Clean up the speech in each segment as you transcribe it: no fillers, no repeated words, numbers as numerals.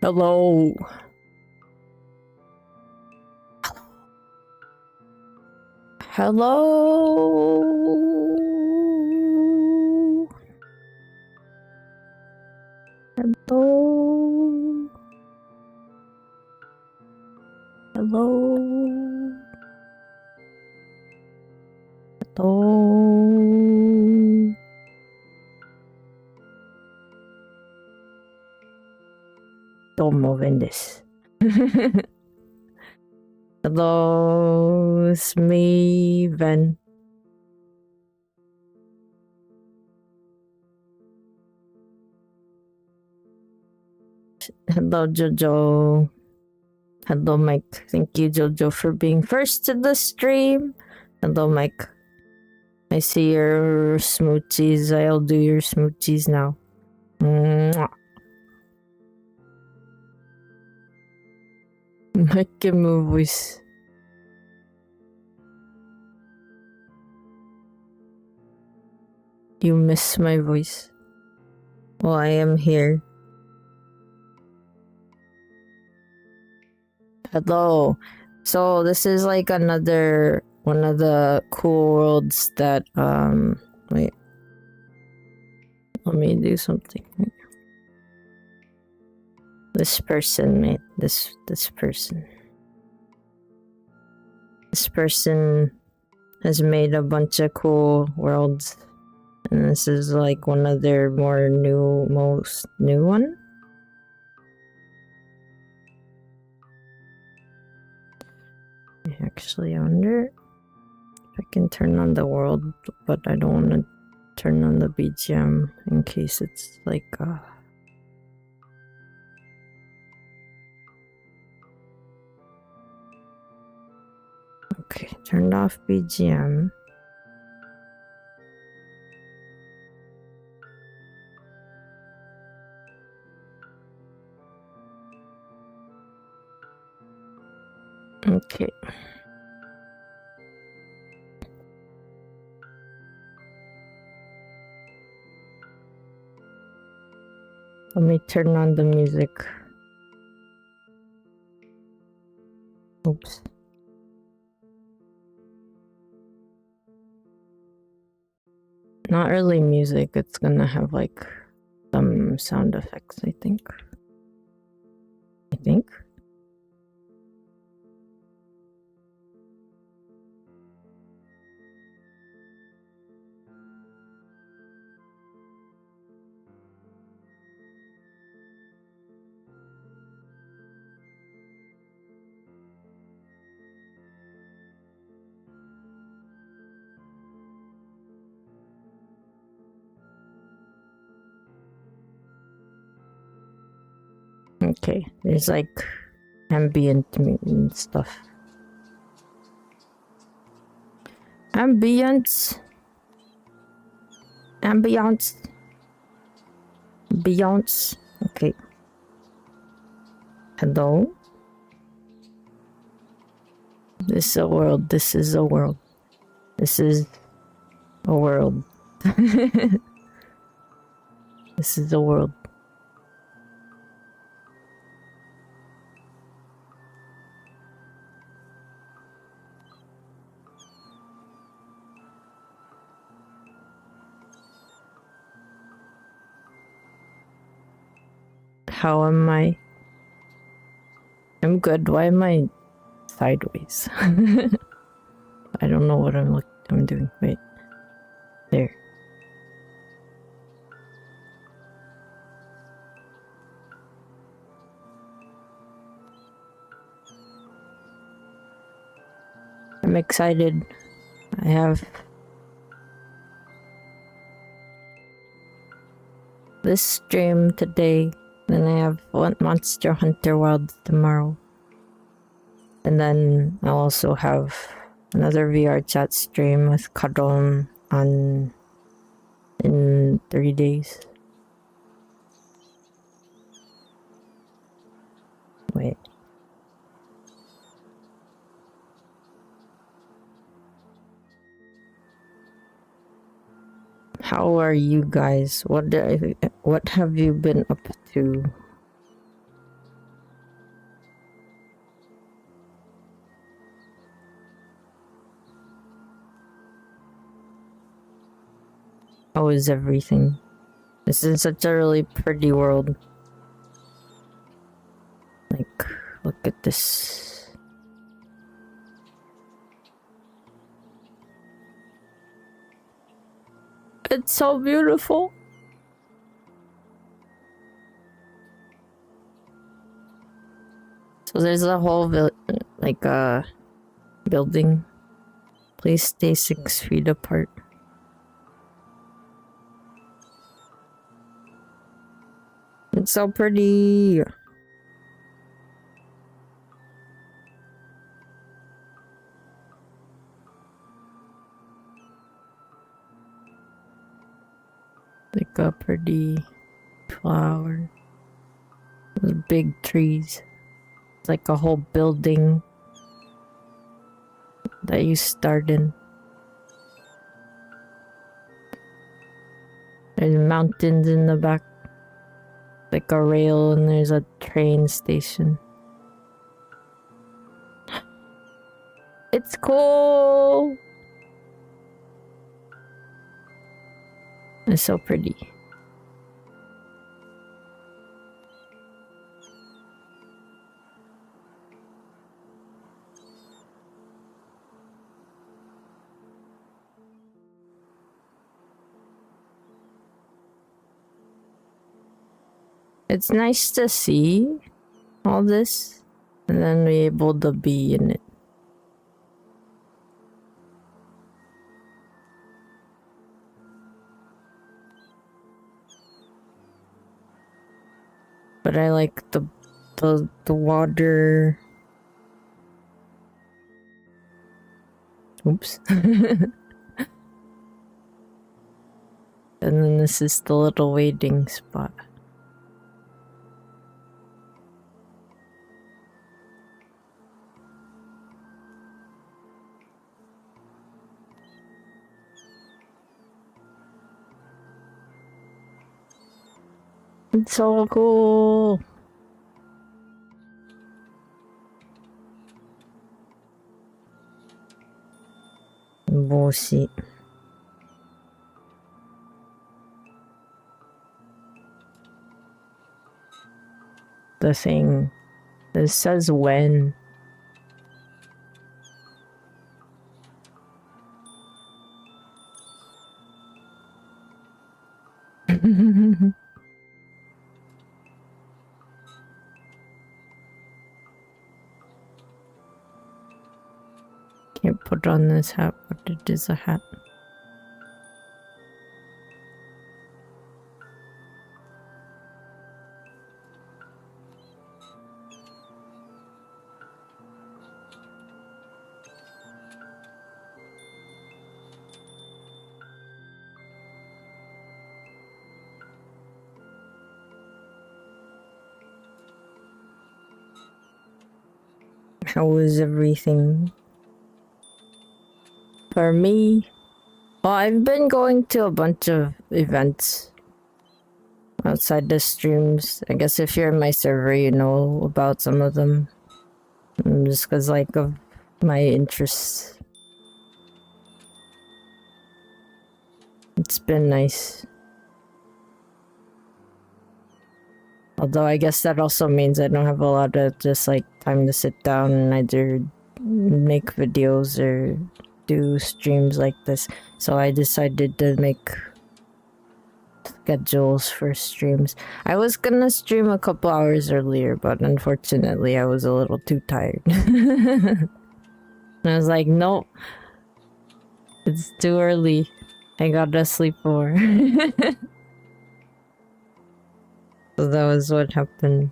Hello. Hello. Hello. Hello. Hello. Domo Vendes. Hello, it's me, Ven. Hello, Jojo. Hello, Mike. Thank you, Jojo, for being first to the stream. Hello, Mike. I see your smoochies. I'll do your smoochies now. Mwah. Make a move voice. You miss my voice. Well, I am here. Hello. So this is like another one of the cool worlds that wait. Let me do something. This person, mate. This person. This person has made a bunch of cool worlds. And this is like one of their most new one. Actually, I wonder if I can turn on the world, but I don't want to turn on the BGM in case it's like okay, turned off BGM. Okay. Let me turn on the music. Oops. Not really music, it's gonna have like some sound effects, I think. Okay, there's like ambient and stuff. Ambience. Okay. Hello. This is a world. This is a world. This is a world. This is a world. How am I? I'm good. Why am I sideways? I don't know what I'm doing. Wait. There. I'm excited. I have this stream today. Then I have one Monster Hunter World tomorrow. And then I'll also have another VRChat stream with Kadon in 3 days. Wait. How are you guys? What have you been up to? How is everything? This is such a really pretty world. Like, look at this. It's so beautiful. So there's a whole building. Please stay 6 feet apart. It's so pretty. Like a pretty flower. Those big trees. It's like a whole building that you start in. There's mountains in the back. Like a rail, and there's a train station. It's cool! It's so pretty. It's nice to see all this and then be able to be in it. But I like the water. Oops. And then this is the little waiting spot. It's so cool. Bullshit. The thing. This says when. Can't put on this hat, but it is a hat. How is everything? For me, well, I've been going to a bunch of events outside the streams. I guess if you're in my server, you know about some of them. Just because, like, of my interests. It's been nice. Although I guess that also means I don't have a lot of just, like, time to sit down and either make videos or do streams like this, so I decided to make schedules for streams. I was gonna stream a couple hours earlier, but unfortunately I was a little too tired. And I was like, nope, it's too early. I gotta sleep more. So that was what happened.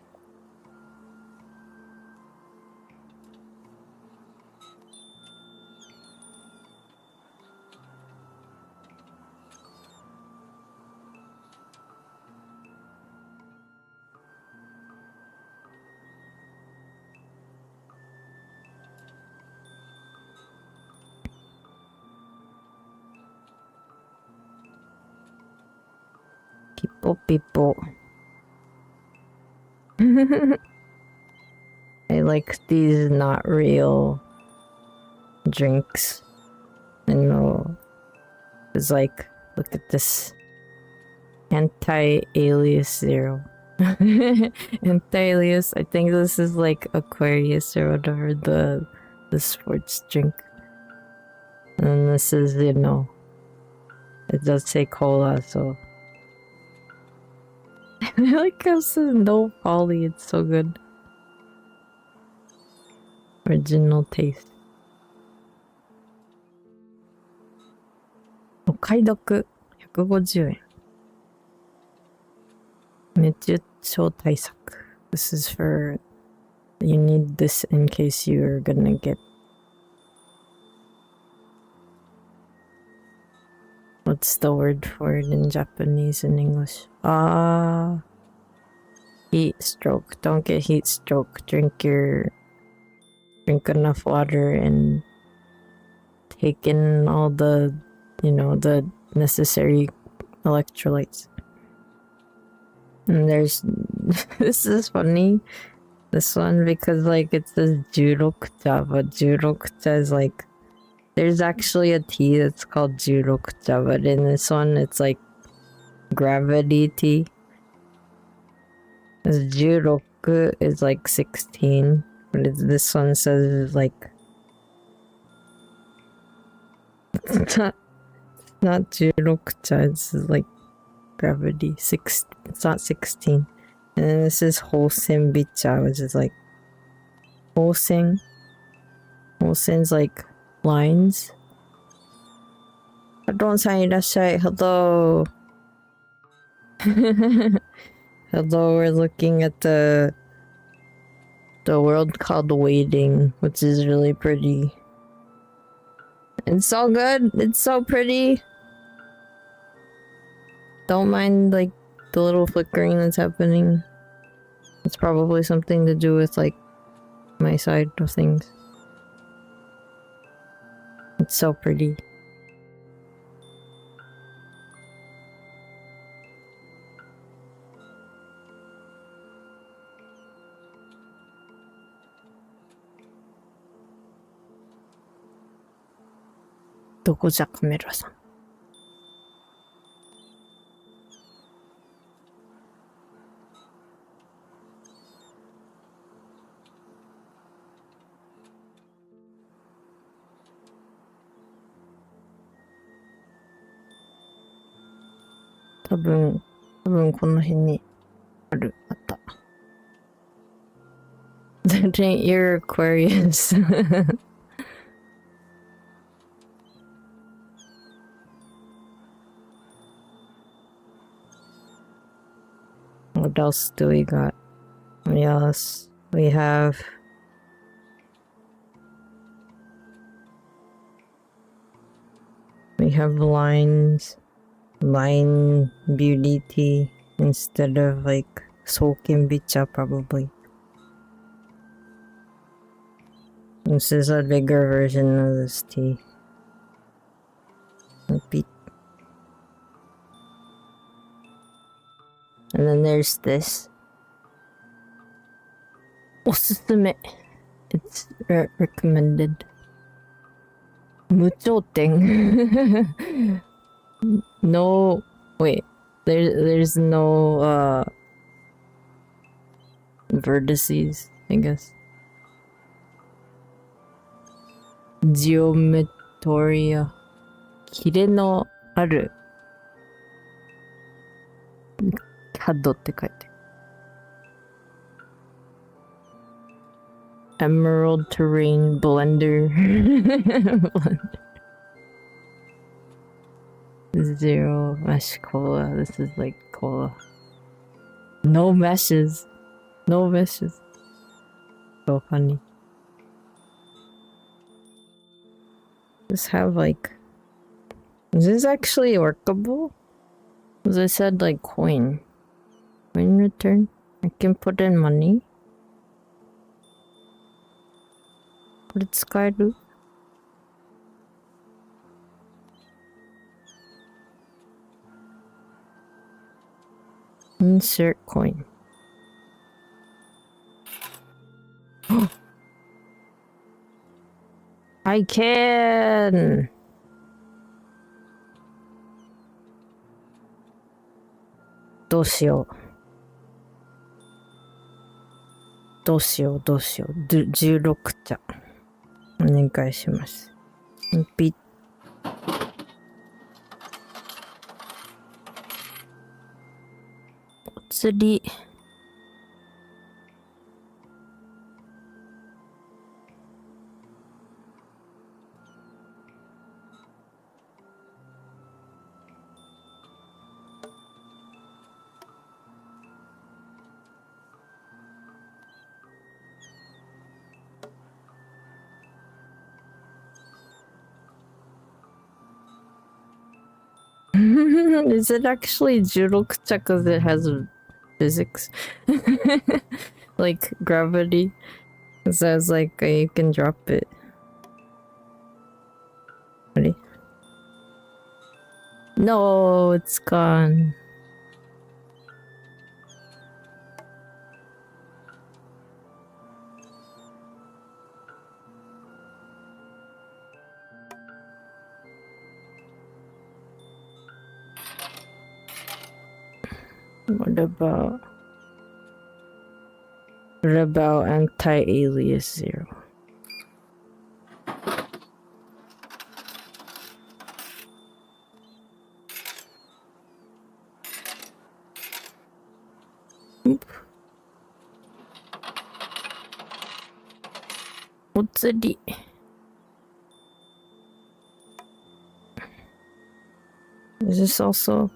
People. I like these not real drinks. I know. It's like Look at this. Anti-alias 0. Anti-alias. I think this is like Aquarius or whatever, the sports drink. And then this is, you know, it does say cola, so. I like how it says no poly, it's so good. Original taste. お買い得150円。熱中症対策。This is for, you need this in case you're gonna get, what's the word for it in Japanese and English? Heat stroke. Don't get heat stroke. Drink enough water and take in all the, you know, the necessary electrolytes. And there's this is funny, this one, because like it says Jurokucha, but Jurokucha is like, there's actually a tea that's called Jurokucha, but in this one it's like gravity tea. This Juroku is like 16, but this one says like it's not Jurokucha, it's like gravity 6. It's not 16. And then this is Hosen Bicha, which is like Hosen. Hosen's like lines. Hadron-san irashai. Hello. Hello, we're looking at the world called Waiting, which is really pretty. It's so good. It's so pretty. Don't mind like the little flickering that's happening. It's probably something to do with like my side of things. It's so pretty. Doko ja kamera-san? 多分この辺にあった。That ain't your Aquarius. What else do we got? Yes, we have lines. Line beauty tea instead of like soaking bicha, probably. This is a bigger version of this tea. And then there's this. Osusume. It's recommended. Muchoten. No, wait. There's no vertices, I guess. Geometria. キレのある角って書いて。Emerald Terrain Blender. Zero mesh cola. This is like cola. No meshes. No meshes. So funny. Just have like... Is this actually workable? Because I said like coin. Coin return? I can put in money. これ使える? Insert coin. I can! どうしよう。16茶。お願いします。ピッ。お釣り。Is it actually 16茶 because it has physics? Like gravity? So I was like, you can drop it. Ready? No, it's gone. What about anti-alias 0? Oop. お釣り。Is this also?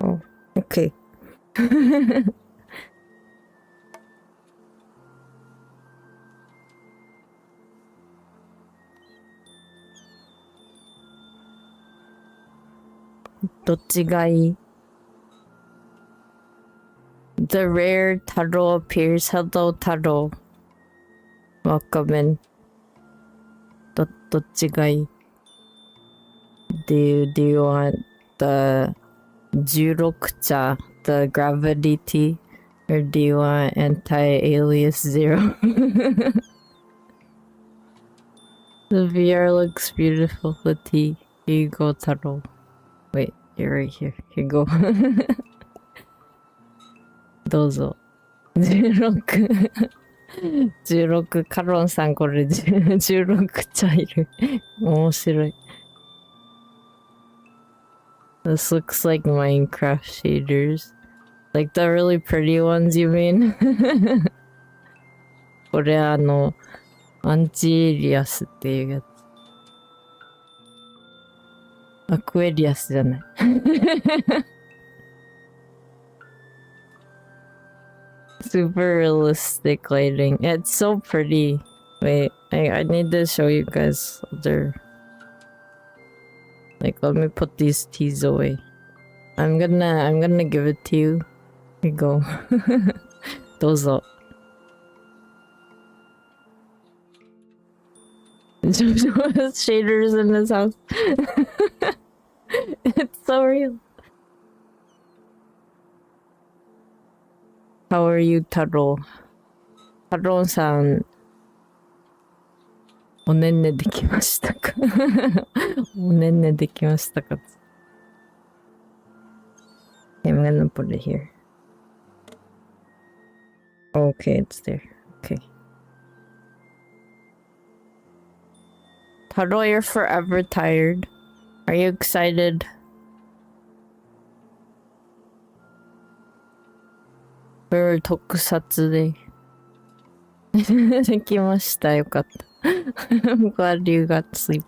Oh, okay. どっちがいい ?The rare taro appears. Hello, taro. Welcome in. どっちがいい Do you want the 16茶 the gravity tea? Or do you want anti-alias 0? The VR looks beautiful. The tea. Here you go, taro. Wait, you're right here. Here you go. どうぞ。16カロンさんこれ16茶いる。面白い。This looks like Minecraft shaders. Like the really pretty ones, you mean? これアンチエリアスっていうやつ。アクエリアスじゃない。Super realistic lighting. It's so pretty. Wait, I need to show you guys other. Like, let me put these teas away. I'm gonna give it to you. Here you go. どうぞ。Shaders in this house. It's so real. How are you, Taro? Taro さん、おねんねできましたかおねんねできましたか I'm gonna put it here. Okay, it's there. Okay. Taro, you're forever tired. Are you excited? For 特撮でできました。よかった。I'm glad you got sleep.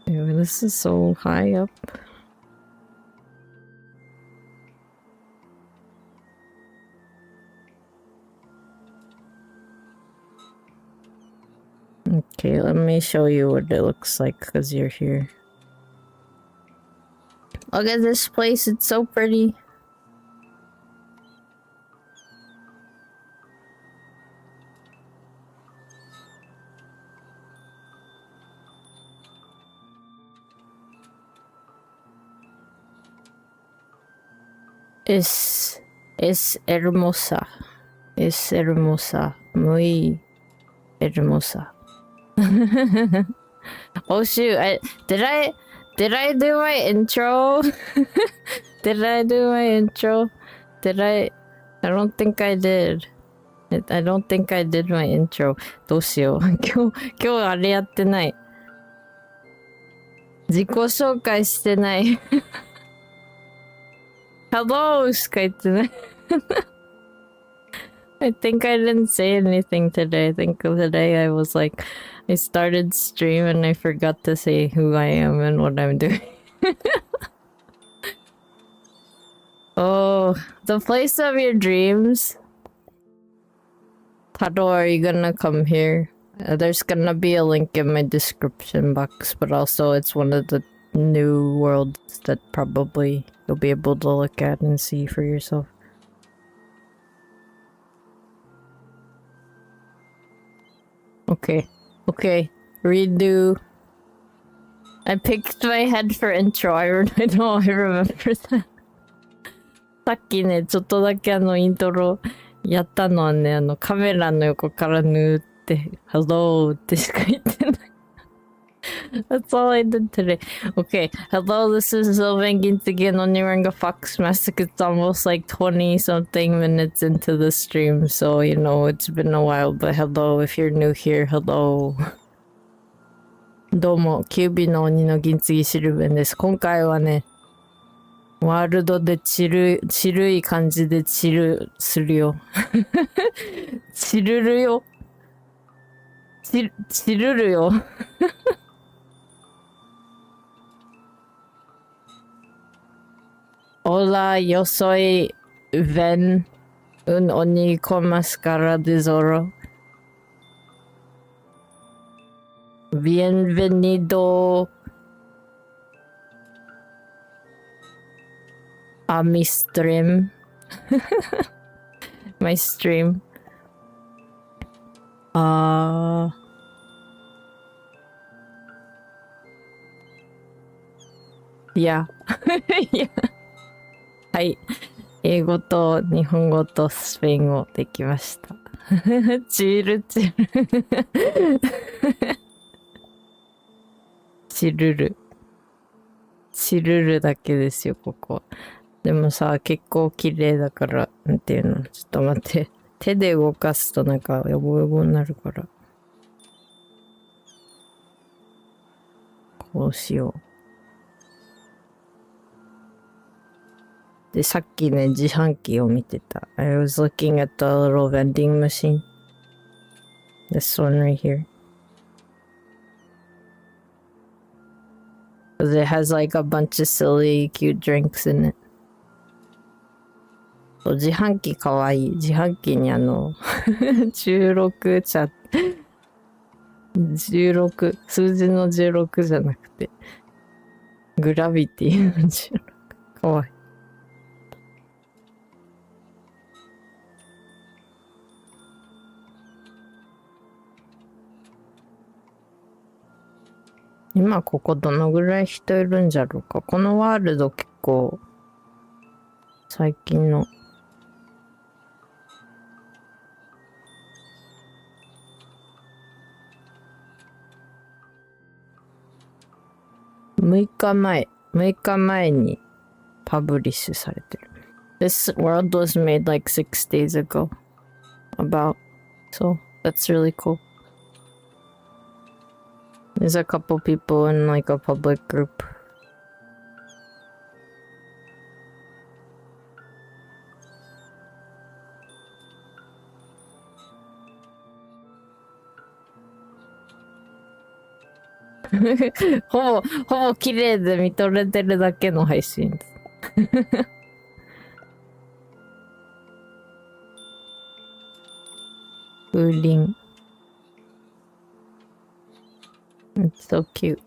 Ew, this is so high up. Okay, let me show you what it looks like because you're here. Look at this place, it's so pretty. Es hermosa. Es hermosa. Muy hermosa. Oh shoot, did I do my intro? Did I do my intro? Did I don't think I did. I don't think I did my intro. どうしよう。今日あれやってない。自己紹介してない。Hello しか言ってない。I think I didn't say anything today. I think today I was like, I started stream and I forgot to say who I am and what I'm doing. Oh, the place of your dreams. Taro, are you gonna come here? There's gonna be a link in my description box, but also it's one of the new worlds that probably you'll be able to look at and see for yourself. Okay, redo. I picked my head for intro. I know, I remember that. さっきね、ちょっとだけイントロやったのはね、カメラの横からぬーって、Hello ってしか言ってない。That's all I did today. Okay, hello, this is Sylvan Gintsugi and Oniranga Fox Mask. It's almost like 20 something minutes into the stream, so you know, it's been a while, but hello, if you're new here, hello. どうも、九尾の鬼の銀継ぎシルヴェンです。今回はね、ワールドでチルい感じでチルするよ。チルるよ。チルるよ。Hola, yo soy Ven, un oni con máscara de Zorro. Bienvenido a mi stream. My stream. Yeah. Yeah. はい。英語と日本語とスペイン語できました。チル。チルルだけですよ、ここ。でもさ、結構綺麗だから、なんていうの、ちょっと待って。手で動かすとなんか、ヨボヨボになるから。こうしよう。で、さっきね、自販機を見てた。I was looking at the little vending machine. This one right here. Because it has like a bunch of silly, cute drinks in it. そう自販機かわいい。自販機に16茶、16、数字の16じゃなくて、グラビティの16。かわいい。今ここどのぐらい人いるんじゃろうか。このワールド結構最近の6日前にパブリッシュされてる。This world was made like 6 days ago. About. So that's really cool. There's a couple people in like a public group.ほぼ綺麗で見とれてるだけの配信です。風鈴。It's so cute.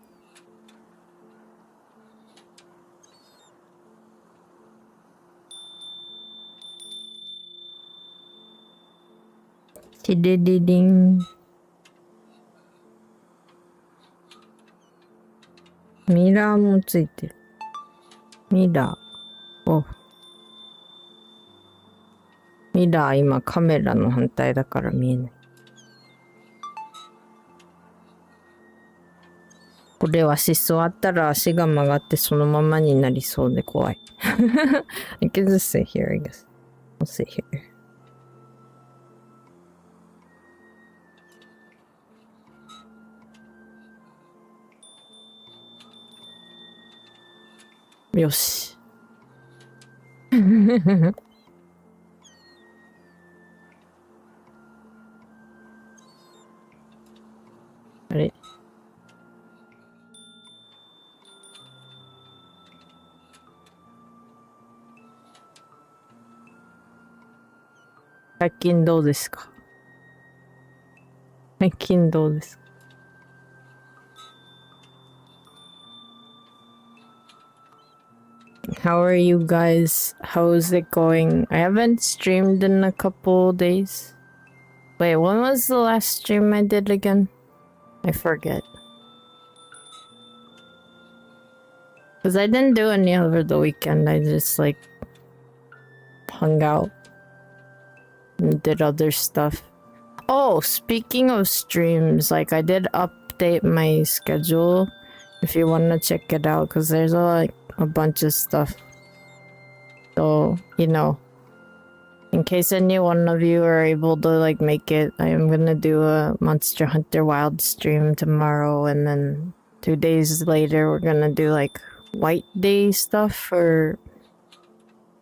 チリリリン。ミラーもついてる。ミラー。ミラー今カメラの反対だから見えない。ここれわし座ったら足が曲がってそのままになりそうで怖い。I can just sit here, I guess. I'll sit here. よし。あれ最近どうですか？最近どうですか？How are you guys? How's it going? I haven't streamed in a couple days. Wait, when was the last stream I did again? I forget. Because I didn't do any over the weekend. I just like hung out and did other stuff. Oh, speaking of streams, like I did update my schedule if you want to check it out because there's a bunch of stuff. So, you know, in case any one of you are able to like make it, I am gonna do a Monster Hunter Wild stream tomorrow, and then 2 days later we're gonna do like White Day stuff or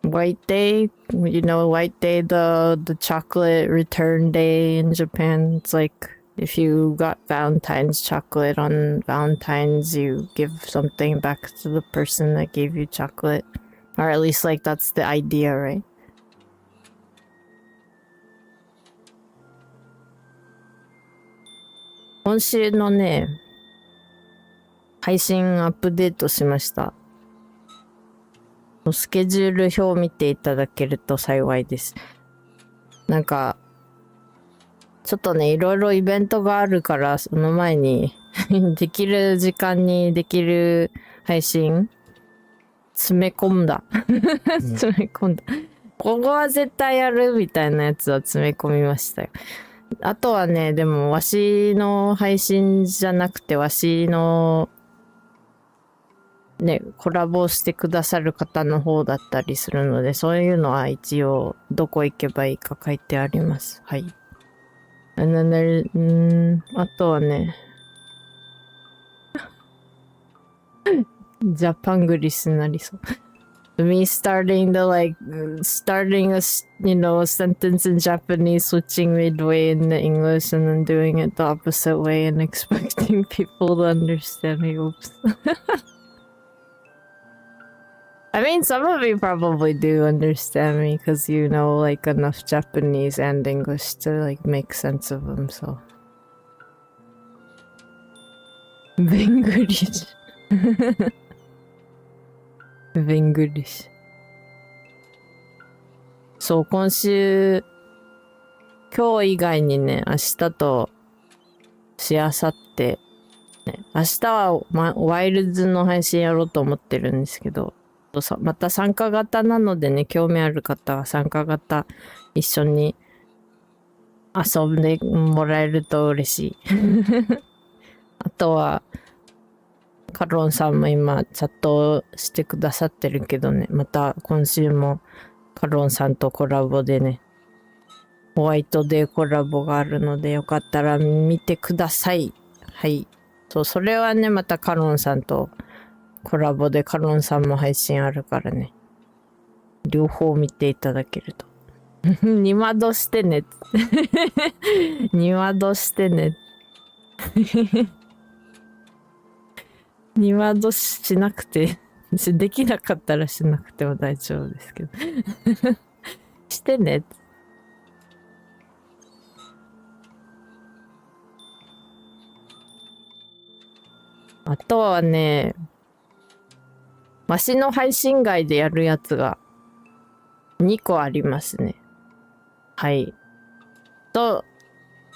White Day. You know, White Day, the chocolate return day in Japan. It's like if you got Valentine's chocolate on Valentine's, you give something back to the person that gave you chocolate. Or at least like that's the idea, right? This週のね、配信アップデートしました。スケジュール表を見ていただけると幸いです。なんか、ちょっとね、いろいろイベントがあるから、その前にできる時間にできる配信詰め込んだ。詰め込んだ。ここは絶対やるみたいなやつは詰め込みましたよ。あとはね、でもわしの配信じゃなくてわしのね、コラボしてくださる方の方だったりするので、そういうのは一応どこ行けばいいか書いてあります。はい。あとはね、ジャパングリスになりそう。Me starting a sentence in Japanese, switching midway into English, and then doing it the opposite way and expecting people to understand me. Oops. I mean, some of you probably do understand me because you know like enough Japanese and English to like make sense of them, so. English. English. そう、今週、今日以外にね、明日としあさって、ね、明日は、ワイルズの配信やろうと思ってるんですけど、また参加型なのでね、興味ある方は参加型一緒に遊んでもらえると嬉しい。あとは、カロンさんも今チャットしてくださってるけどね、また今週もカロンさんとコラボでね、ホワイトデーコラボがあるのでよかったら見てください。はい。そう、それはね、またカロンさんとコラボでカロンさんも配信あるからね、両方見ていただけると。二窓してね。二窓してね。二窓しなくて、できなかったらしなくても大丈夫ですけど。してね。あとはね、わしの配信外でやるやつが2個ありますね。はい。と、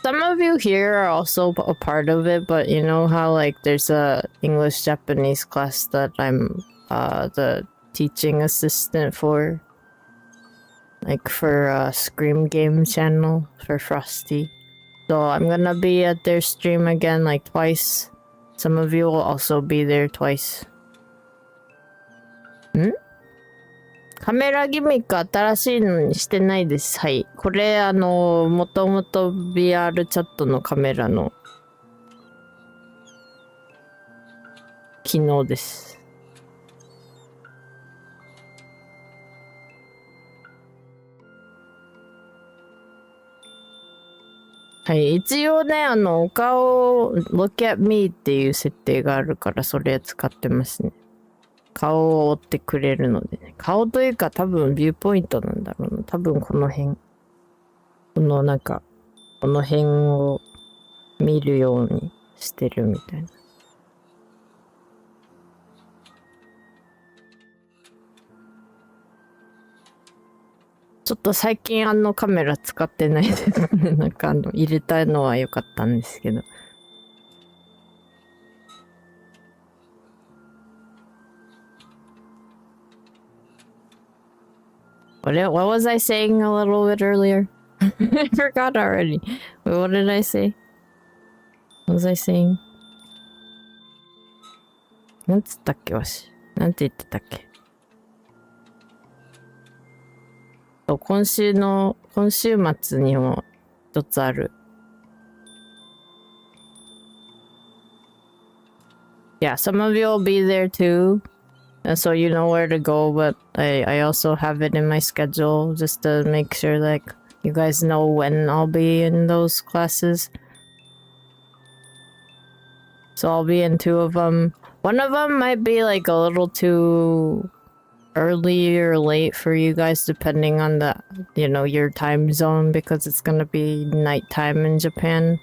some of you here are also a part of it, but you know how like there's a English Japanese class that I'm the teaching assistant for, like for a Scream Game channel for Frosty. So I'm gonna be at their stream again like twice Some of you will also be there twice. んカメラギミック新しいのにしてないです。はい。これ、もともと VR チャットのカメラの機能です。はい。一応ね、お顔を look at me っていう設定があるから、それ使ってますね。顔を追ってくれるのでね。顔というか多分ビューポイントなんだろうな。多分この辺。この辺を見るようにしてるみたいな。ちょっと最近カメラ使ってないですね。なんか入れたのは良かったんですけど。What was I saying a little bit earlier? I forgot already. Wait, what did I say? What was I saying? なんつったっけわし。なんて言ってたっけ今週末にも一つある。Yeah, some of you will be there too. So you know where to go, but I also have it in my schedule just to make sure like you guys know when I'll be in those classes. So I'll be in 2 of them. One of them might be like a little too early or late for you guys depending on the, your time zone because it's gonna be nighttime in Japan,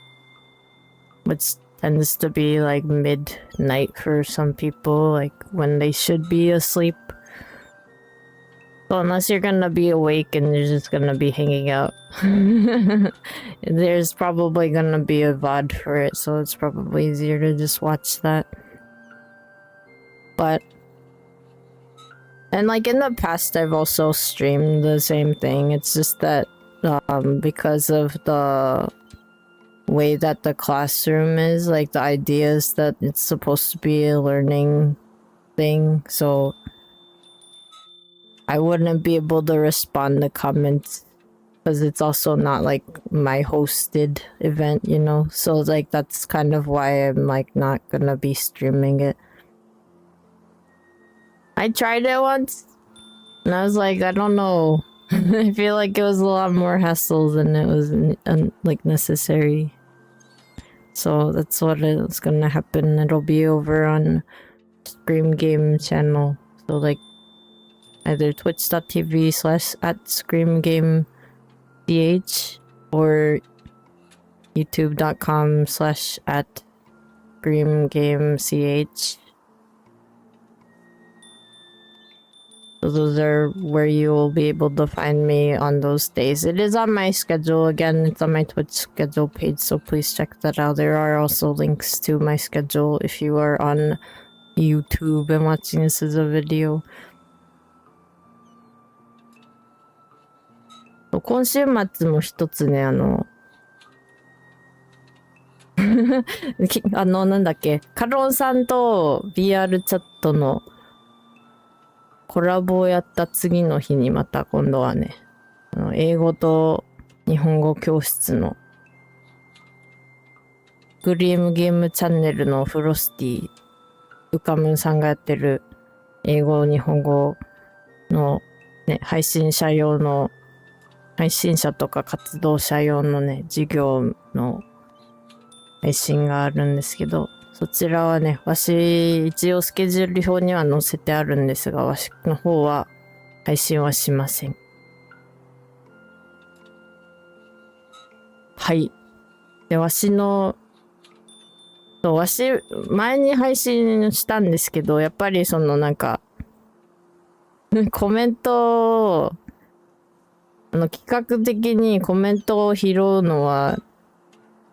which tends to be like midnight for some people, like when they should be asleep. So unless you're gonna be awake and you're just gonna be hanging out, there's probably gonna be a VOD for it, so it's probably easier to just watch that. And like in the past, I've also streamed the same thing. It's just that because of the way that the classroom is, like the idea is that it's supposed to be a learning thing, so I wouldn't be able to respond to comments because it's also not like my hosted event, so like that's kind of why I'm like not gonna be streaming it. I tried it once and I was like, I don't know. I feel like it was a lot more hassle than it was like necessary. So that's what is gonna happen. It'll be over on Scream Game channel. So like either twitch.tv/@screamgamech or youtube.com/@screamgamech. So those are where you will be able to find me on those days. It is on my schedule. Again, it's on my Twitch schedule page, so please check that out. There are also links to my schedule if you are on YouTube and watching this as a video. 今週末も一つね、なんだっけ、カロンさんと VR チャットのコラボをやった次の日にまた今度はね、英語と日本語教室のグリームゲームチャンネルのフロスティウカムンさんがやってる英語日本語のね、配信者とか活動者用のね、授業の配信があるんですけど、そちらはね、わし、一応スケジュール表には載せてあるんですが、わしの方は配信はしません。はい。で、わし、前に配信したんですけど、やっぱりなんか、コメントを、企画的にコメントを拾うのは、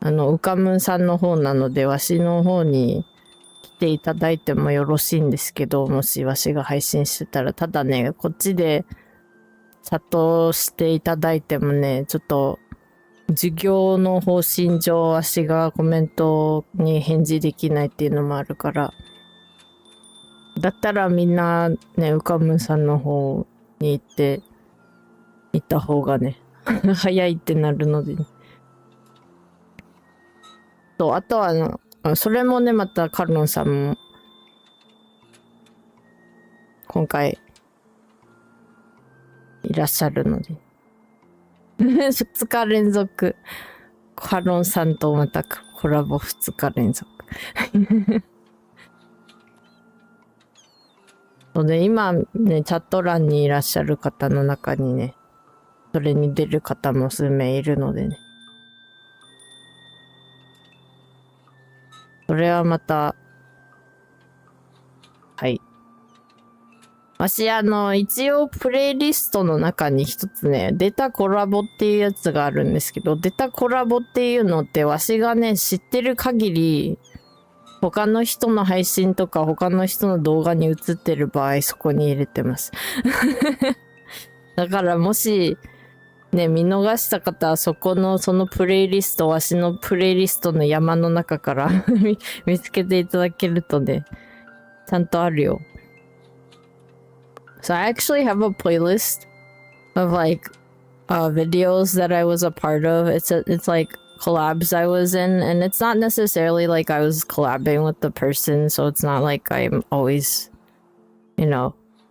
ウカムンさんの方なので、わしの方に来ていただいてもよろしいんですけど、もしわしが配信してたら、ただね、こっちでチャットしていただいてもね、ちょっと授業の方針上、わしがコメントに返事できないっていうのもあるから。だったらみんなね、うかむさんの方に行った方がね、早いってなるので、ね。と、あとはそれもね、またカルノンさんも、今回、いらっしゃるので。2日連続。カロンさんとまたコラボ2日連続。ので今ね、チャット欄にいらっしゃる方の中にね、それに出る方も数名いるのでね。それはまた、はい。わし一応プレイリストの中に一つね、出たコラボっていうやつがあるんですけど、出たコラボっていうのってわしがね、知ってる限り、他の人の配信とか他の人の動画に映ってる場合、そこに入れてます。だからもし、ね、見逃した方はそのプレイリスト、わしのプレイリストの山の中から見つけていただけるとね、ちゃんとあるよ。So I actually have a playlist of like videos that I was a part of. It's like collabs I was in, and it's not necessarily like I was collabing with the person, so it's not like I'm always,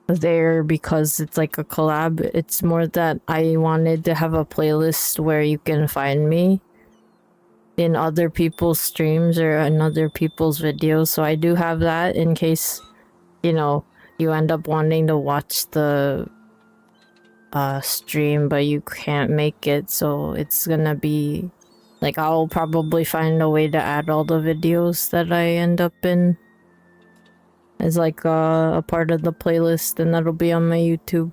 there because it's like a collab. It's more that I wanted to have a playlist where you can find me in other people's streams or in other people's videos. So I do have that in case, you end up wanting to watch the stream, but you can't make it. So it's gonna be like, I'll probably find a way to add all the videos that I end up in as like a part of the playlist, and that'll be on my YouTube.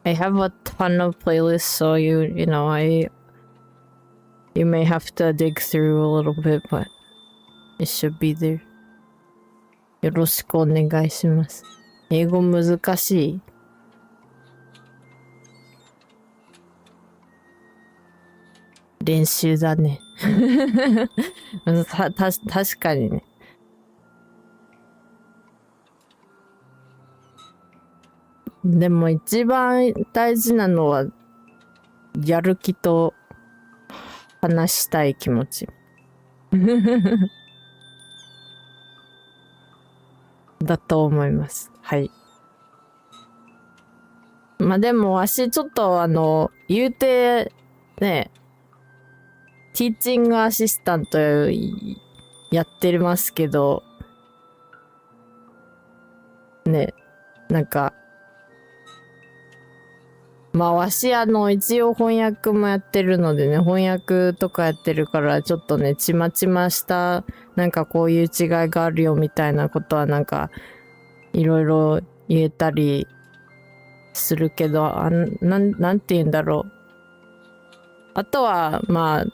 I have a ton of playlists, so you may have to dig through a little bit, but it should be there. よろしくお願いします。英語難しい？練習だね。確かにね。でも一番大事なのは、やる気と話したい気持ち。だと思います。はい。まあでも、わしちょっと言うて、ね、ティーチングアシスタントやってますけど、ね、なんか、まあわし一応翻訳もやってるのでね、翻訳とかやってるからちょっとね、ちまちました、なんかこういう違いがあるよみたいなことはなんか、いろいろ言えたりするけど、なんて言うんだろう。あとは、まあ、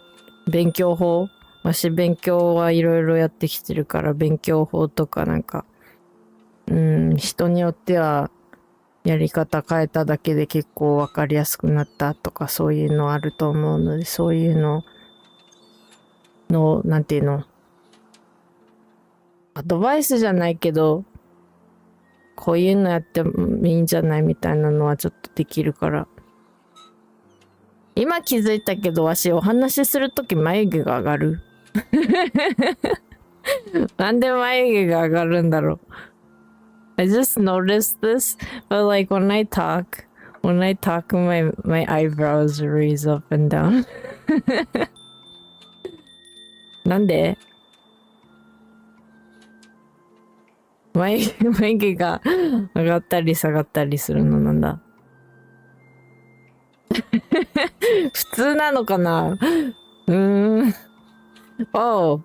勉強法。わし勉強はいろいろやってきてるから勉強法とかなんか、人によってはやり方変えただけで結構わかりやすくなったとかそういうのあると思うので、そういうのなんていうの、アドバイスじゃないけど、こういうのやってもいいんじゃないみたいなのはちょっとできるから。今気づいたけど、わしお話しするとき眉毛が上がる。なんで眉毛が上がるんだろう。I just noticed this, but like when I talk, my eyebrows raise up and down. なんで眉毛が上がったり下がったりするのなんだ。普通なのかな？Oh.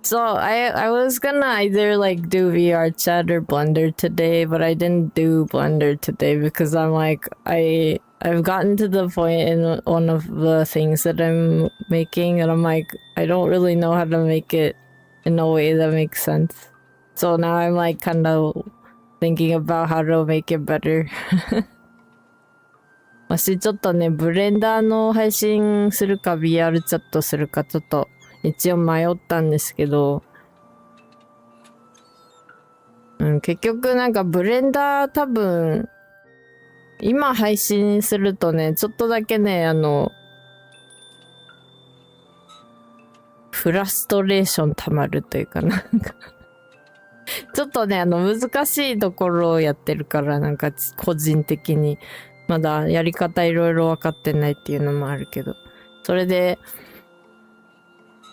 So I was gonna either like do VRChat or Blender today, but I didn't do Blender today because I'm like I've gotten to the point in one of the things that I'm making and I'm like I don't really know how to make it in a way that makes sense. So now I'm like kind of thinking about how to make it better. わしちょっとね、ブレンダーの配信するか VR チャットするかちょっと一応迷ったんですけど、結局なんかブレンダー多分、今配信するとね、ちょっとだけね、フラストレーション溜まるというかなんかちょっとね、難しいところをやってるから、なんか個人的に、まだやり方いろいろ分かってないっていうのもあるけど、それで、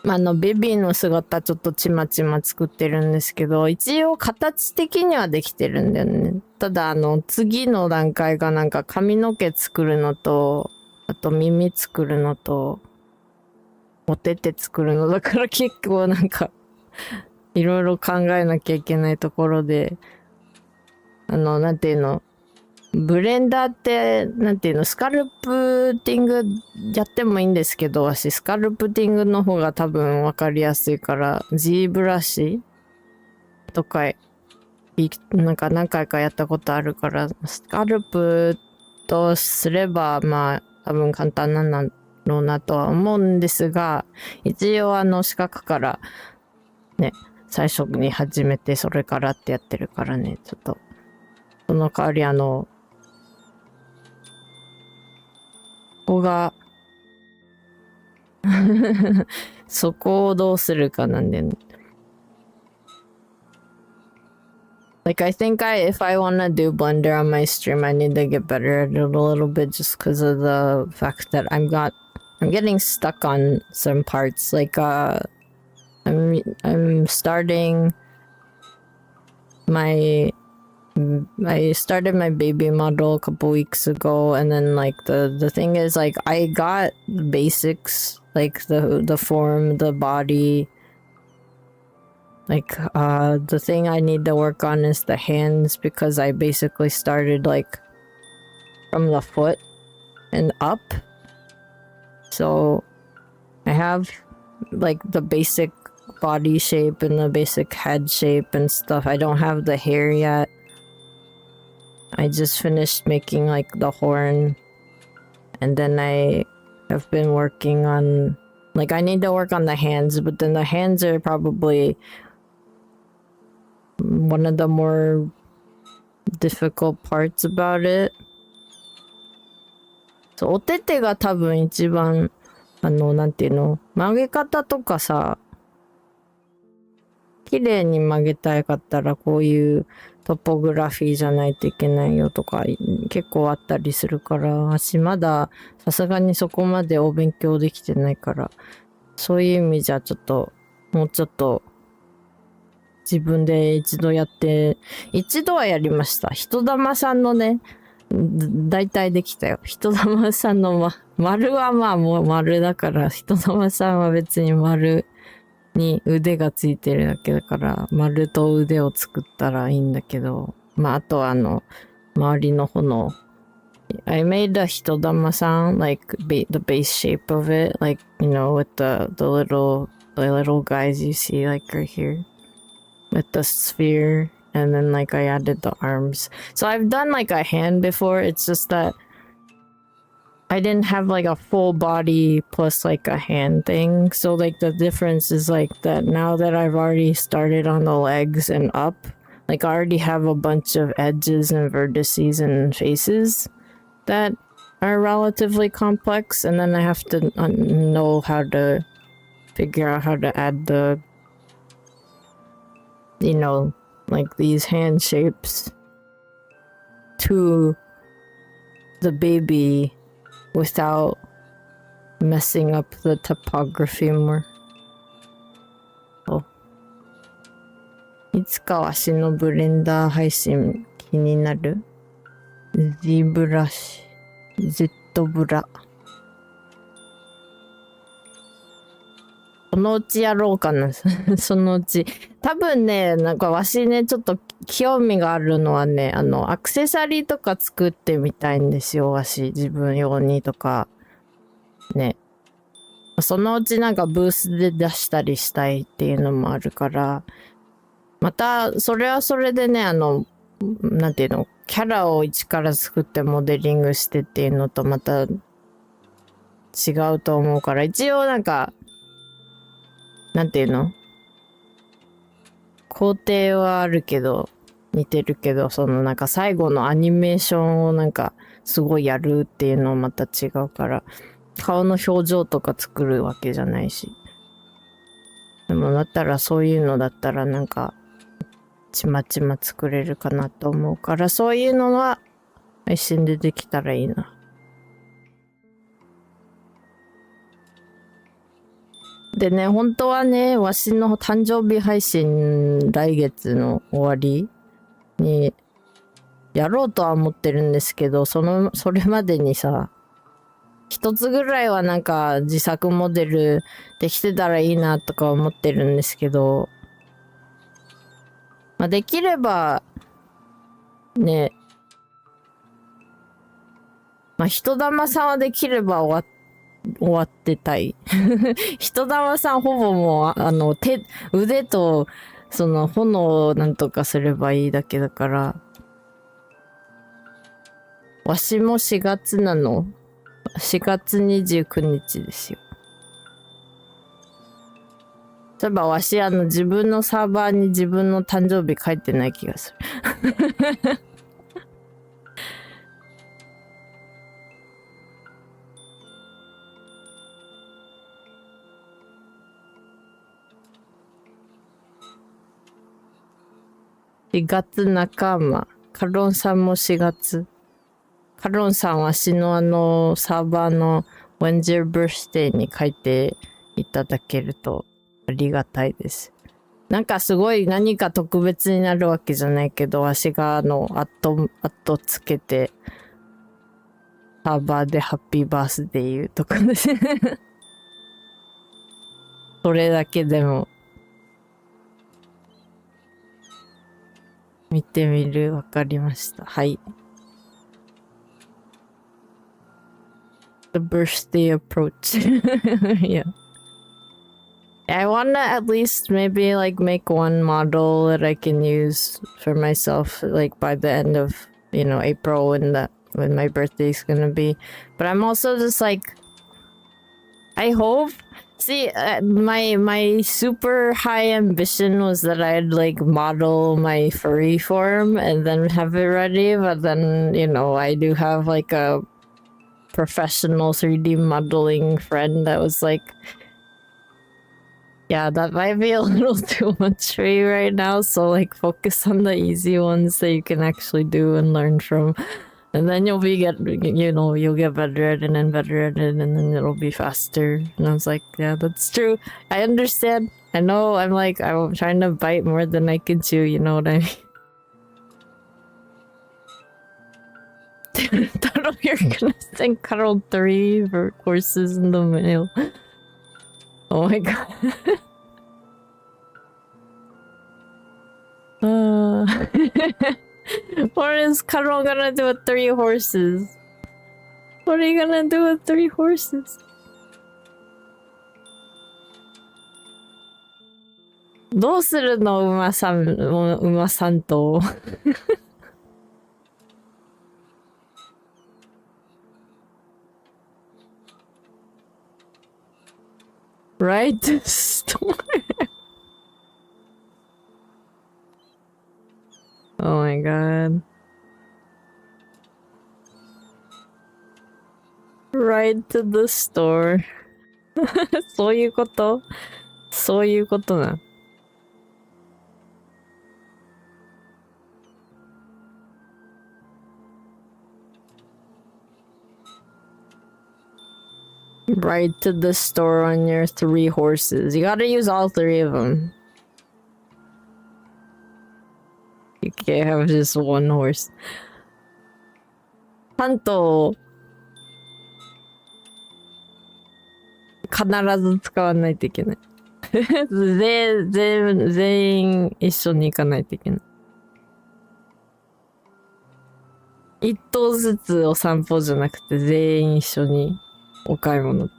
ベビーの姿ちょっとちまちま作ってるんですけど、一応形的にはできてるんだよね。ただ次の段階がなんか髪の毛作るのと、あと耳作るのと、お手手作るのだから結構なんか、いろいろ考えなきゃいけないところで、なんていうの、ブレンダーって、なんていうの、スカルプティングやってもいいんですけど、私、スカルプティングの方が多分わかりやすいから、G ブラシとか、なんか何回かやったことあるから、スカルプとすれば、まあ、多分簡単なんだろうなとは思うんですが、一応四角から、ね、最初に始めて、それからってやってるからね、ちょっと、その代わりここがそこをどうするかなんで、ね。Like, I think if I want to do Blender on my stream, I need to get better at it a little bit just because of the fact that I'm getting stuck on some parts. Like, I'm starting I started my baby model a couple weeks ago, and then like the thing is like I got the basics, like the form, the body. Like the thing I need to work on is the hands because I basically started like from the foot and up. So I have like the basic body shape and the basic head shape and stuff. I don't have the hair yet. I just finished making like the horn, and then I have been working on, like, I need to work on the hands, but then the hands are probably one of the more difficult parts about it. そう、お手手が多分一番、なんていうの、曲げ方とかさ、綺麗に曲げたかったらこういうトポグラフィーじゃないといけないよとか結構あったりするから、私まださすがにそこまでお勉強できてないから、そういう意味じゃちょっと、もうちょっと自分で一度はやりました。人玉さんのね、大体できたよ。人玉さんの、丸はまあもう丸だから、人玉さんは別に丸に腕がついてるだけだから、丸と腕を作ったらいいんだけど、まああとは周りの方の、I made a 人玉さん, like the base shape of it, like, you know, with the little guys you see like right here, with the sphere, and then like I added the arms. So I've done like a hand before, it's just that I didn't have like a full body plus like a hand thing. So like the difference is like that now that I've already started on the legs and up, like I already have a bunch of edges and vertices and faces that are relatively complex, and then I have to know how to figure out how to add the, you know, like these hand shapes to the baby without messing up the topography more. いつかわしのブレンダー配信気になる？ Z ブラシ、Z ブラ。そのうちやろうかな。そのうち。多分ね、なんかわしね、ちょっと興味があるのはね、アクセサリーとか作ってみたいんですよ、わし。自分用にとか。ね。そのうちなんかブースで出したりしたいっていうのもあるから、また、それはそれでね、なんていうの、キャラを一から作ってモデリングしてっていうのとまた違うと思うから、一応なんか、なんていうの？工程はあるけど、似てるけど、そのなんか最後のアニメーションをなんかすごいやるっていうのはまた違うから、顔の表情とか作るわけじゃないし。でもだったらそういうのだったらなんか、ちまちま作れるかなと思うから、そういうのは配信でできたらいいな。でね、本当はね、わしの誕生日配信来月の終わりにやろうとは思ってるんですけど、それまでにさ、一つぐらいはなんか自作モデルできてたらいいなとか思ってるんですけど、まあ、できれば、ね、まあ、人玉さんはできれば終わってたい。人玉さんほぼもう、腕と、その炎をなんとかすればいいだけだから、わしも4月なの。4月29日ですよ。そういえばわし自分のサーバーに自分の誕生日書いてない気がする。4月半ば。カロンさんも4月。カロンさんわしのサーバーの When's your birthday に書いていただけるとありがたいです。なんかすごい何か特別になるわけじゃないけど、わしがアットつけて、サーバーでハッピーバースデー言うとかですね。それだけでも、見てみる。わかりました。はい。The birthday approach. Yeah. I wanna at least maybe like make one model that I can use for myself like by the end of April when my birthday is gonna be. But I'm also just like I hope. See, my super high ambition was that I'd like model my furry form and then have it ready. But then I do have like a professional 3D modeling friend that was like, yeah, that might be a little too much for you right now. So like focus on the easy ones that you can actually do and learn from. And then you'll get better at it and better at it, and then it'll be faster. And I was like, yeah, that's true. I understand. I know I'm trying to bite more than I can chew, you know what I mean? Taro, you're gonna send Carol 3 for horses in the mail. Oh my god. What is Carol gonna do with 3 horses? What are you gonna do with 3 horses? どうするの馬さんと。Right to store. Oh my god. Ride to the store. そういうことな。Ride to the store on your 3 horses. You gotta use all 3 of them. You can't have just 1 horse. 3頭必ず使わないといけない。全員一緒に行かないといけない。1頭ずつお散歩じゃなくて全員一緒にお買い物って。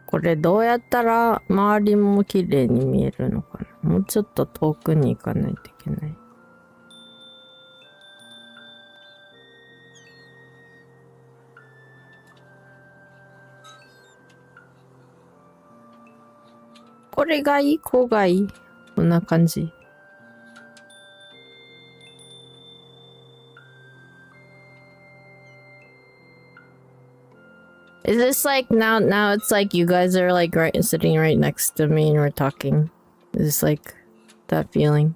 これどうやったら周りも綺麗に見えるのかな。もうちょっと遠くに行かないといけない。これがいい？こうがいい？こんな感じ。Is this like now it's like you guys are like sitting right next to me and we're talking? Is this like that feeling?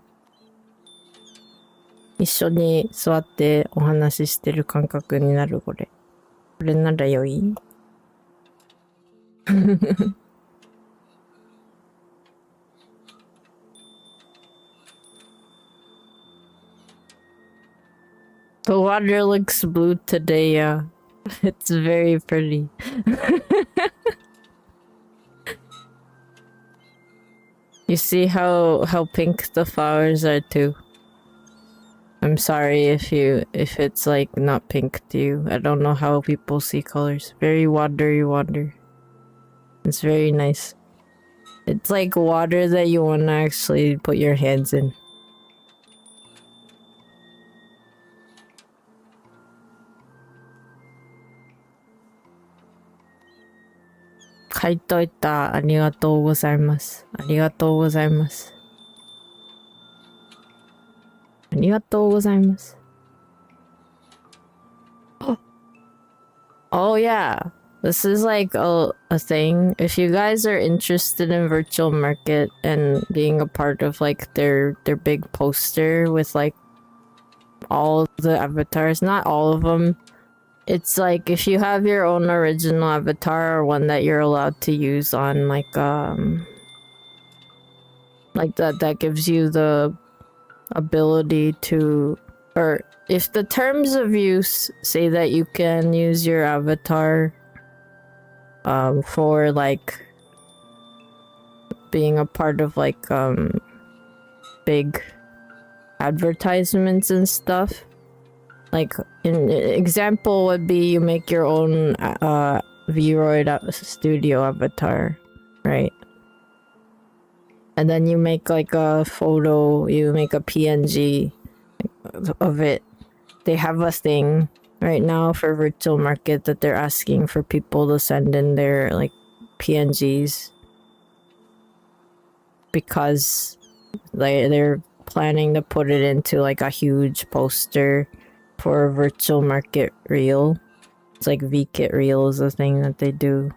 一緒に座ってお話ししてる感覚になるこれ。これなら良いThe water looks blue today, yeah. It's very pretty. You see how pink the flowers are too. I'm sorry if it's like not pink to you. I don't know how people see colors. Very watery water. It's very nice. It's like water that you want to actually put your hands in. Kaitoita. ありがとうございます。ありがとうございます。ありがとうございます。Oh yeah. This is like a thing. If you guys are interested in virtual market and being a part of like their big poster with like all the avatars, not all of them. It's like if you have your own original avatar or one that you're allowed to use on like that gives you the ability to, or if the terms of use say that you can use your avatar for like being a part of like big advertisements and stuff. Like an example would be you make your own Vroid studio avatar, right? And then you make like a photo, you make a PNG of it. They have a thing right now for virtual market that they're asking for people to send in their like PNGs because they're planning to put it into like a huge poster for a virtual market reel. It's like VKit reel is the thing that they do.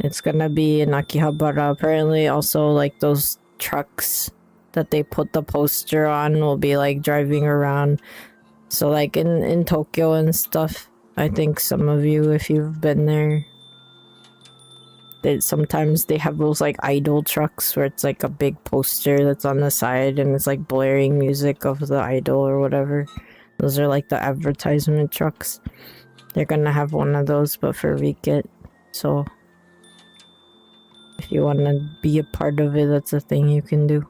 It's gonna be in Akihabara. Apparently also like those trucks that they put the poster on will be like driving around. So like in Tokyo and stuff, I think some of you, if you've been there, sometimes they have those like idol trucks where it's like a big poster that's on the side and it's like blaring music of the idol or whatever. Those are like the advertisement trucks. They're gonna have one of those, but for VKit. So if you want to be a part of it, that's a thing you can do.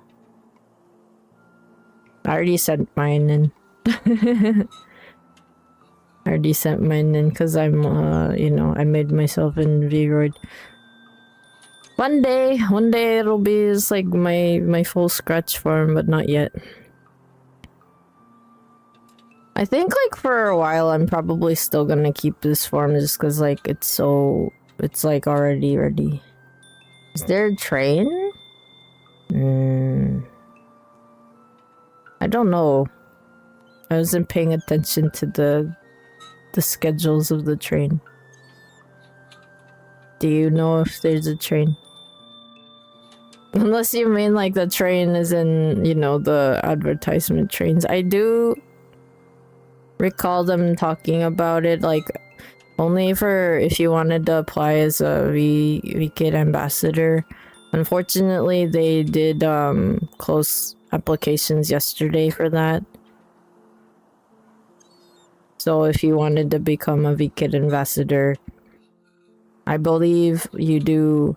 I already sent mine in. I already sent mine in because I'm, you know, I made myself in Vroid. One day it'll be just like my full scratch form, but not yet. I think like for a while I'm probably still gonna keep this form just because like it's like already ready. Is there a train? I don't know. I wasn't paying attention to the schedules of the train. Do you know if there's a train? Unless you mean like the train is in, you know, the advertisement trains. I do recall them talking about it, like only for if you wanted to apply as a VKit ambassador. Unfortunately, they did close applications yesterday for that. So if you wanted to become a VKit ambassador, I believe you do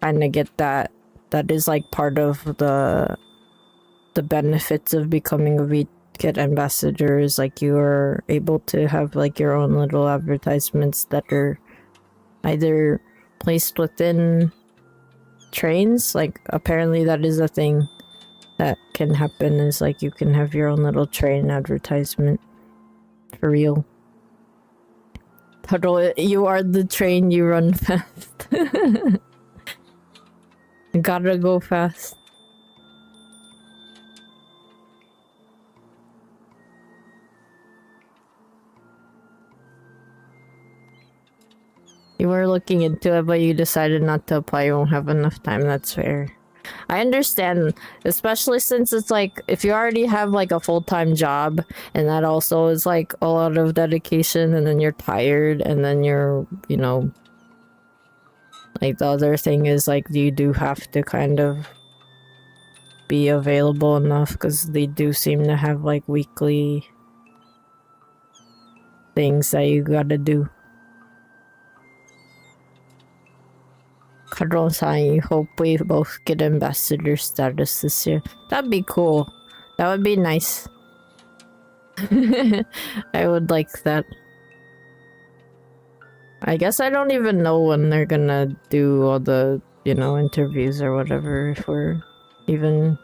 kind of get that. That is like part of the benefits of becoming a VKit ambassador is like you are able to have like your own little advertisements that are either placed within trains. Like, apparently that is a thing that can happen, is like you can have your own little train advertisement. For real. Taro, you are the train, you run fast. You gotta go fast. You were looking into it, but you decided not to apply. You won't have enough time. That's fair. I understand, especially since it's like, if you already have like a full-time job, and that also is like a lot of dedication, and then you're tired, and then you're, you know, like the other thing is like you do have to kind of be available enough, because they do seem to have like weekly things that you gotta do. Karo-san, hope we both get ambassador status this year. That'd be cool. That would be nice. I would like that. I guess I don't even know when they're gonna do all the, you know, interviews or whatever, if we're even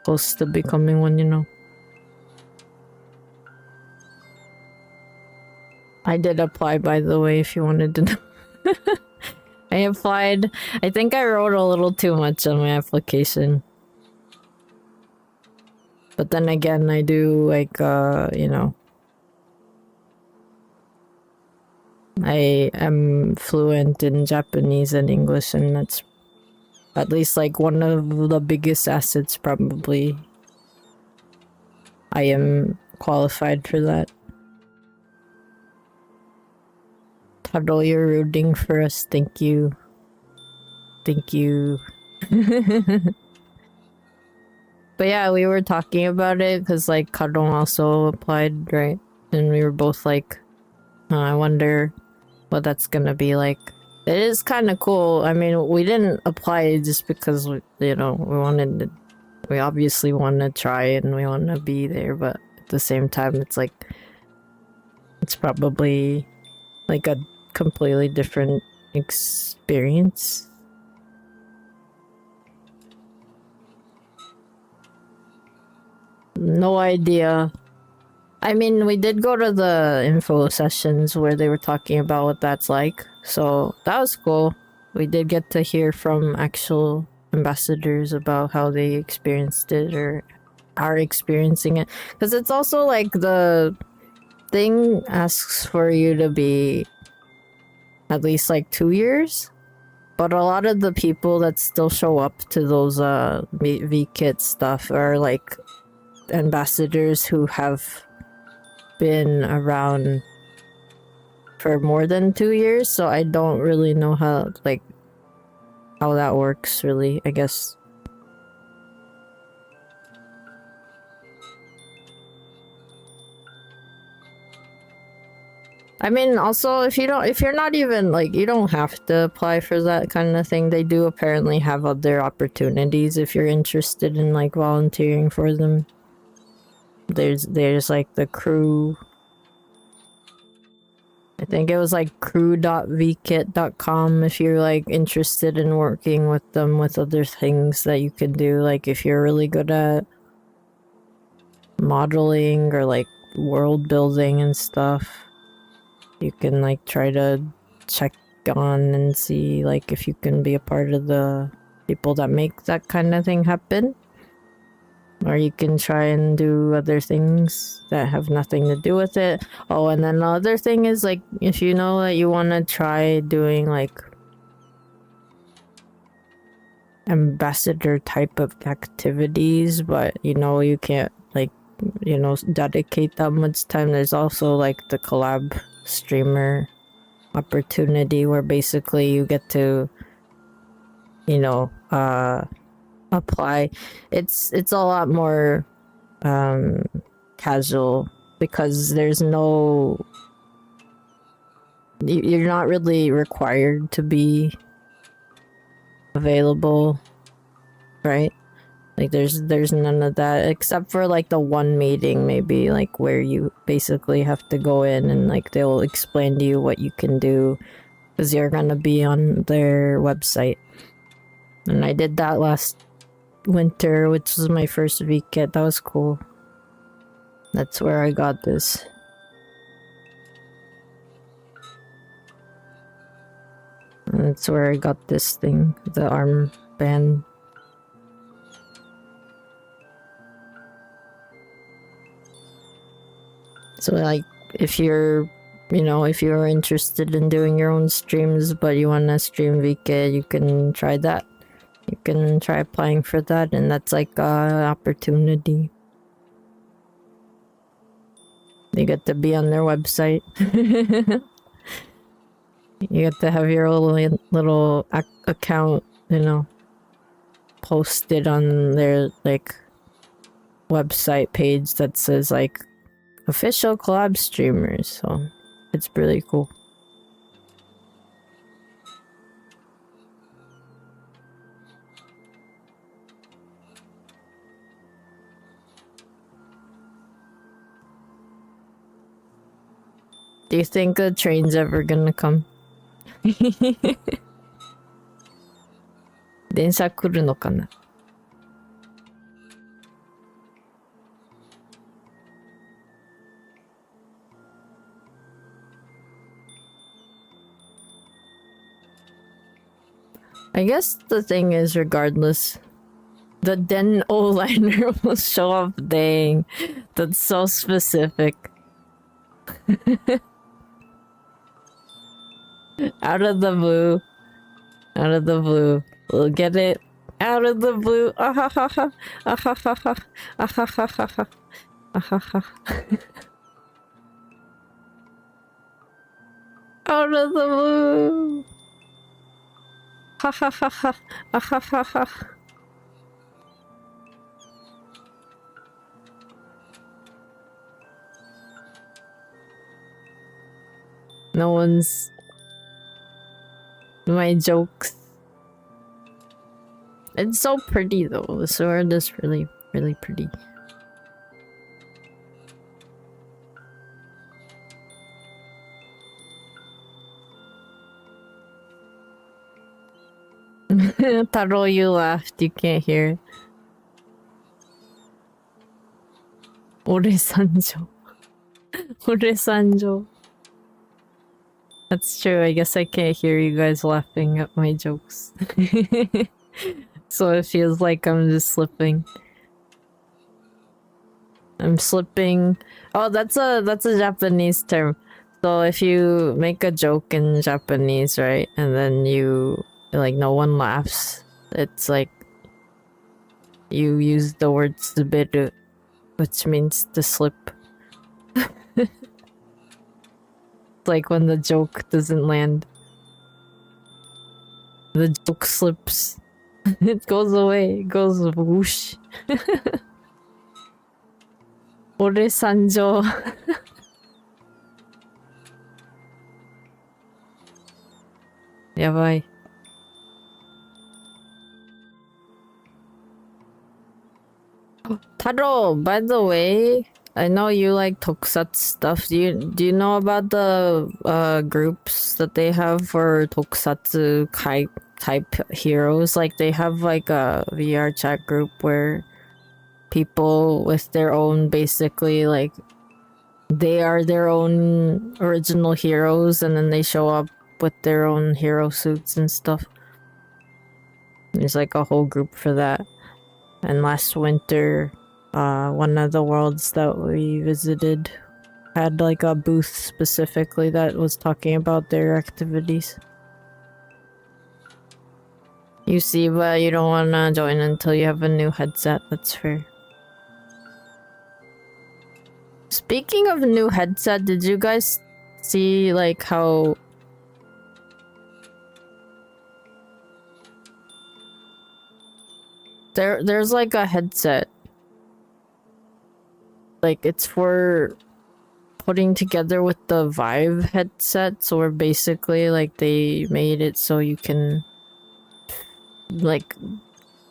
close to becoming one, you know. I did apply, by the way, if you wanted to know. I applied. I think I wrote a little too much on my application. But then again, I do, like, you know, I am fluent in Japanese and English, and that's at least, like, one of the biggest assets, probably. I am qualified for that. Taro, you're rooting for us. Thank you. Thank you. But yeah, we were talking about it because like Karon also applied, right? And we were both like, I wonder what that's gonna be like. It is kind of cool. I mean, we didn't apply just because, you know, we obviously want to try and we want to be there, but at the same time, it's like, it's probably like a completely different experience. No idea. I mean, we did go to the info sessions where they were talking about what that's like, so that was cool. We did get to hear from actual ambassadors about how they experienced it or are experiencing it, because it's also like the thing asks for you to be at least like 2 years, but a lot of the people that still show up to those VKit stuff are like ambassadors who have been around for more than 2 years, so I don't really know how that works, really, I guess. I mean, also, if you're not even, like, you don't have to apply for that kind of thing. They do apparently have other opportunities if you're interested in, like, volunteering for them. There's like the crew. I think it was like crew.vkit.com if you're like interested in working with them with other things that you can do. Like if you're really good at modeling or like world building and stuff, you can like try to check on and see like if you can be a part of the people that make that kind of thing happen. Or you can try and do other things that have nothing to do with it. Oh, and then the other thing is, like, if you know that you want to try doing, like, ambassador type of activities, but, you know, you can't, like, you know, dedicate that much time. There's also, like, the collab streamer opportunity where basically you get to, you know, apply. It's a lot more casual because there's no, you're not really required to be available, right? Like there's none of that except for like the one meeting maybe, like where you basically have to go in and like they'll explain to you what you can do because you're gonna be on their website. And I did that last winter, which was my first VCat. That was cool. That's where I got this. And that's where I got this thing, the armband. So like, if you're, you know, if you're interested in doing your own streams, but you want to stream VK, you can try that. You can try applying for that, and that's like an opportunity. You get to be on their website. You get to have your own little account, you know, posted on their like website page that says like official collab streamers. So it's really cool. Do you think a train's ever gonna come? 電車来るのかな? I guess the thing is, regardless, the Den O-liner will show up. Dang, that's so specific. Out of the blue. Out of the blue. We'll get it. Out of the blue. Ah ha ha ha. Ah ha ha ha. Ah ha ha ha ha. Ah ha ha. Out of the blue. Ha ha ha ha. Ah ha ha ha. No one's... my jokes. It's so pretty though. The sword is really, really pretty. Taro, you laughed. You can't hear. Ore sanjo. Ore sanjo. That's true. I guess I can't hear you guys laughing at my jokes. So it feels like I'm just slipping. I'm slipping. Oh, that's a Japanese term. So if you make a joke in Japanese, right, and then you like no one laughs, it's like you use the word tsuberu, which means to slip. Like when the joke doesn't land. The joke slips. It goes away. It goes whoosh. Ore sanjo. Yabai. Oh, Taro, by the way, I know you like tokusatsu stuff. Do you know about the groups that they have for tokusatsu type heroes? Like they have like a VRChat group where people with their own, basically like they are their own original heroes, and then they show up with their own hero suits and stuff. There's like a whole group for that. And last winter, one of the worlds that we visited had like a booth specifically that was talking about their activities. You see, but you don't want to join until you have a new headset. That's fair. Speaking of new headset, did you guys see like how there's like a headset, like it's for putting together with the Vive headset, so where basically like they made it so you can like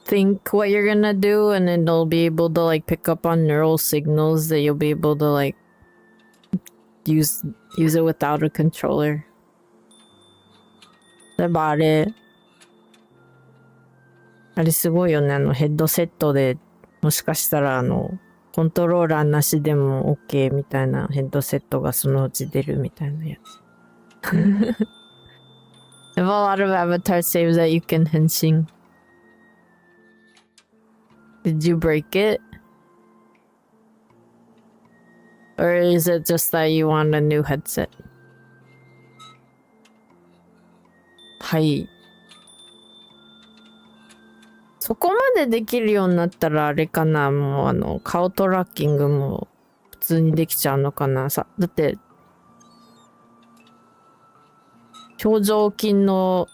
think what you're gonna do, and then it'll be able to like pick up on neural signals that you'll be able to like use it without a controller. 例えばあれすごいよね。ヘッドセットでもしかしたらコントローラーなしでも OK みたいなヘッドセットがそのうち出るみたいなやつ。If a lot of avatars say that you can 変身。Did you break it? Or is it just that you want a new headset? はい。そこまでできるようになったらあれかな、もう顔トラッキングも普通にできちゃうのかな。だって表情筋の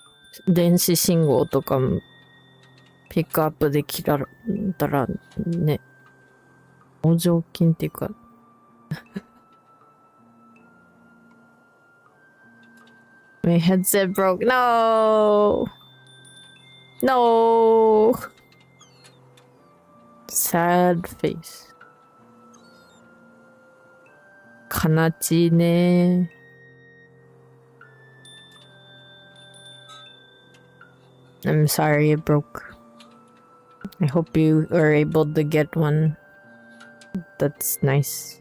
電子信号とかもピックアップできたらね、表情筋っていうかMy headset broke. No! No! Sad face. 悲しいね。I'm sorry it broke. I hope you are able to get one. That's nice.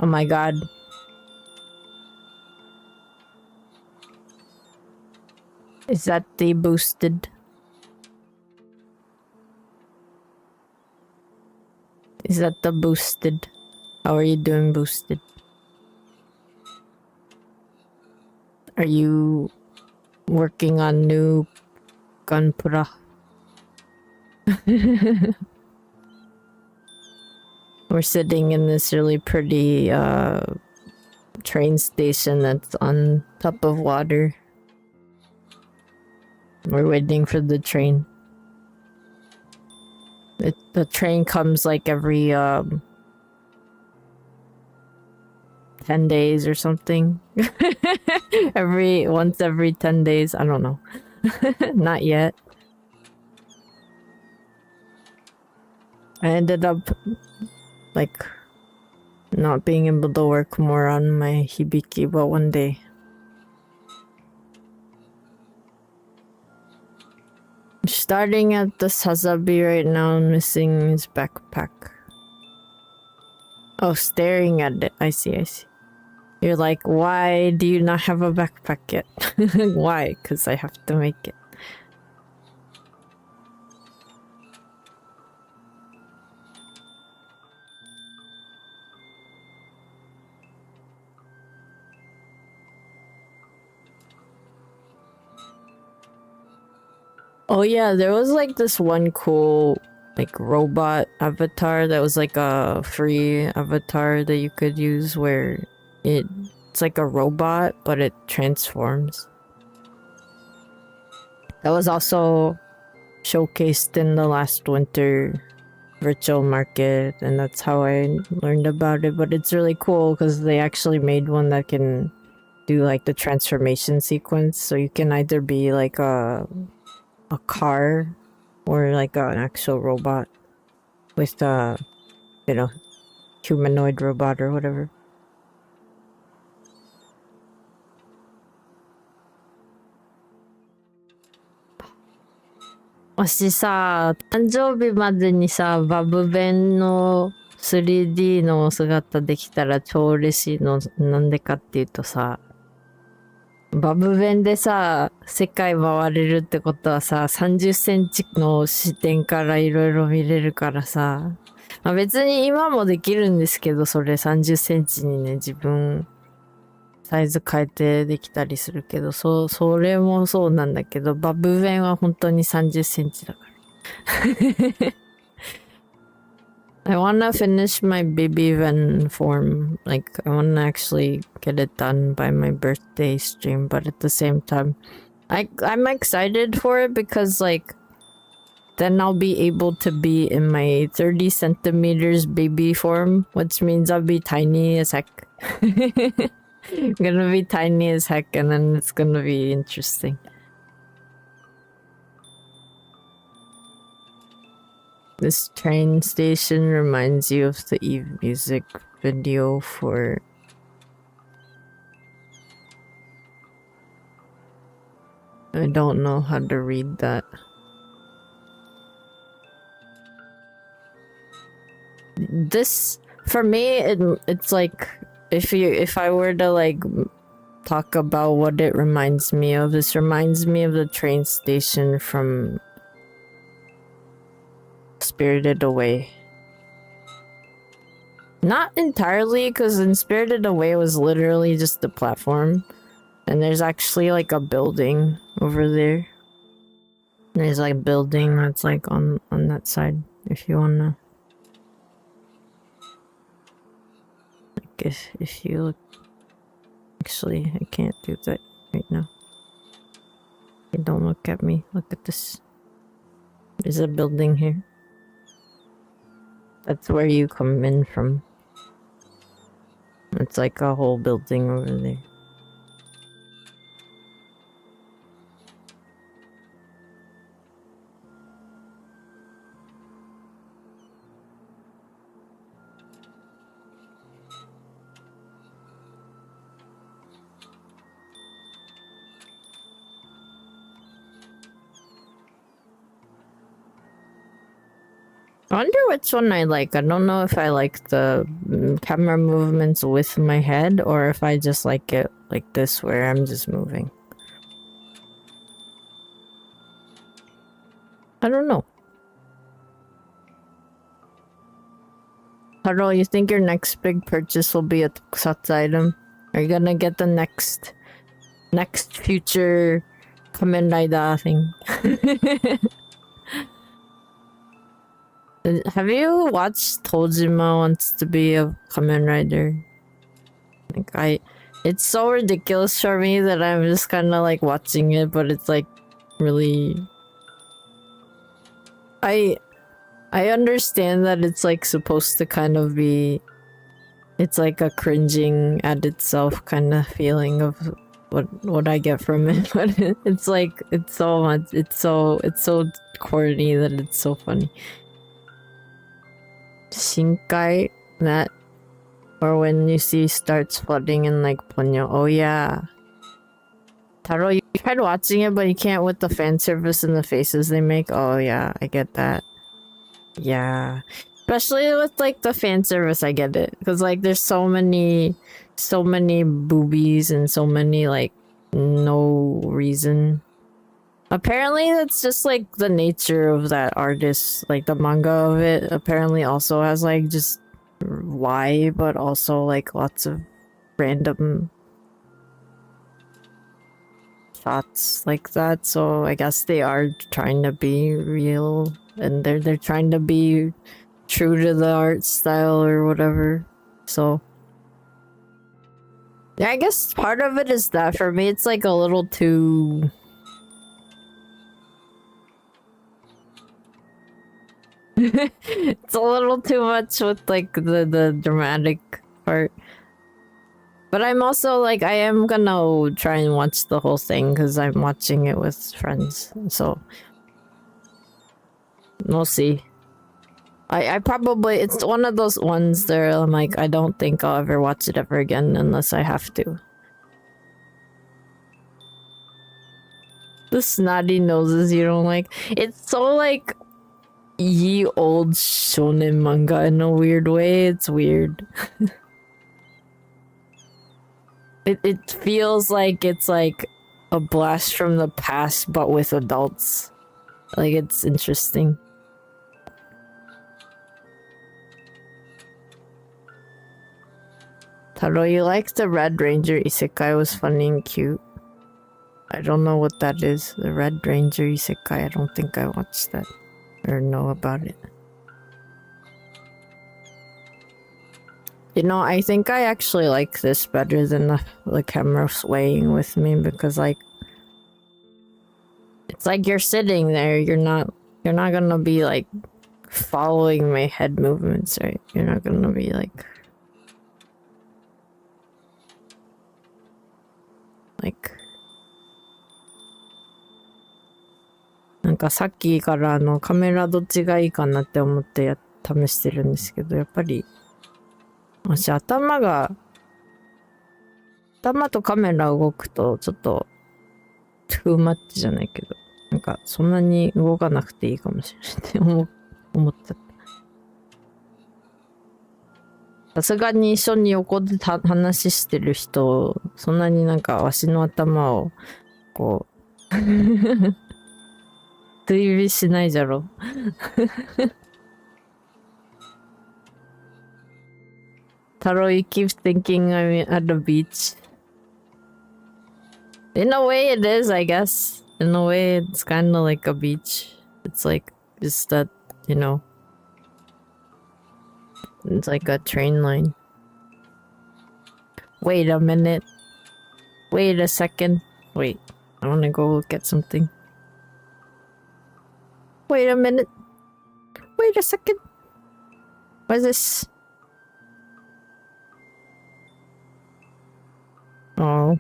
Oh my god. Is that the boosted? Is that the boosted? How are you doing boosted? Are you working on new gunpla? We're sitting in this really pretty train station that's on top of water. We're waiting for the train. The train comes like every 10 days or something. Once every 10 days. I don't know. Not yet. I ended up like not being able to work more on my hibiki, but one day. Starting at the Sazabi right now, I'm missing his backpack. Oh, staring at it. I see. You're like, why do you not have a backpack yet? Why? Because I have to make it. Oh yeah, there was like this one cool like robot avatar that was like a free avatar that you could use where it's like a robot but it transforms. That was also showcased in the last winter virtual market, and that's how I learned about it. But it's really cool because they actually made one that can do like the transformation sequence, so you can either be like a car or like an actual robot with humanoid robot or whatever. Washiさ、誕生日までにさ、バブ弁の 3D の姿できたら超嬉しいの。なんでかっていうとさ、バブ弁でさ、世界回れるってことはさ、30センチの視点からいろいろ見れるからさ、まあ、別に今もできるんですけど、それ30センチにね、自分サイズ変えてできたりするけど、それもそうなんだけど、バブ弁は本当に30センチだから。I wanna finish my baby Ven form. Like, I wanna actually get it done by my birthday stream, but at the same time, I'm excited for it because, like, then I'll be able to be in my 30 centimeters baby form, which means I'll be tiny as heck. I'm gonna be tiny as heck, and then it's gonna be interesting. This train station reminds you of the Eve music video for I don't know how to read that. This for me it's like if I were to like talk about what it reminds me of, this reminds me of the train station from Spirited Away. Not entirely, because in Spirited Away it was literally just the platform. And there's actually like a building over there. There's like a building that's like on that side, if you wanna. Like if you look. Actually, I can't do that right now. Okay, don't look at me. Look at this. There's a building here. That's where you come in from. It's like a whole building over there. I wonder which one I like. I don't know if I like the camera movements with my head or if I just like it like this where I'm just moving. I don't know. Haro, you think your next big purchase will be a tokusatsu item? Are you gonna get the next future Kamen Rider thing? Have you watched Tojima Wants to Be a Kamen Rider? Like it's so ridiculous for me that I'm just kind of like watching it, but it's like really. I understand that it's like supposed to kind of be. It's like a cringing at itself kind of feeling of what I get from it, but it's like it's so much. It's so corny that it's so funny. Shinkai, that, or when you see starts flooding in like Ponyo. Oh yeah. Taro, you tried watching it, but you can't with the fan service and the faces they make. Oh yeah, I get that. Yeah. Especially with like the fan service, I get it. Because like there's so many boobies and so many like no reason. Apparently that's just like the nature of that artist, like the manga of it apparently also has like just why, but also like lots of random shots like that. So I guess they are trying to be real and they're trying to be true to the art style or whatever. So yeah, I guess part of it is that for me it's like a little too it's a little too much with like the dramatic part. But I'm also like I am gonna try and watch the whole thing because I'm watching it with friends. So we'll see. I probably it's one of those ones there I'm like I don't think I'll ever watch it ever again unless I have to. The snotty noses you don't like. It's so like ye old shonen manga in a weird way. It's weird. It feels like it's like a blast from the past but with adults. Like it's interesting. Taro, you like the Red Ranger Isekai was funny and cute. I don't know what that is. The Red Ranger Isekai, I don't think I watched that. Or know about it. You know, I think I actually like this better than the camera swaying with me because like it's like you're sitting there, you're not gonna be like following my head movements, right? You're not gonna be likeなんかさっきからカメラどっちがいいかなって思って試してるんですけど、やっぱり私頭とカメラ動くとちょっとtoo muchじゃないけど、なんかそんなに動かなくていいかもしれないって思っちゃった。さすがに一緒に横で話してる人、そんなになんかわしの頭をこう追尾しないじゃろ。Taro, you keep thinking I'm at the beach. In a way it is, I guess. In a way it's kind of like a beach. It's like just that, you know, it's like a train line. Wait a minute. Wait a second. Wait, I want to go look at something. Wait a minute. Wait a second. What is this? Oh.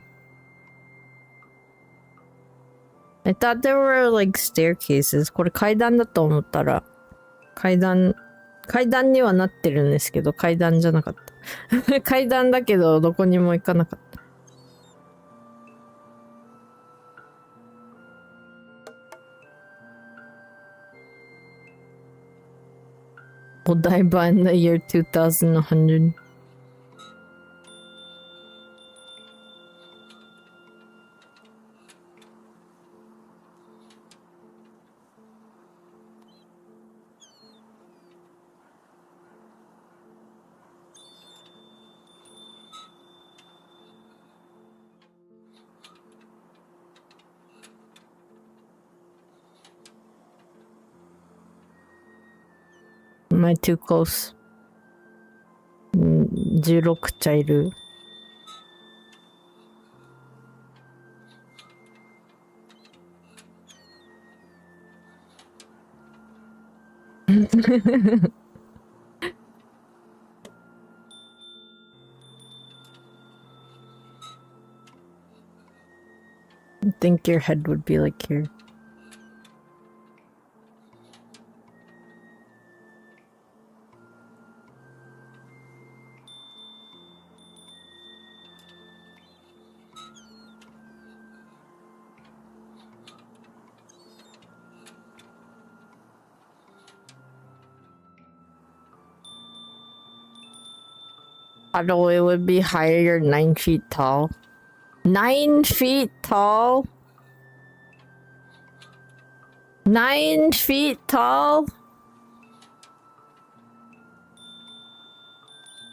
I thought there were like staircases. これ階段だと思ったら、階段にはなってるんですけど、階段じゃなかった。階段だけど、どこにも行かなかった。お台場 in the year 2100. Am I too close? 16茶いる。I think your head would be like here. I know it would be higher, 9 feet tall. 9 feet tall? 9 feet tall?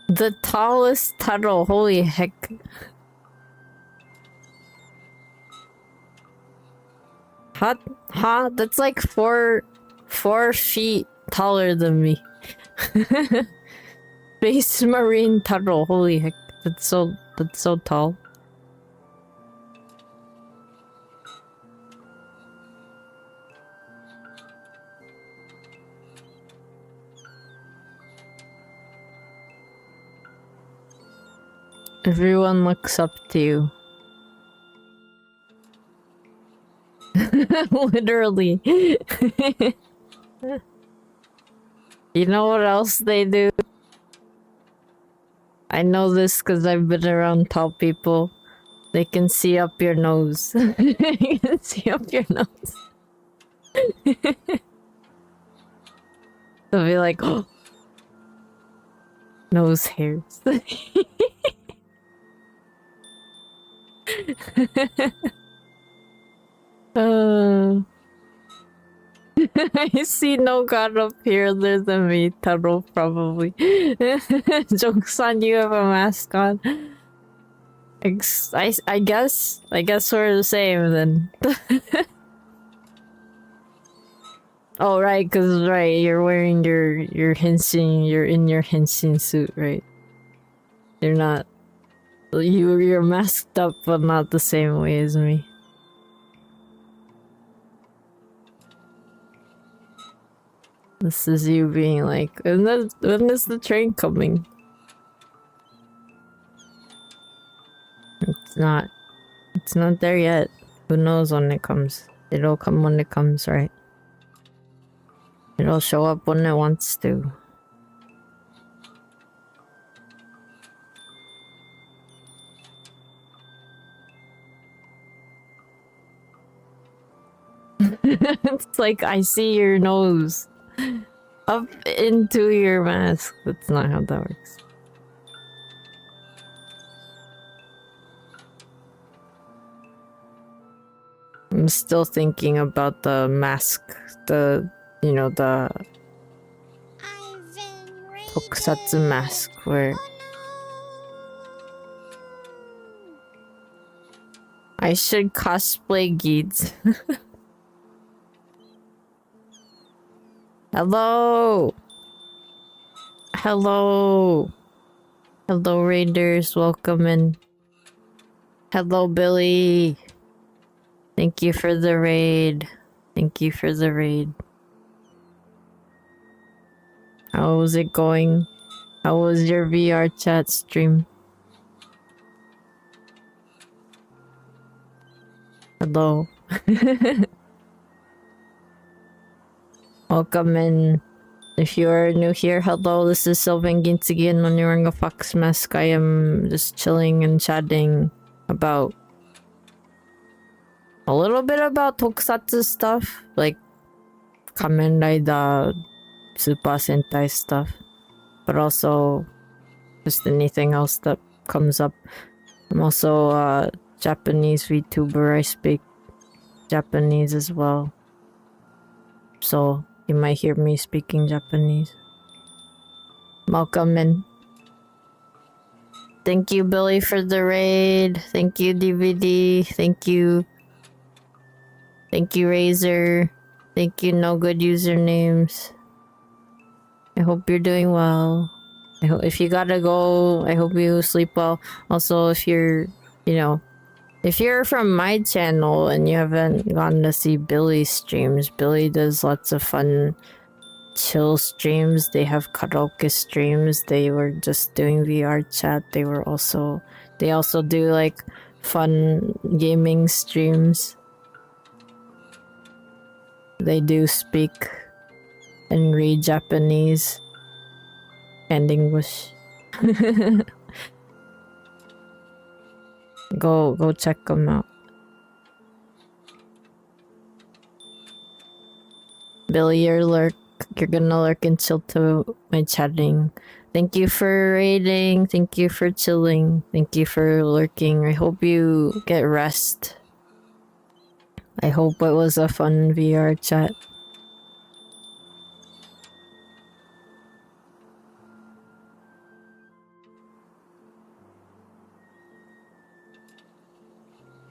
The tallest turtle, holy heck. Huh? That's like 4 feet taller than me. Space Marine turtle, holy heck. That's so tall. Everyone looks up to you. Literally. You know what else they do? I know this because I've been around tall people. They can see up your nose. They can see up your nose. They'll be like, oh, nose hairs. I see no god up here other than me, Taro, probably. Joke's on you, have a mask on. I guess we're the same then. Oh, right, cause right, you're wearing your henshin, you're in your henshin suit, right? You're not, you're masked up, but not the same way as me. This is you being like, when is the train coming? It's not there yet. Who knows when it comes? It'll come when it comes, right? It'll show up when it wants to. It's like I see your nose up into your mask. That's not how that works. I'm still thinking about the mask, the tokusatsu mask where I should cosplay Geets. Hello! Hello! Hello, Raiders. Welcome in. Hello, Billy. Thank you for the raid. Thank you for the raid. How was it going? How was your VRChat stream? Hello. Welcome in. If you are new here, hello, this is Sylvan Gintsugi, and when you're wearing a fox mask, I am just chilling and chatting about a little bit about tokusatsu stuff, like Kamen Rider, Super Sentai stuff, but also just anything else that comes up. I'm also a Japanese VTuber. I speak Japanese as well, so you might hear me speaking Japanese. Welcome in. Thank you, Billy, for the raid. Thank you, DVD. Thank you. Thank you, Razor. Thank you, no good usernames. I hope you're doing well. I hope if you gotta go, I hope you sleep well. Also, if you're, if you're from my channel and you haven't gone to see Billy's streams, Billy does lots of fun chill streams. They have karaoke streams. They were just doing VRChat. They also do like fun gaming streams. They do speak and read Japanese and English. Go check them out. Billy, you're gonna lurk and chill to my chatting. Thank you for raiding. Thank you for chilling. Thank you for lurking. I hope you get rest. I hope it was a fun VR chat.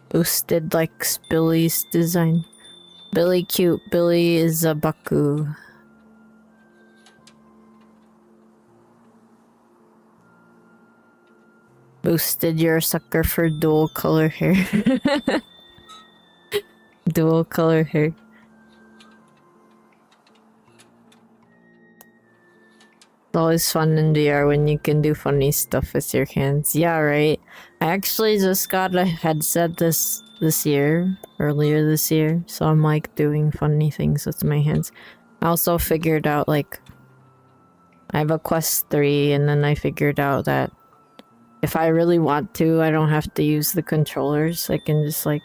Boosted likes Billy's design. Billy cute. Billy is a Baku. Boosted, you're a sucker for dual color hair. Dual color hair. It's always fun in VR when you can do funny stuff with your hands. Yeah, right? I actually just got a headset this year, earlier this year, so I'm like doing funny things with my hands. I also figured out like I have a Quest 3, and then I figured out that if I really want to, I don't have to use the controllers. I can just like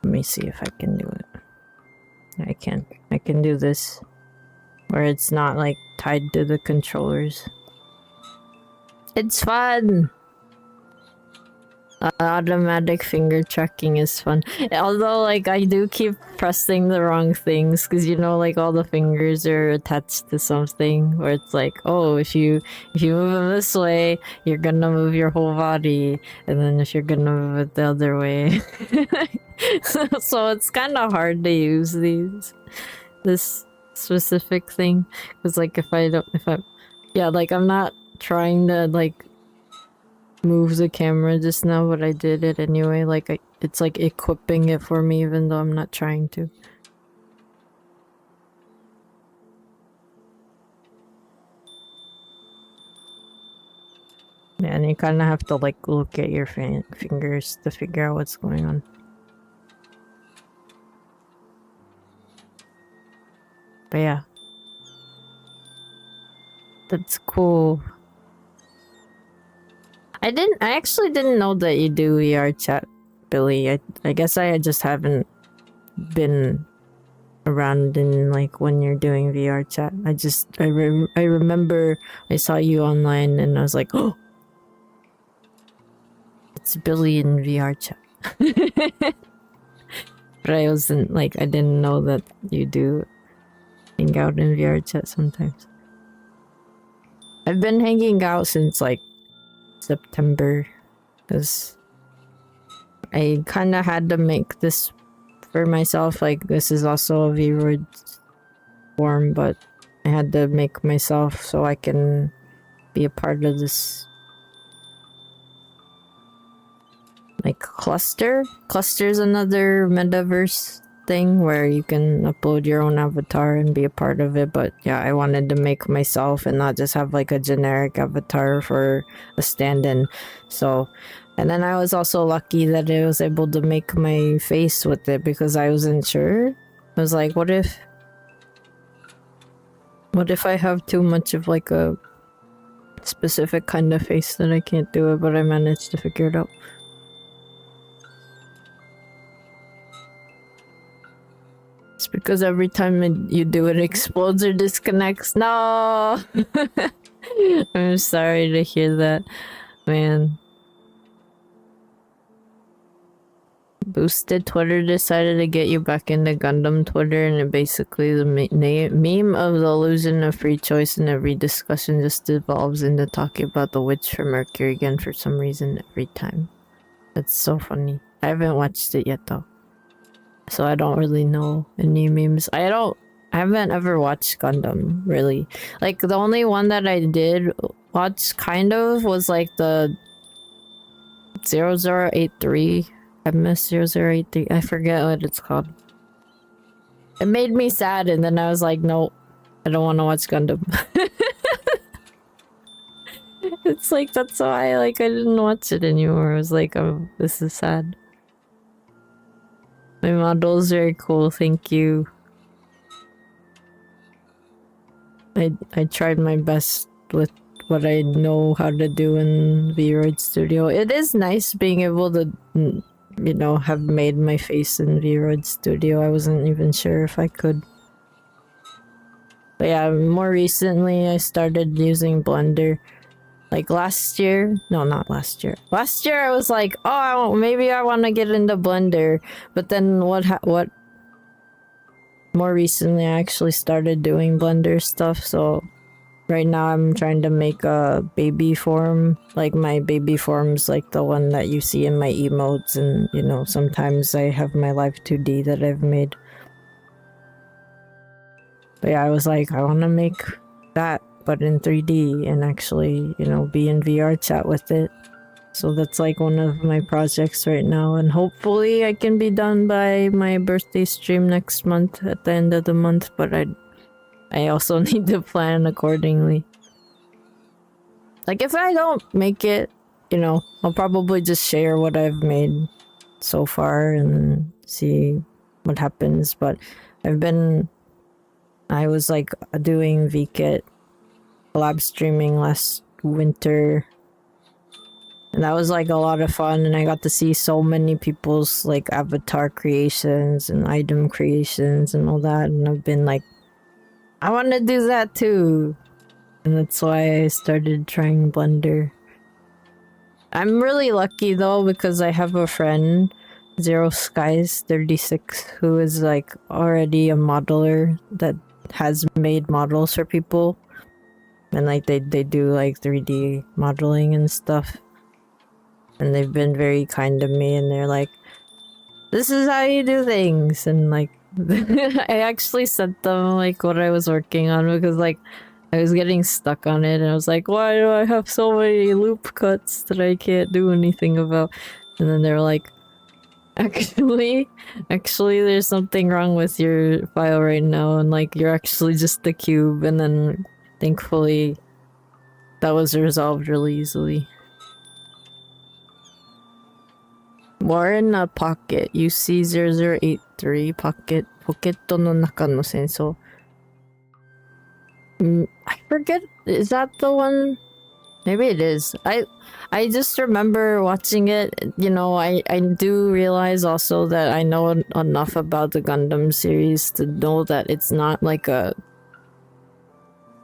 let me see if I can do it. I can do this where it's not like tied to the controllers. It's fun! Automatic finger tracking is fun. Although like I do keep pressing the wrong things because like all the fingers are attached to something where it's like, oh, if you move them this way, you're gonna move your whole body, and then if you're gonna move it the other way. So it's kind of hard to use this specific thing because like I'm not trying to like move the camera just now, but I did it anyway. Like it's like equipping it for me even though I'm not trying to. Yeah, and you kind of have to like look at your fingers to figure out what's going on. But yeah, that's cool. I actually didn't know that you do VRChat, Billy. I guess I just haven't been around in like when you're doing VRChat. I remember I saw you online and I was like, oh, it's Billy in VRChat. But I wasn't like, I didn't know that you do hang out in VRChat sometimes. I've been hanging out since like September because I kind of had to make this for myself. Like, this is also a VRoid form, but I had to make myself so I can be a part of this like cluster. Cluster's another metaverse thing where you can upload your own avatar and be a part of it. But yeah, I wanted to make myself and not just have like a generic avatar for a stand-in. So, and then I was also lucky that I was able to make my face with it because I wasn't sure. I was like, what if I have too much of like a specific kind of face that I can't do it, but I managed to figure it out. It's because every time you do it explodes or disconnects. No! I'm sorry to hear that, man. Boosted Twitter decided to get you back into Gundam Twitter, and it basically the meme of the illusion of free choice in every discussion just evolves into talking about the witch from Mercury again for some reason every time. That's so funny. I haven't watched it yet though, so I don't really know any memes. I haven't ever watched Gundam, really. Like, the only one that I did watch, kind of, was like the 0083. MS0083. I forget what it's called. It made me sad, and then I was like, no, I don't want to watch Gundam. It's like, that's why, like, I didn't watch it anymore. I was like, oh, this is sad. My model is very cool, thank you. I tried my best with what I know how to do in VRoid Studio. It is nice being able to, you know, have made my face in VRoid Studio. I wasn't even sure if I could. But yeah, more recently I started using Blender. Like last year, no, not last year. Last year I was like, oh, maybe I want to get into Blender. But then what more recently I actually started doing Blender stuff. So right now I'm trying to make a baby form. Like, my baby form's like the one that you see in my emotes, and you know, sometimes I have my live 2D that I've made. But yeah, I was like, I want to make that, but in 3D, and actually, you know, be in VRChat with it. So that's like one of my projects right now, and hopefully I can be done by my birthday stream next month, at the end of the month, but I also need to plan accordingly. Like, if I don't make it, you know, I'll probably just share what I've made so far and see what happens. But I was like doing VKit lab streaming last winter, and that was like a lot of fun, and I got to see so many people's like avatar creations and item creations and all that, and I've been like, I want to do that too. And that's why I started trying Blender. I'm really lucky though, because I have a friend, Zero Skies 36, who is like already a modeler that has made models for people. And like they do like 3D modeling and stuff. And they've been very kind to me, and they're like, this is how you do things. And like, I actually sent them like what I was working on, because like I was getting stuck on it, and I was like, why do I have so many loop cuts that I can't do anything about? And then they're like, actually there's something wrong with your file right now, and like you're actually just a cube. And then thankfully that was resolved really easily. Warren Pocket UC0083 Pocket ポケットの中の戦争. I forget, is that the one Maybe it is. I just remember watching it. You know, I do realize also that I know enough about the Gundam series to know that it's not like a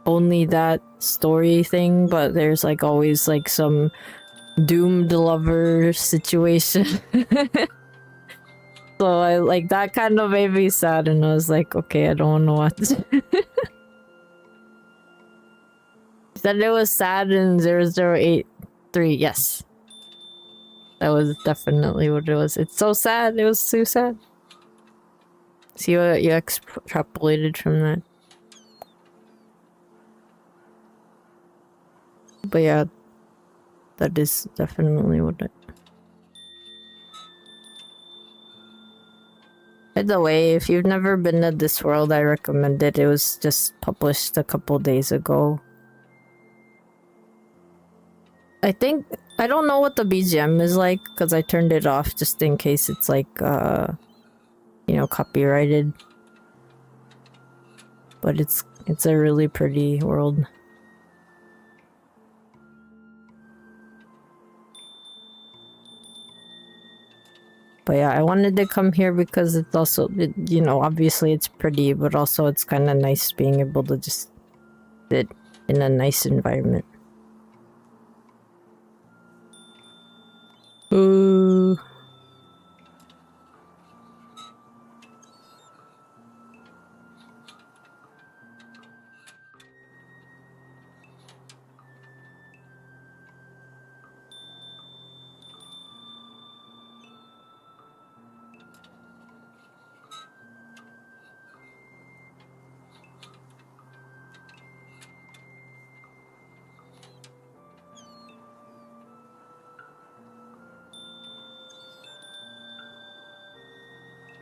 only that story thing, but there's like always like some doomed lover situation. So I like that kind of made me sad, and I was like, okay, I don't know what to Said it was sad in 0083. Yes. That was definitely what it was. It's so sad. It was too sad. See what you extrapolated from that. But yeah, that is definitely what it... By the way, if you've never been to this world, I recommend it. It was just published a couple days ago. I think... I don't know what the BGM is like, because I turned it off just in case it's like, you know, copyrighted. But it's a really pretty world. But yeah, I wanted to come here because it's also, you know, obviously it's pretty, but also it's kind of nice being able to just sit in a nice environment. Ooh.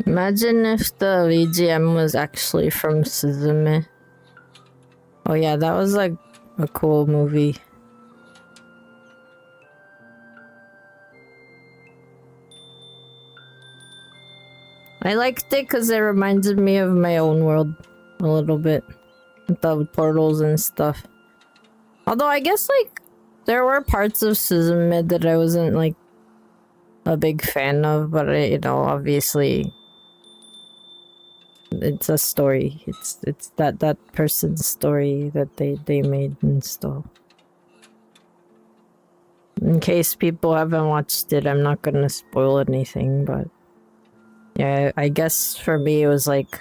Imagine if the VGM was actually from Suzume. Oh yeah, that was like a cool movie. I liked it because it reminded me of my own world a little bit. With the portals and stuff. Although I guess like there were parts of Suzume that I wasn't like a big fan of, but you know, obviously it's a story. It's that person's story that they made and stuff. In case people haven't watched it, I'm not gonna spoil anything, but yeah, I guess for me it was like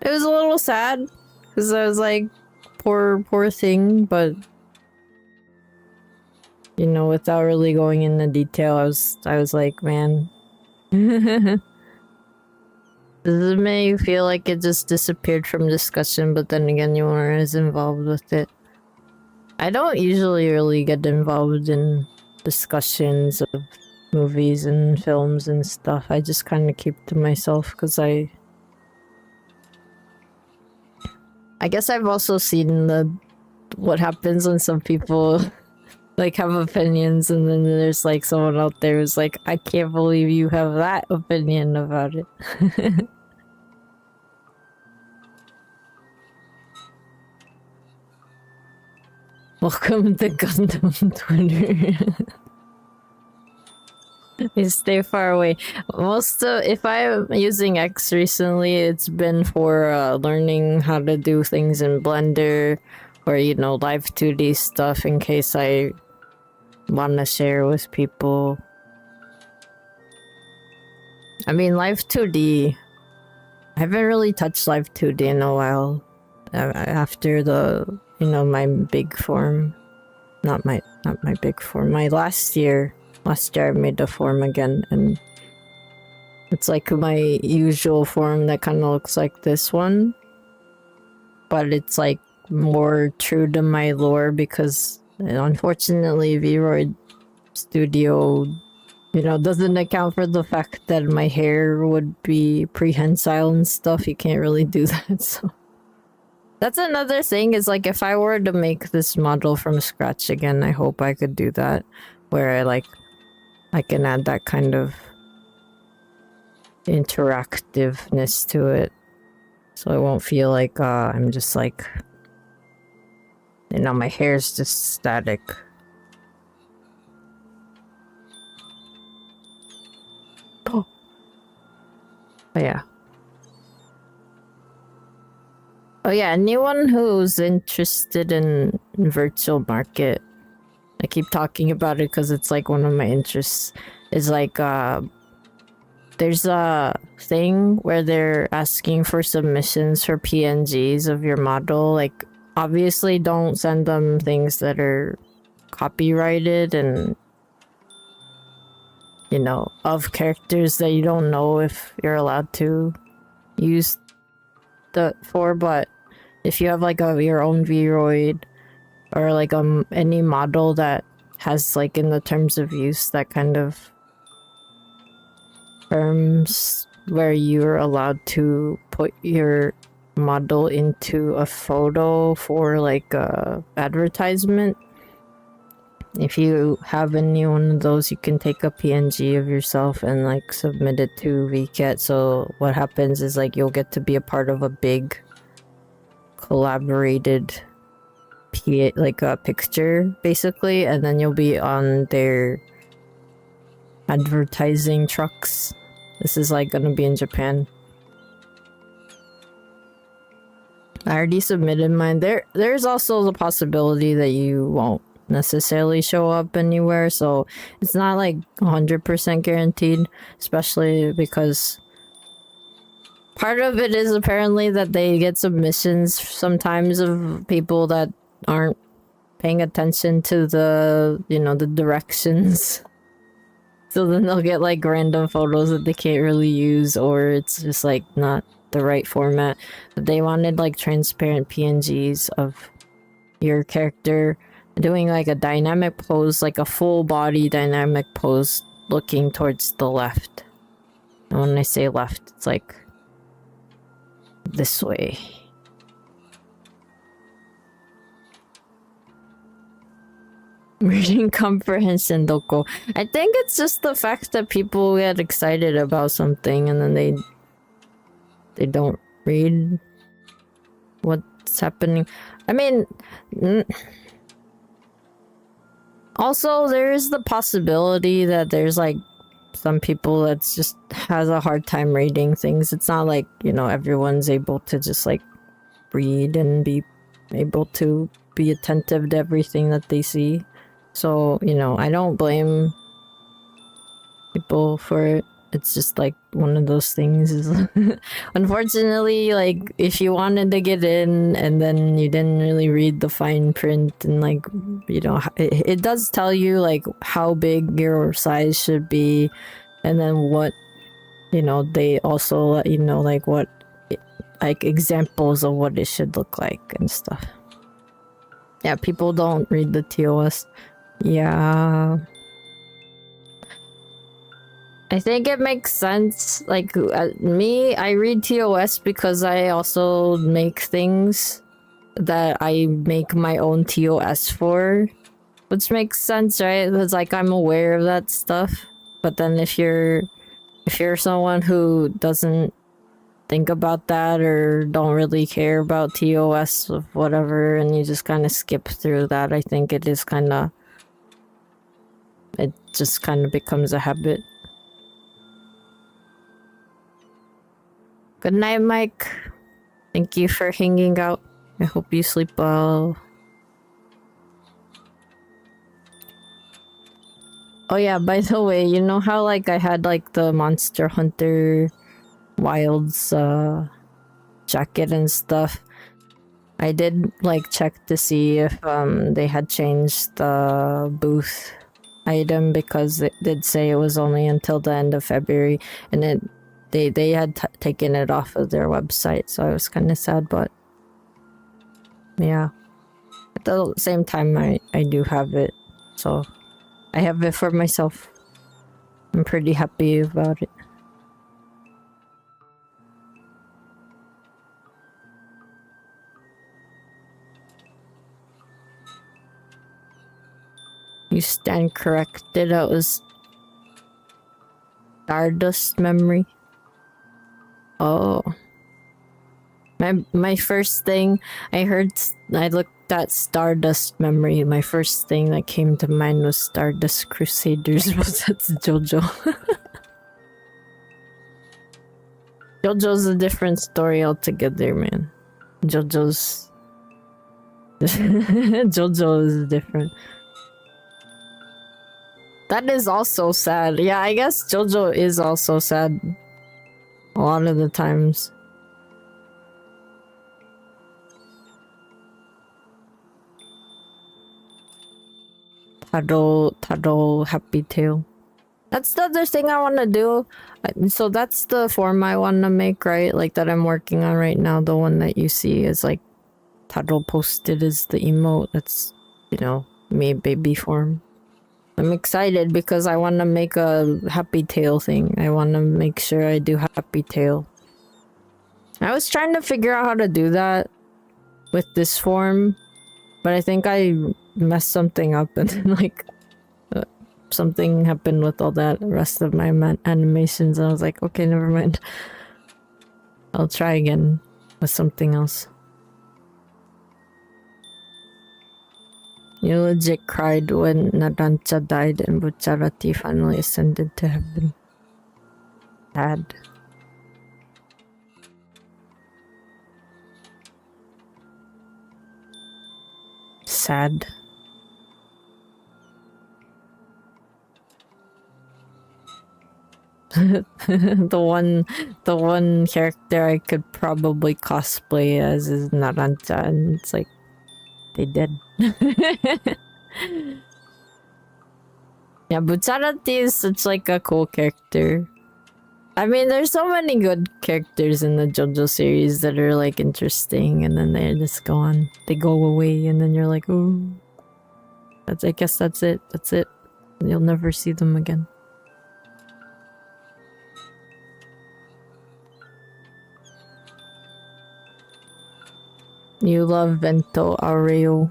it was a little sad because I was like poor thing, but you know, without really going into detail, I was like, man. Does it make you feel like it just disappeared from discussion, but then again you weren't as involved with it? I don't usually really get involved in discussions of movies and films and stuff. I just kind of keep to myself because I guess I've also seen what happens when some people like have opinions, and then there's like someone out there who's like, I can't believe you have that opinion about it. Welcome to Gundam Twitter. I stay far away. If I'm using X recently, it's been for learning how to do things in Blender, or you know, live 2D stuff in case I want to share with people. I mean, live 2D. I haven't really touched live 2D in a while. After the, you know, my big form. Not my big form. My last year I made a form again, and it's like my usual form that kind of looks like this one. But it's like more true to my lore because unfortunately V-Roid Studio, you know, doesn't account for the fact that my hair would be prehensile and stuff. You can't really do that, so... That's another thing, is like if I were to make this model from scratch again, I hope I could do that. Where I can add that kind of interactiveness to it. So I won't feel like I'm just like You know, my hair is just static. Oh yeah. Oh yeah, anyone who's interested in virtual market, I keep talking about it because it's like one of my interests, is like there's a thing where they're asking for submissions for PNGs of your model. Like, obviously don't send them things that are copyrighted and, you know, of characters that you don't know if you're allowed to use for, but if you have like your own Vroid or like any model that has like in the terms of use that kind of terms where you're allowed to put your model into a photo for like a advertisement, if you have any one of those, you can take a PNG of yourself and like submit it to VChat. So what happens is like you'll get to be a part of a big collaborated like a picture basically, and then you'll be on their advertising trucks. This is like gonna be in Japan. I already submitted mine. There's also the possibility that you won't necessarily show up anywhere, so it's not like 100% guaranteed, especially because part of it is apparently that they get submissions sometimes of people that aren't paying attention to the, you know, the directions. So then they'll get like random photos that they can't really use, or it's just like not the right format. But they wanted like transparent PNGs of your character doing like a dynamic pose, like a full body dynamic pose looking towards the left. And when I say left, it's like this way. Reading comprehension doko. I think it's just the fact that people get excited about something and then they don't read what's happening. I mean, also there is the possibility that there's like some people that's just has a hard time reading things. It's not like, you know, everyone's able to just like read and be able to be attentive to everything that they see. So, you know, I don't blame people for it. It's just like one of those things. Unfortunately, like if you wanted to get in and then you didn't really read the fine print and like, you know, it does tell you like how big your size should be, and then what, you know, they also let you know like what, like examples of what it should look like and stuff. Yeah, people don't read the TOS. Yeah. I think it makes sense. Like, me, I read TOS because I also make things that I make my own TOS for. Which makes sense, right? It's like I'm aware of that stuff. But then if you're someone who doesn't think about that or don't really care about TOS of whatever and you just kind of skip through that, I think it is kind of... it just kind of becomes a habit. Good night, Mike. Thank you for hanging out. I hope you sleep well. Oh yeah, by the way, you know how like I had like the Monster Hunter Wilds jacket and stuff? I did like check to see if they had changed the booth item, because it did say it was only until the end of February, and they had taken it off of their website, so I was kind of sad, but yeah. At the same time, I do have it, so I have it for myself. I'm pretty happy about it. You stand corrected. That was Stardust memory. Oh. My first thing I heard, I looked that Stardust memory. My first thing that came to mind was Stardust Crusaders, but that's JoJo. JoJo's a different story altogether, man. JoJo is different. That is also sad. Yeah, I guess JoJo is also sad a lot of the times. Taro Happy Tail. That's the other thing I want to do. So that's the form I want to make, right? Like that I'm working on right now. The one that you see is like Taro posted is the emote. That's, you know, me baby form. I'm excited because I want to make a Happy Tail thing. I want to make sure I do Happy Tail. I was trying to figure out how to do that with this form, but I think I messed something up and then like something happened with all that rest of my animations and I was like, okay, never mind. I'll try again with something else. You legit cried when Narancha died and Bucharati finally ascended to heaven. Sad. Sad. the one character I could probably cosplay as is Narancha, and it's like they did. Yeah, Bucharati is such like a cool character. I mean, there's so many good characters in the JoJo series that are like interesting, and then they just go on. They go away, and then you're like, ooh. I guess that's it. That's it. You'll never see them again. You love Vento Aureo.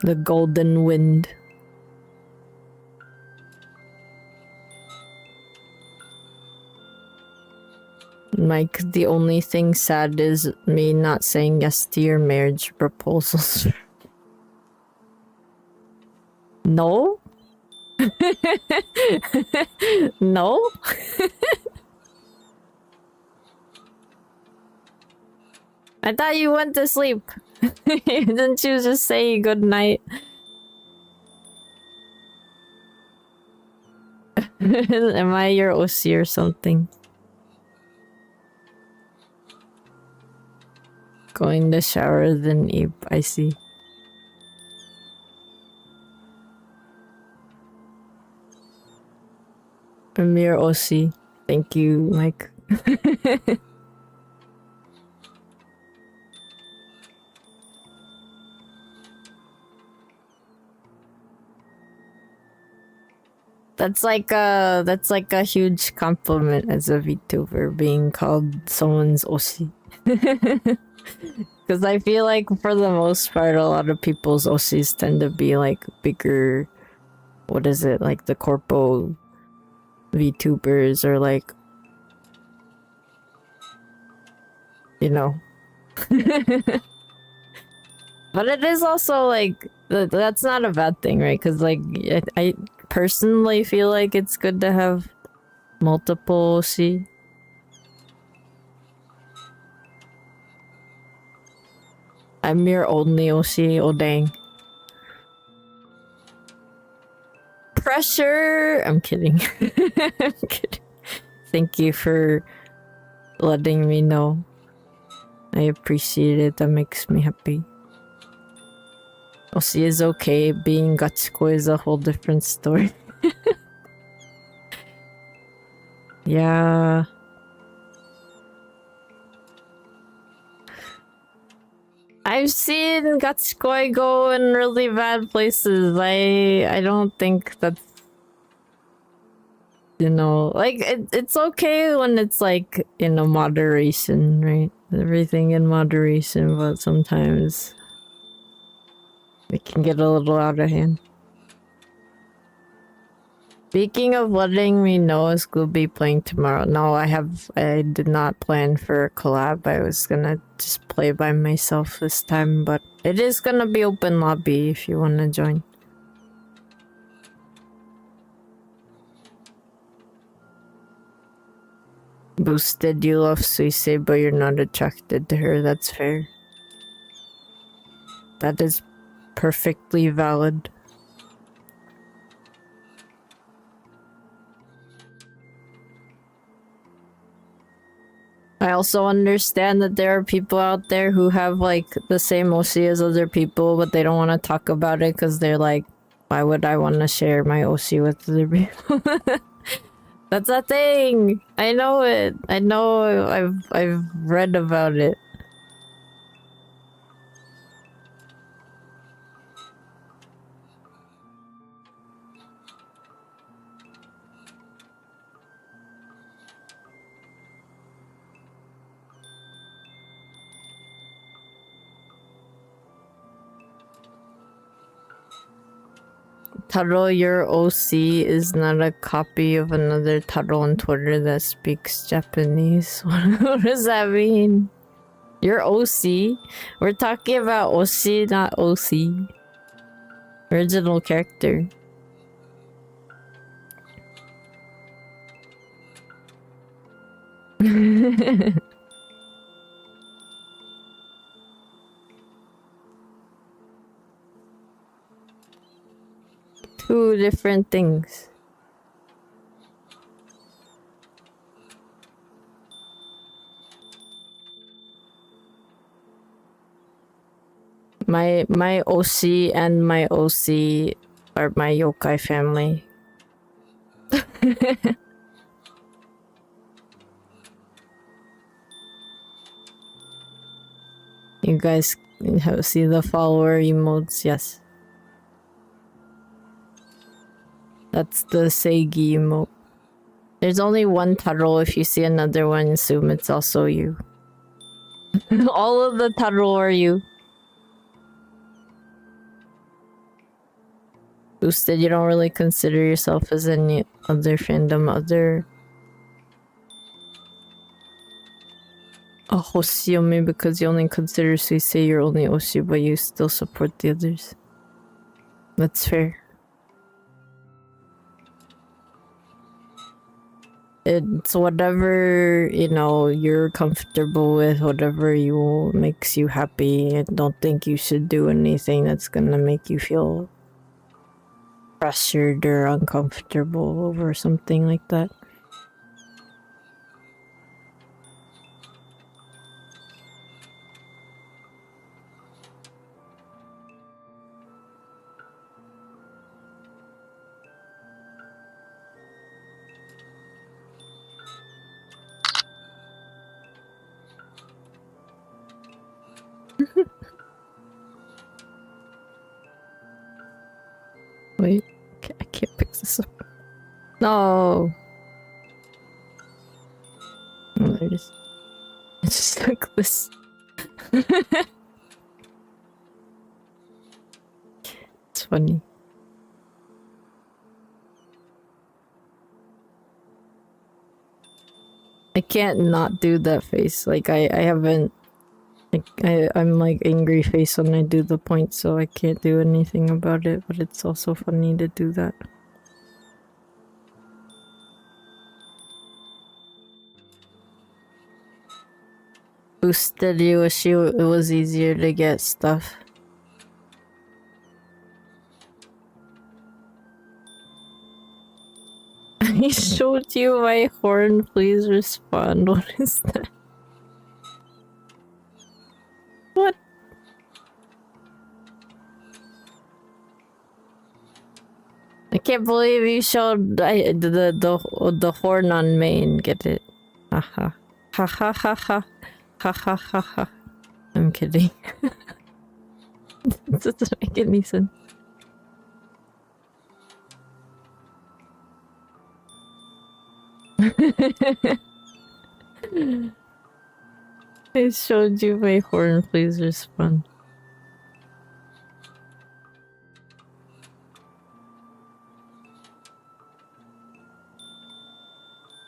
The golden wind. Mike, the only thing sad is me not saying yes to your marriage proposals. No? No? I thought you went to sleep. Didn't you just say good night? Am I your OC or something? Going to shower then eat. I see. I'm your OC. Thank you, Mike. That's like a huge compliment as a VTuber, being called someone's OC. Because I feel like for the most part, a lot of people's OCs tend to be like bigger. What is it, like the corpo VTubers, or like, you know. But it is also like that's not a bad thing, right? Because like I personally feel like it's good to have multiple OC. I'm your only OC. Oh dang. Pressure! I'm kidding. I'm kidding. Thank you for letting me know. I appreciate it. That makes me happy. OC is okay. Being Gachiko is a whole different story. Yeah. I've seen Gachikoi go in really bad places. I don't think that's, you know, like it's okay when it's like in a moderation, right? Everything in moderation, but sometimes it can get a little out of hand. Speaking of letting me know, is we'll be playing tomorrow. No, I did not plan for a collab. I was gonna just play by myself this time, but it is gonna be open lobby if you wanna join. Boosted, you love Suisei, but you're not attracted to her. That's fair. That is perfectly valid. I also understand that there are people out there who have like the same OC as other people, but they don't want to talk about it because they're like, why would I want to share my OC with other people? That's a thing. I know it. I know. I've read about it. Taro, your OC is not a copy of another Taro on Twitter that speaks Japanese. What does that mean? Your OC? We're talking about OC, not OC. Original character. Two different things. My OC and my OC are my yokai family. You guys see the follower emotes? Yes. That's the Seigi emote. There's only one Taro. If you see another one, assume it's also you. All of the Taro are you. Boosted, you don't really consider yourself as any other fandom other... a Hoshiomi because you only consider Suisei your only Oshi, but you still support the others. That's fair. It's whatever, you know, you're comfortable with, whatever makes you happy. I don't think you should do anything that's gonna make you feel pressured or uncomfortable over something like that. Wait, I can't pick this up. No! Oh, I just took this. It's funny. I can't not do that face. Like, I haven't... Like, I'm like angry face when I do the point, so I can't do anything about it, but it's also funny to do that. Boosted you, it was easier to get stuff. I showed you my horn, please respond. What is that? What? I can't believe you showed the horn on main. Get it? Haha. Ha ha ha ha. Ha ha ha ha. I'm kidding. It doesn't make any sense. I showed you my horn, please respond.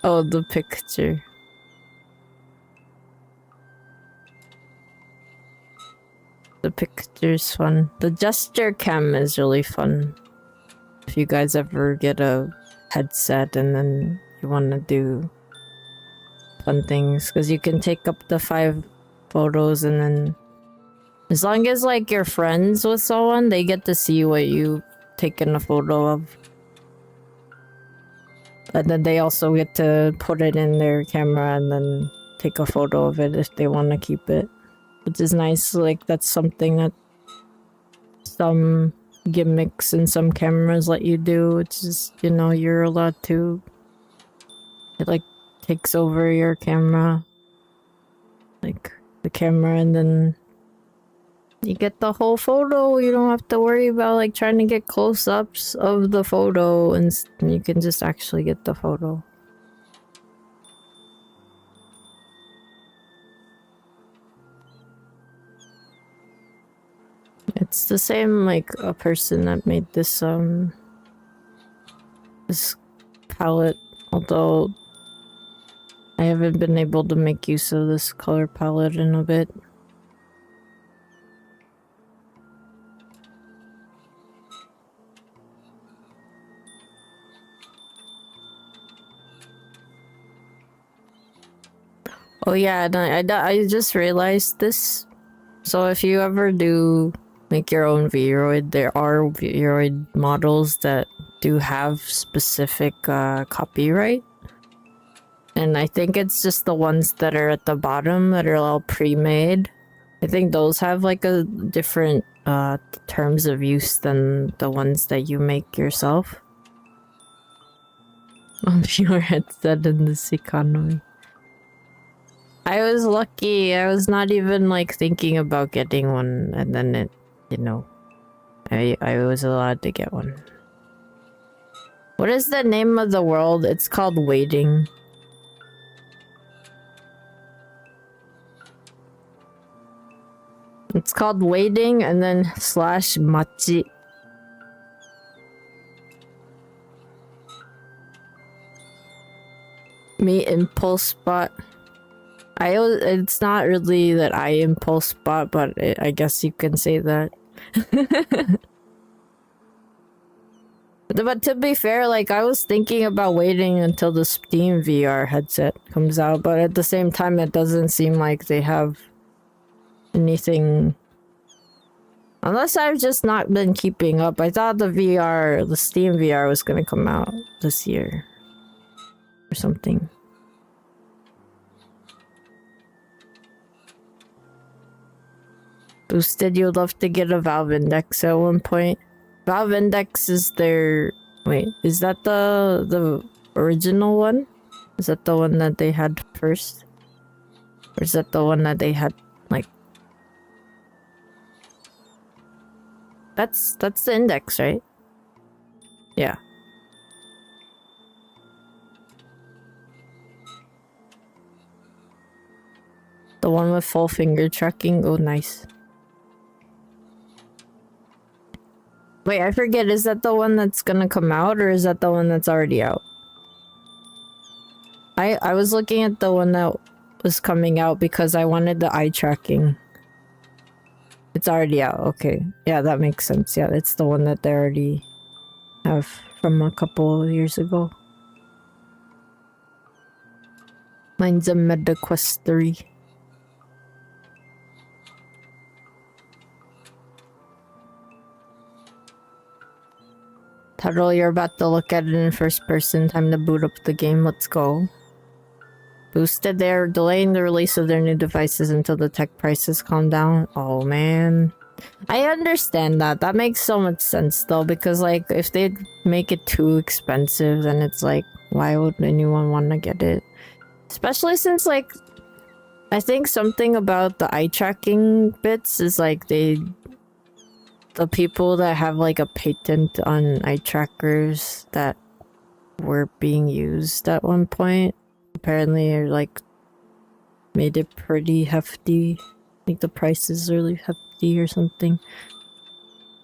Oh, the picture. The picture's fun. The gesture cam is really fun. If you guys ever get a headset and then you want to do fun things, because you can take up to 5 photos, and then as long as like you're friends with someone, they get to see what you've taken a photo of. And then they also get to put it in their camera and then take a photo of it if they want to keep it. Which is nice. Like, that's something that some gimmicks and some cameras let you do. It's just, you know, you're allowed to... It, like, takes over your camera. Like, the camera, and then... You get the whole photo. You don't have to worry about, like, trying to get close-ups of the photo. And you can just actually get the photo. It's the same, like, a person that made this, this palette, although I haven't been able to make use of this color palette in a bit. Oh yeah, and I just realized this. So if you ever do make your own Vroid, there are Vroid models that do have specific copyright. And I think it's just the ones that are at the bottom that are all pre-made. I think those have like a different terms of use than the ones that you make yourself. On your headset in this economy. I was lucky. I was not even like thinking about getting one, and then it, you know, I was allowed to get one. What is the name of the world? It's called Waiting. It's called Waiting and then slash machi. Me impulse spot. It's not really that I impulse spot, but I guess you can say that. But to be fair, like, I was thinking about waiting until the Steam VR headset comes out, but at the same time, it doesn't seem like they have anything. Unless I've just not been keeping up. I thought the Steam VR was gonna come out this year. Or something. Boosted, you'd love to get a Valve Index at one point. Valve Index is their... Wait, is that the original one? Is that the one that they had first? Or is that the one that they had, like... That's the index, right? Yeah. The one with full finger tracking? Oh, nice. Wait, I forget, is that the one that's gonna come out, or is that the one that's already out? I was looking at the one that was coming out because I wanted the eye tracking. It's already out, okay. Yeah, that makes sense. Yeah, it's the one that they already have from a couple of years ago. Mine's a MetaQuest 3. Taro, you're about to look at it in first person. Time to boot up the game. Let's go. Boosted, they're delaying the release of their new devices until the tech prices calm down. Oh, man. I understand that. That makes so much sense, though, because, like, if they make it too expensive, then it's like, why would anyone want to get it? Especially since, like, I think something about the eye tracking bits is, like, the people that have like a patent on eye trackers that were being used at one point apparently are like made it pretty hefty. I think the price is really hefty or something.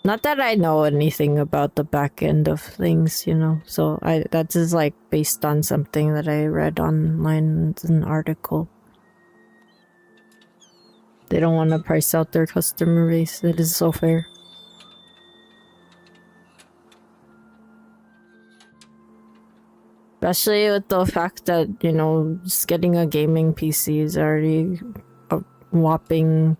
Not that I know anything about the back end of things, you know. So that is like based on something that I read online, an article. They don't want to price out their customer base. It is so fair. Especially with the fact that, you know, just getting a gaming PC is already a whopping,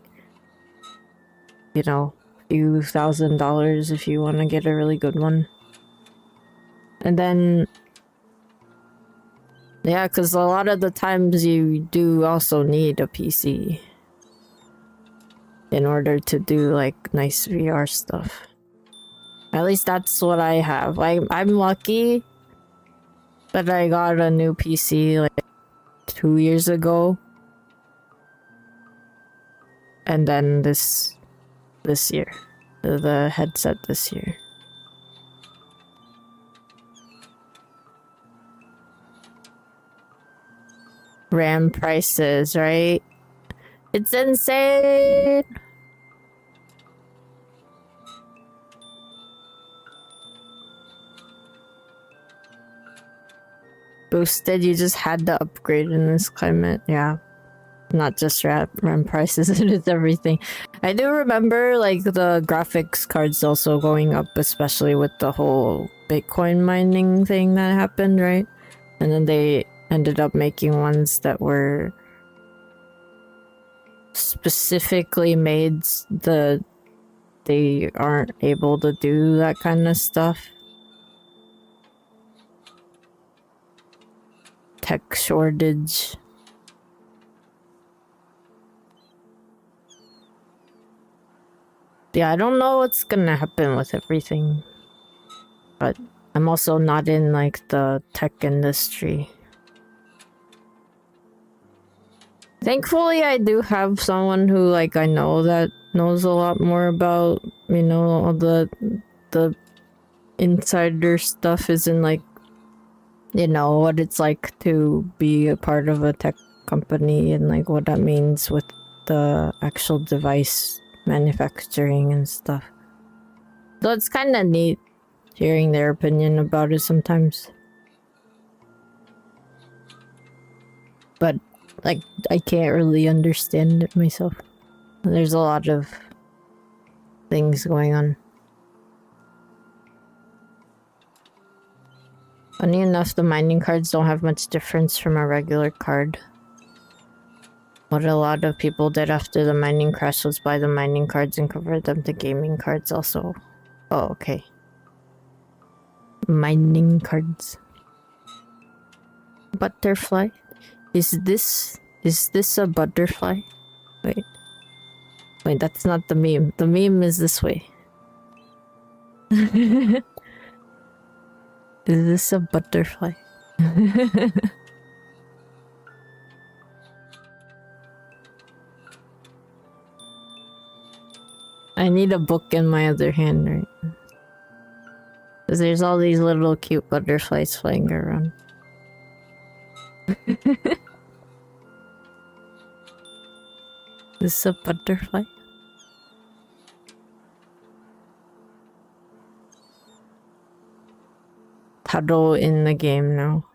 you know, few $1,000s if you want to get a really good one. And then, yeah, because a lot of the times you do also need a PC in order to do like nice VR stuff. At least that's what I have. I'm lucky that I got a new PC like 2 years ago. And then this year. The headset this year. RAM prices, right? It's insane! Boosted, you just had to upgrade in this climate, yeah. Not just RAM prices, it is everything. I do remember like the graphics cards also going up, especially with the whole Bitcoin mining thing that happened, right? And then they ended up making ones that were specifically made they aren't able to do that kind of stuff. Tech shortage. Yeah, I don't know what's gonna happen with everything. But I'm also not in like the tech industry. Thankfully, I do have someone who like I know that knows a lot more about, you know, all the insider stuff isn't like, you know, what it's like to be a part of a tech company and like what that means with the actual device manufacturing and stuff. So it's kind of neat hearing their opinion about it sometimes. But like I can't really understand it myself. There's a lot of things going on. Funny enough, the mining cards don't have much difference from a regular card. What a lot of people did after the mining crash was buy the mining cards and convert them to gaming cards also. Oh, okay. Mining cards. Butterfly? Is this a butterfly? Wait, that's not the meme. The meme is this way. Is this a butterfly? I need a book in my other hand, right? Because there's all these little cute butterflies flying around. Is this a butterfly? Paddle in the game now.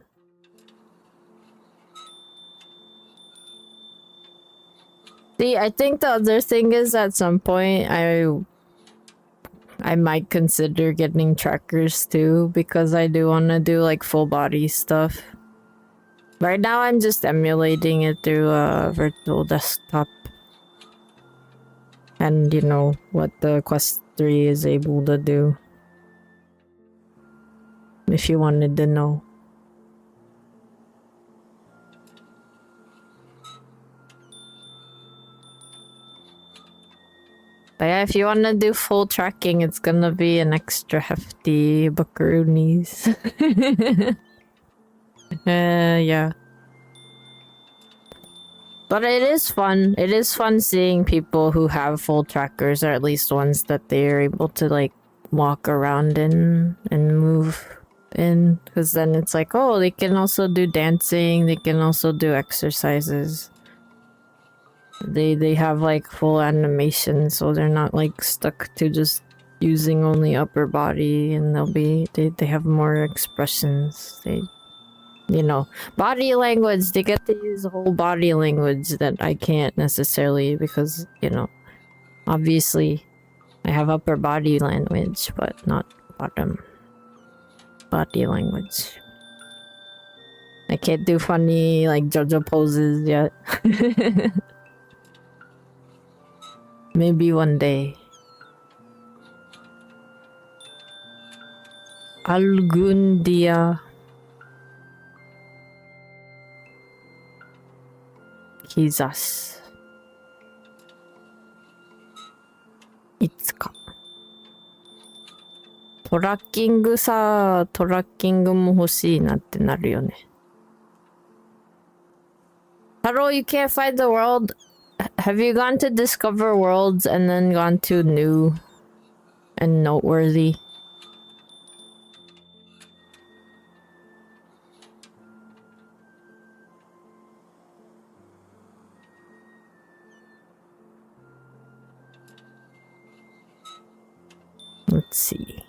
See, I think the other thing is at some point I might consider getting trackers too, because I do want to do like full body stuff. Right now I'm just emulating it through a virtual desktop. And you know what the Quest 3 is able to do. If you wanted to know. But yeah, if you want to do full tracking, it's gonna be an extra hefty buckaroonies. Yeah. But it is fun. It is fun seeing people who have full trackers, or at least ones that they are able to like walk around in and move in. Because then it's like, oh, they can also do dancing. They can also do exercises. They have like full animation, so they're not like stuck to just using only upper body, and they have more expressions. Body language, they get to use the whole body language that I can't necessarily because, obviously I have upper body language, but not bottom body language. I can't do funny, like, JoJo poses yet. Maybe one day. Algún día. Quizás. いつか。トラッキングも欲しいなってなるよね。Taro, you can't find the world. Have you gone to discover worlds and then gone to new and noteworthy? Let's see.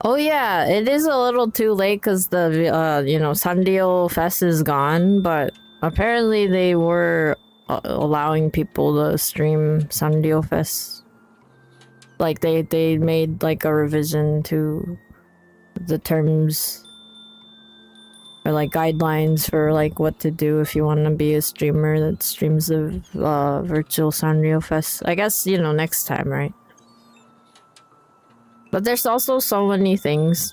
Oh yeah, it is a little too late because the Sanrio Fest is gone, but apparently they were allowing people to stream Sanrio Fest. Like they made like a revision to the terms or like guidelines for like what to do if you want to be a streamer that streams the virtual Sanrio Fest. I guess, next time, right? But there's also so many things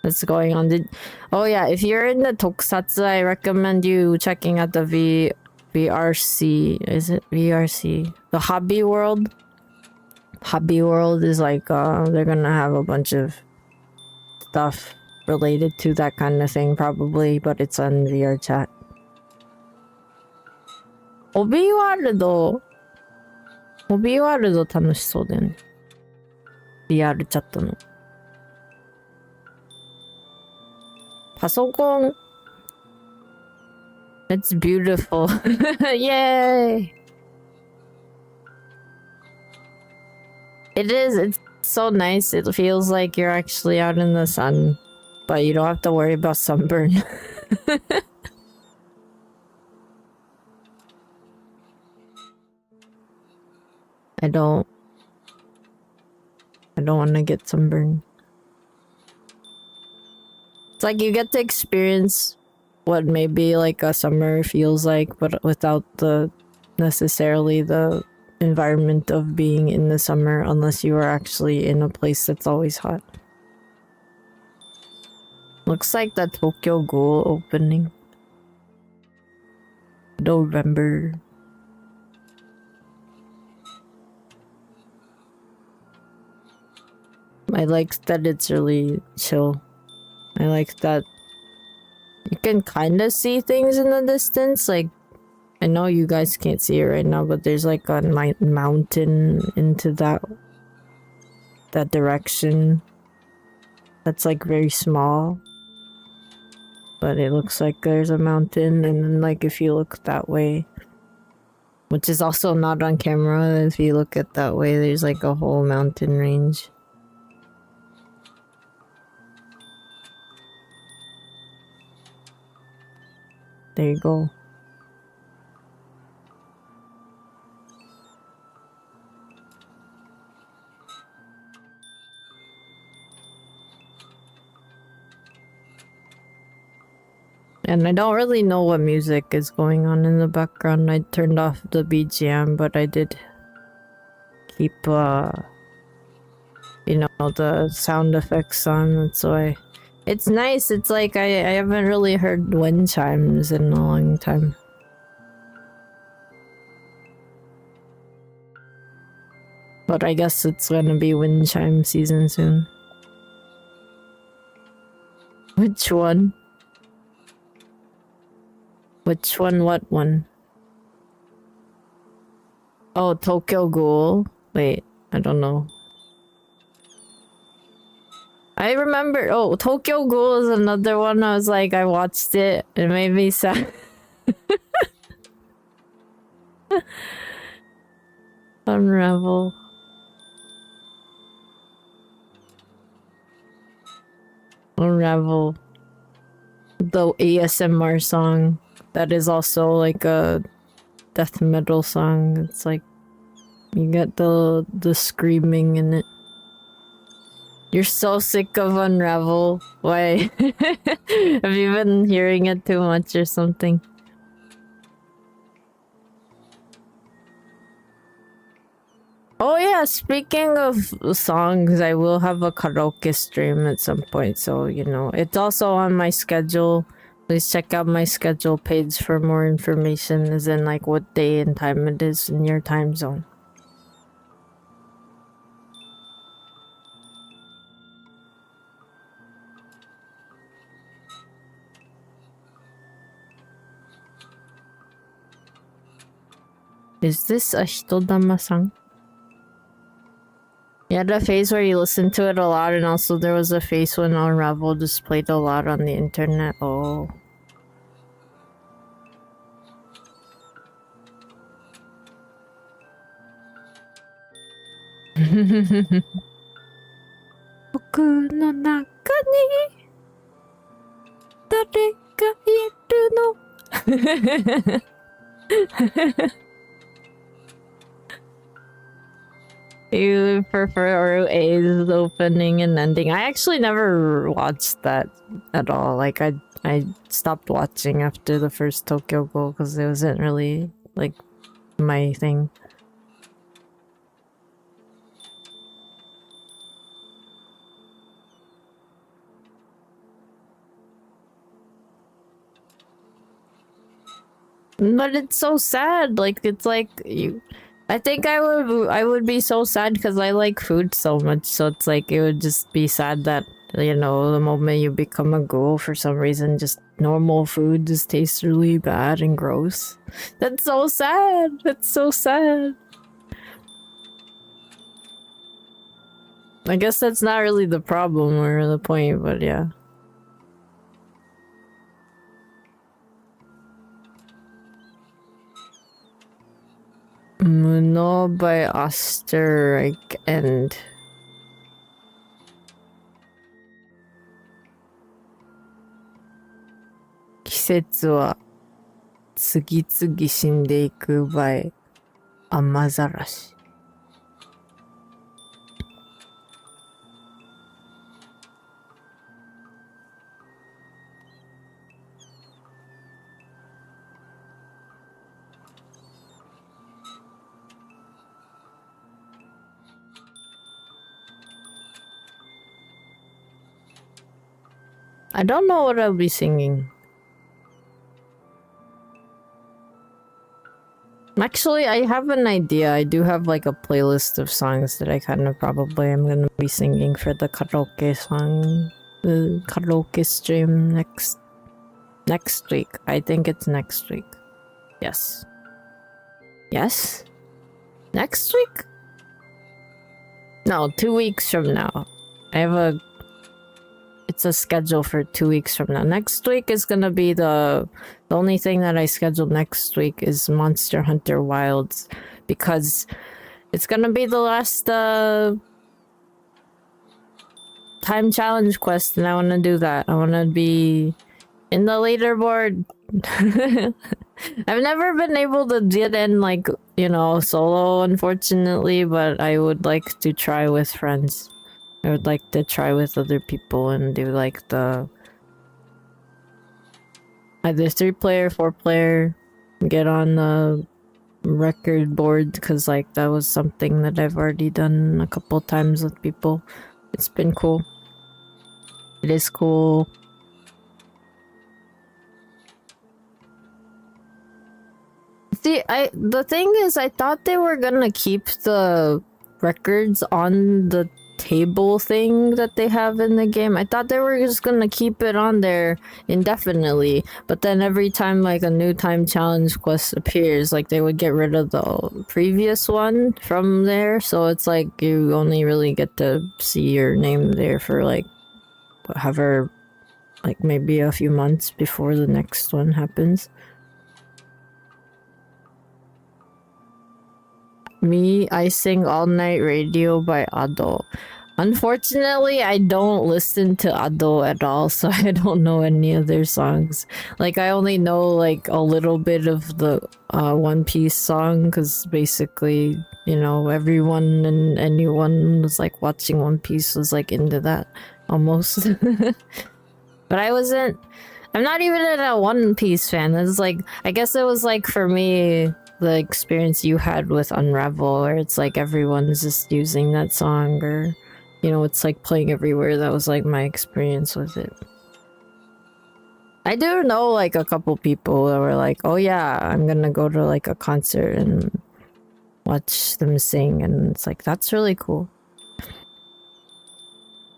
that's going on. Oh yeah, if you're in the Tokusatsu, I recommend you checking out the VRC. Is it VRC? The Hobby World? Hobby World is like, they're gonna have a bunch of stuff related to that kind of thing probably, but it's on VRChat. ホビーワールド楽しそうだよね。VR チャットの。パソコン。It's beautiful. Yay! It is. It's so nice. It feels like you're actually out in the sun, but you don't have to worry about sunburn. I don't want to get sunburned. It's like you get to experience what maybe like a summer feels like, but without necessarily the environment of being in the summer, unless you are actually in a place that's always hot. Looks like the Tokyo Ghoul opening. November. I like that it's really chill. I like that you can kind of see things in the distance. Like, I know you guys can't see it right now, but there's like a mountain into that direction. That's like very small. But it looks like there's a mountain, and then like if you look that way, which is also not on camera, if you look at that way, there's like a whole mountain range. There you go. And I don't really know what music is going on in the background. I turned off the BGM, but I did keep, the sound effects on. That's why. It's nice. It's like I haven't really heard wind chimes in a long time. But I guess it's gonna be wind chime season soon. Which one? Which one? What one? Oh, Tokyo Ghoul. Wait, I don't know. I remember, oh, Tokyo Ghoul is another one. I was like, I watched it. It made me sad. Unravel. Unravel. The ASMR song. That is also like a death metal song. It's like, you get the screaming in it. You're so sick of Unravel. Why? Have you been hearing it too much or something? Oh yeah, speaking of songs, I will have a karaoke stream at some point, so you know, it's also on my schedule. Please check out my schedule page for more information, as in like what day and time it is in your time zone. Is this a Hitodama-san? You had a phase where you listened to it a lot, and also there was a phase when Unravel just played a lot on the internet. Oh. Boku no naka ni dare ga iru no. You prefer A's opening and ending? I actually never watched that at all. Like I stopped watching after the first Tokyo Ghoul because it wasn't really like my thing. But it's so sad. Like it's like you. I think I would be so sad because I like food so much. So it's like it would just be sad that, you know, the moment you become a ghoul, for some reason, just normal food just tastes really bad and gross. That's so sad. That's so sad. I guess that's not really the problem or the point, but yeah. Muno by Osterreich and Kisetsu wa tsugitsugi shindeiku by Amazarashi. I don't know what I'll be singing. Actually, I have an idea. I do have like a playlist of songs that I kind of probably am gonna be singing for the karaoke song, the karaoke stream next week. I think it's next week. Yes. Yes? Next week? No, 2 weeks from now. It's a schedule for 2 weeks from now. Next week is gonna be the only thing that I scheduled next week is Monster Hunter Wilds, because it's gonna be the last time challenge quest, and I want to do that. I want to be in the leaderboard. I've never been able to get in, like, you know, solo, unfortunately, but I would like to try with friends. I would like to try with other people and do like the either 3-player, 4-player, get on the record board, because like that was something that I've already done a couple times with people. It's been cool. It is cool. See, the thing is, I thought they were gonna keep the records on the table thing that they have in the game. I thought they were just gonna keep it on there indefinitely, but then every time like a new time challenge quest appears, like they would get rid of the previous one from there, so it's like you only really get to see your name there for like however, like maybe a few months before the next one happens. Me, I sing All Night Radio by Ado. Unfortunately, I don't listen to Ado at all, so I don't know any of their songs. Like, I only know like a little bit of the One Piece song, because basically, you know, everyone and anyone was like watching One Piece was like into that almost. But I'm not even a One Piece fan. It's like, I guess it was like for me, the experience you had with Unravel, where it's like everyone's just using that song, or, you know, it's like playing everywhere. That was like my experience with it. I do know like a couple people that were like, oh yeah, I'm gonna go to like a concert and watch them sing, and it's like, that's really cool.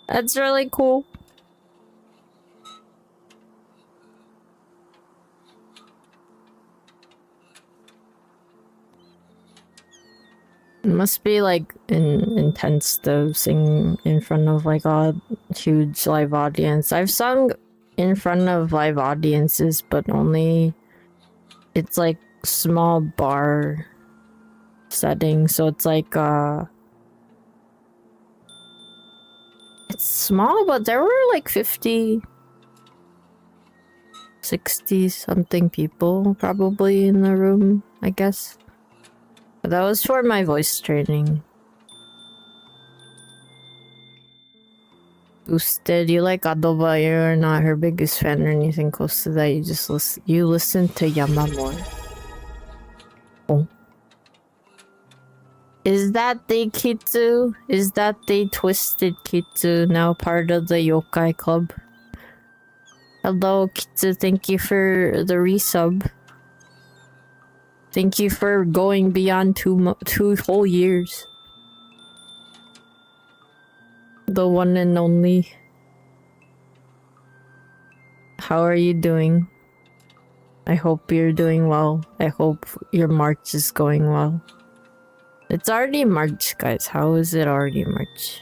That's really cool. It must be like intense to sing in front of like a huge live audience. I've sung in front of live audiences, but only it's like small bar setting, so it's like it's small, but there were like 50, 60 something people probably in the room, I guess. But that was for my voice training. Boosted, you like Ado, but you're not her biggest fan or anything close to that. You just listen to Yamamore. Oh. Is that the Kitsu? Is that the Twisted Kitsu now part of the Yokai Club? Hello, Kitsu. Thank you for the resub. Thank you for going beyond two whole years. The one and only. How are you doing? I hope you're doing well. I hope your March is going well. It's already March, guys. How is it already March?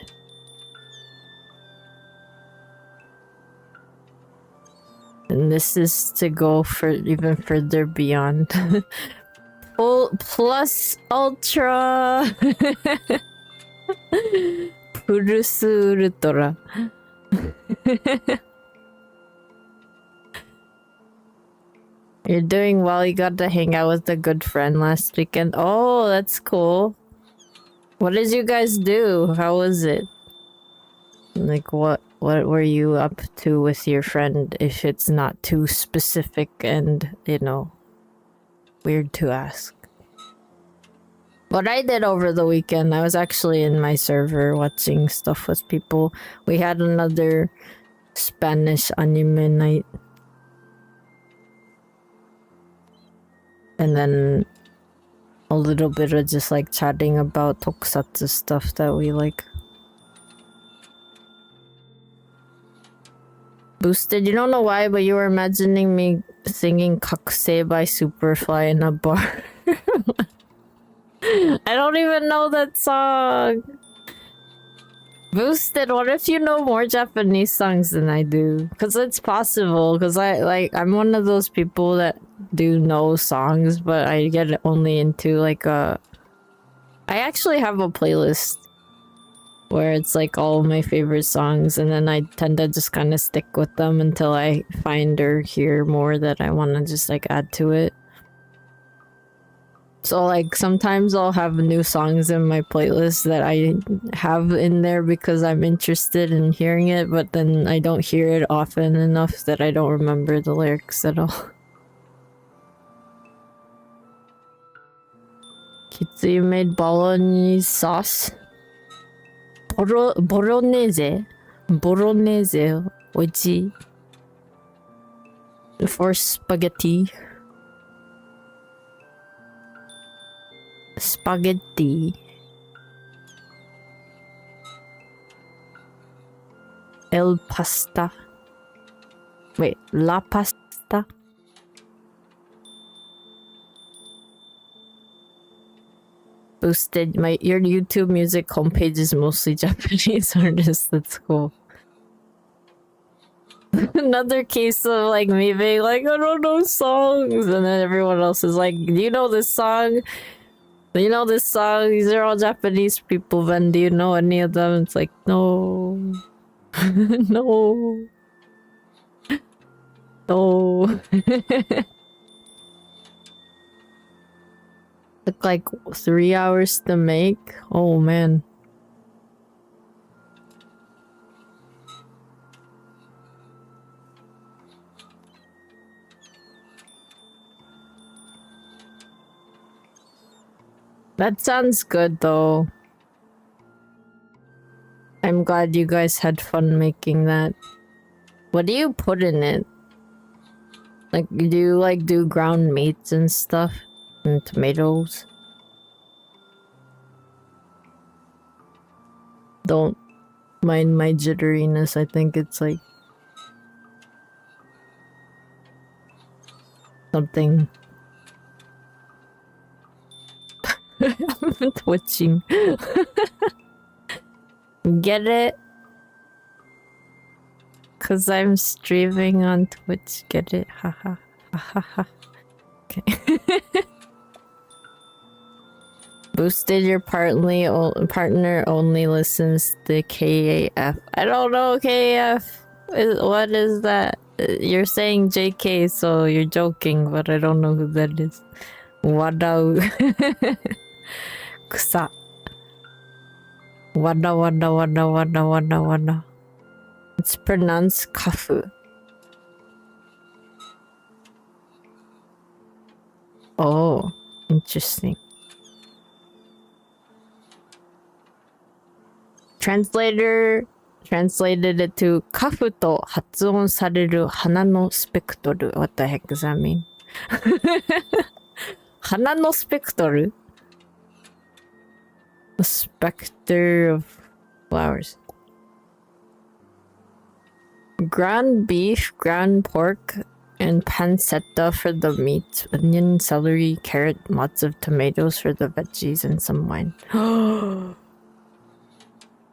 And this is to go for even further beyond. Plus Ultra. Pulse Ultra. You're doing well. You got to hang out with a good friend last weekend. Oh, that's cool. What did you guys do? How was it? Like, what were you up to with your friend, if it's not too specific and, you know, weird to ask? What I did over the weekend, I was actually in my server watching stuff with people. We had another Spanish anime night. And then a little bit of just like chatting about tokusatsu stuff that we like. Boosted, you don't know why, but you were imagining me singing Kakuse by Superfly in a bar. I don't even know that song. Boosted, what if you know more Japanese songs than I do? Because it's possible, because I'm one of those people that do know songs, but I get only into like I actually have a playlist where it's like all my favorite songs, and then I tend to just kind of stick with them until I find or hear more that I want to just like add to it. So like sometimes I'll have new songs in my playlist that I have in there because I'm interested in hearing it, but then I don't hear it often enough that I don't remember the lyrics at all. Kitsu, you made bolognese sauce? Bolognese? Bolognese? Oichi? For spaghetti? Spaghetti. El pasta. Wait, la pasta? Boosted. Your YouTube music homepage is mostly Japanese artists. That's cool. Another case of like me being like, I don't know songs, and then everyone else is like, do you know this song? Do you know this song? These are all Japanese people, then do you know any of them? It's like, no. No. No. Took like 3 hours to make. Oh man. That sounds good though. I'm glad you guys had fun making that. What do you put in it? Like, do you like do ground meats and stuff? And tomatoes? Don't mind my jitteriness. I think it's like something. I'm twitching. Get it? Cause I'm streaming on Twitch. Get it? Haha. Haha. Okay. Boosted, your partner only listens to KAF. I don't know KAF. What is that? You're saying JK, so you're joking, but I don't know who that is. Wadau. Kusa. Wada. It's pronounced kafu. Oh, interesting. Translator translated it to カフと発音される鼻のスペクトル. What the heck does that mean? 鼻のスペクトル? The specter of flowers. Ground beef, ground pork, and pancetta for the meat. Onion, celery, carrot, lots of tomatoes for the veggies, and some wine.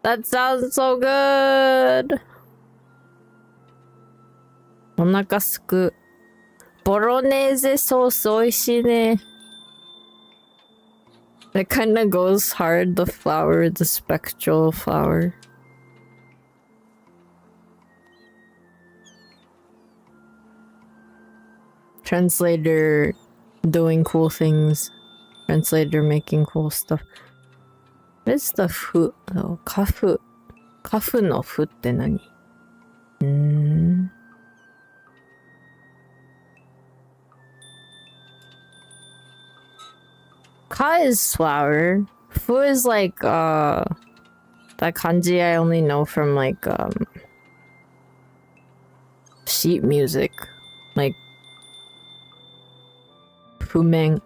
That sounds so good! お腹すく。ボロネーゼソース美味しいね。It kind of goes hard, the flour, the spectral flour. Translator doing cool things. Translator making cool stuff. What is the fu? Oh, カフ。カフのフって何? Ka is flour. Fu is like, that kanji I only know from like, sheet music. Like, Fumen.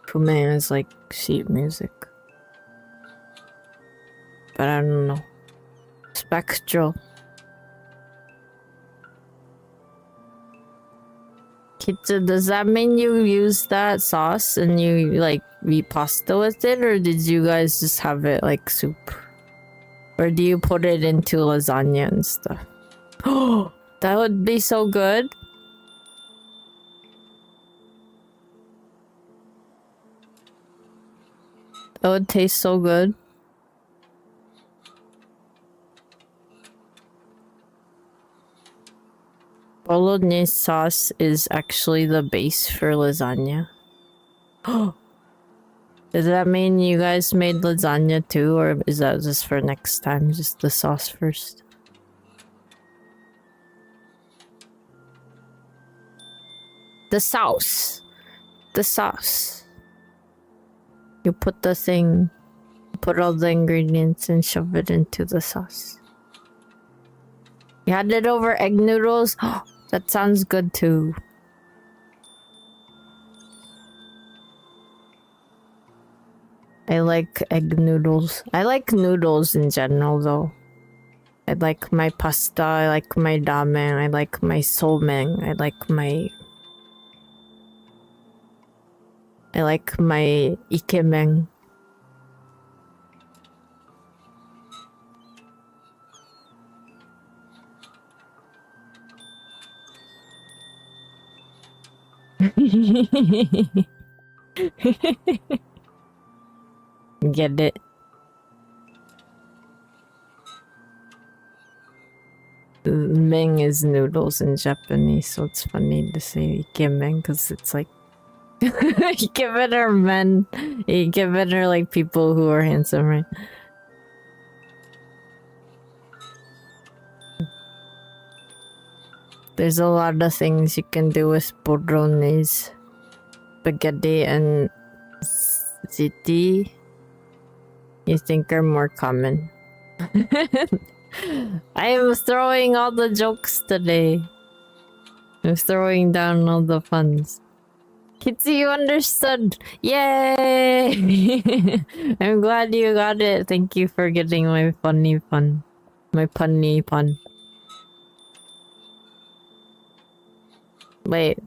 Fumen is like sheet music. But I don't know. Spectral. Kitsu, does that mean you use that sauce and you like eat pasta with it, or did you guys just have it like soup? Or do you put it into lasagna and stuff? Oh, that would be so good. That would taste so good. Bolognese sauce is actually the base for lasagna. Does that mean you guys made lasagna too, or is that just for next time? Just the sauce first? The sauce. The sauce. You put the thing, put all the ingredients and shove it into the sauce. You had it over egg noodles? That sounds good too. I like egg noodles. I like noodles in general though. I like my pasta, I like my ramen, I like my somen, I like my ikemen. Get it? Meng is noodles in Japanese, so it's funny to say ikemen because it's like ikemen are men. Ikemen are like people who are handsome, right? There's a lot of things you can do with bolognese, spaghetti, and ziti. You think are more common. I am throwing all the jokes today. I'm throwing down all the puns. Kitty, you understood. Yay! I'm glad you got it. Thank you for getting my funny pun. My punny pun. Wait.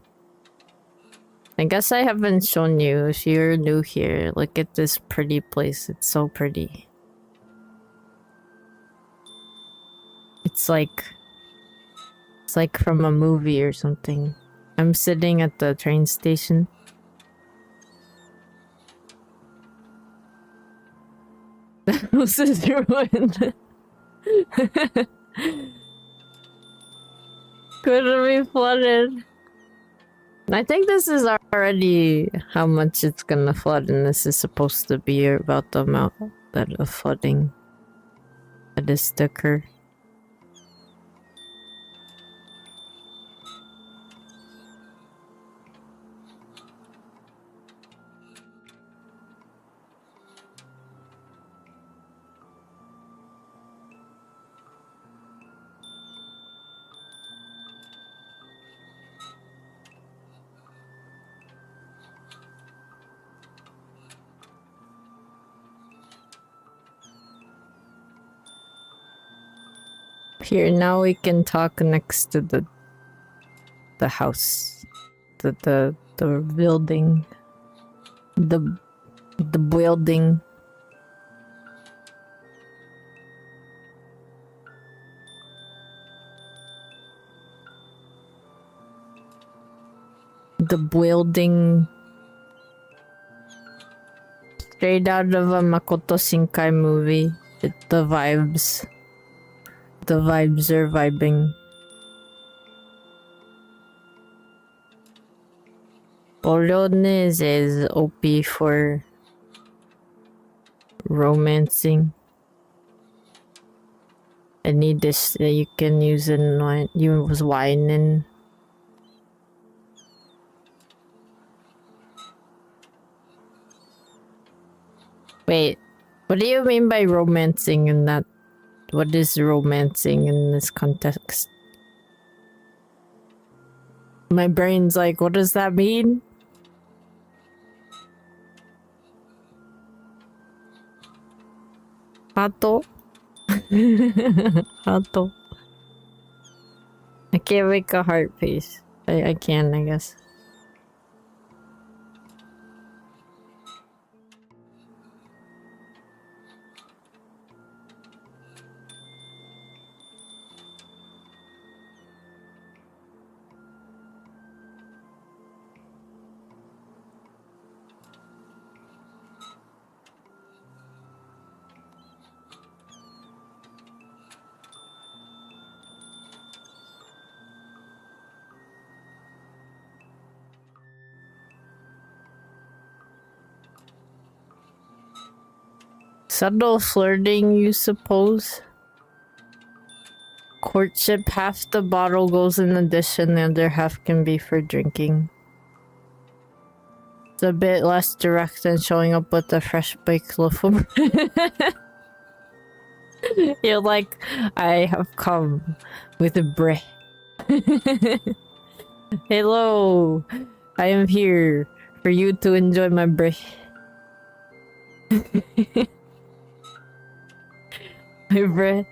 I guess I haven't shown you. If you're new here, look at this pretty place. It's so pretty. It's like from a movie or something. I'm sitting at the train station. The house is ruined. Could be flooded. I think this is already how much it's gonna flood, and this is supposed to be about the amount of flooding that is to occur. Here, now we can talk next to the house. The building. The building. The building. Straight out of a Makoto Shinkai movie. The vibes. The vibes are vibing. Bolognese is OP for romancing. Any dish that you can use wine in. Wait, what do you mean by romancing in that? What is romancing in this context? My brain's like, what does that mean? Hato? Hato. I can't make a heart face. I can, I guess. Subtle flirting, you suppose? Courtship, half the bottle goes in the dish and the other half can be for drinking. It's a bit less direct than showing up with a fresh baked loaf of bread. You're like, I have come with a bread. Hello, I am here for you to enjoy my bread. My bread.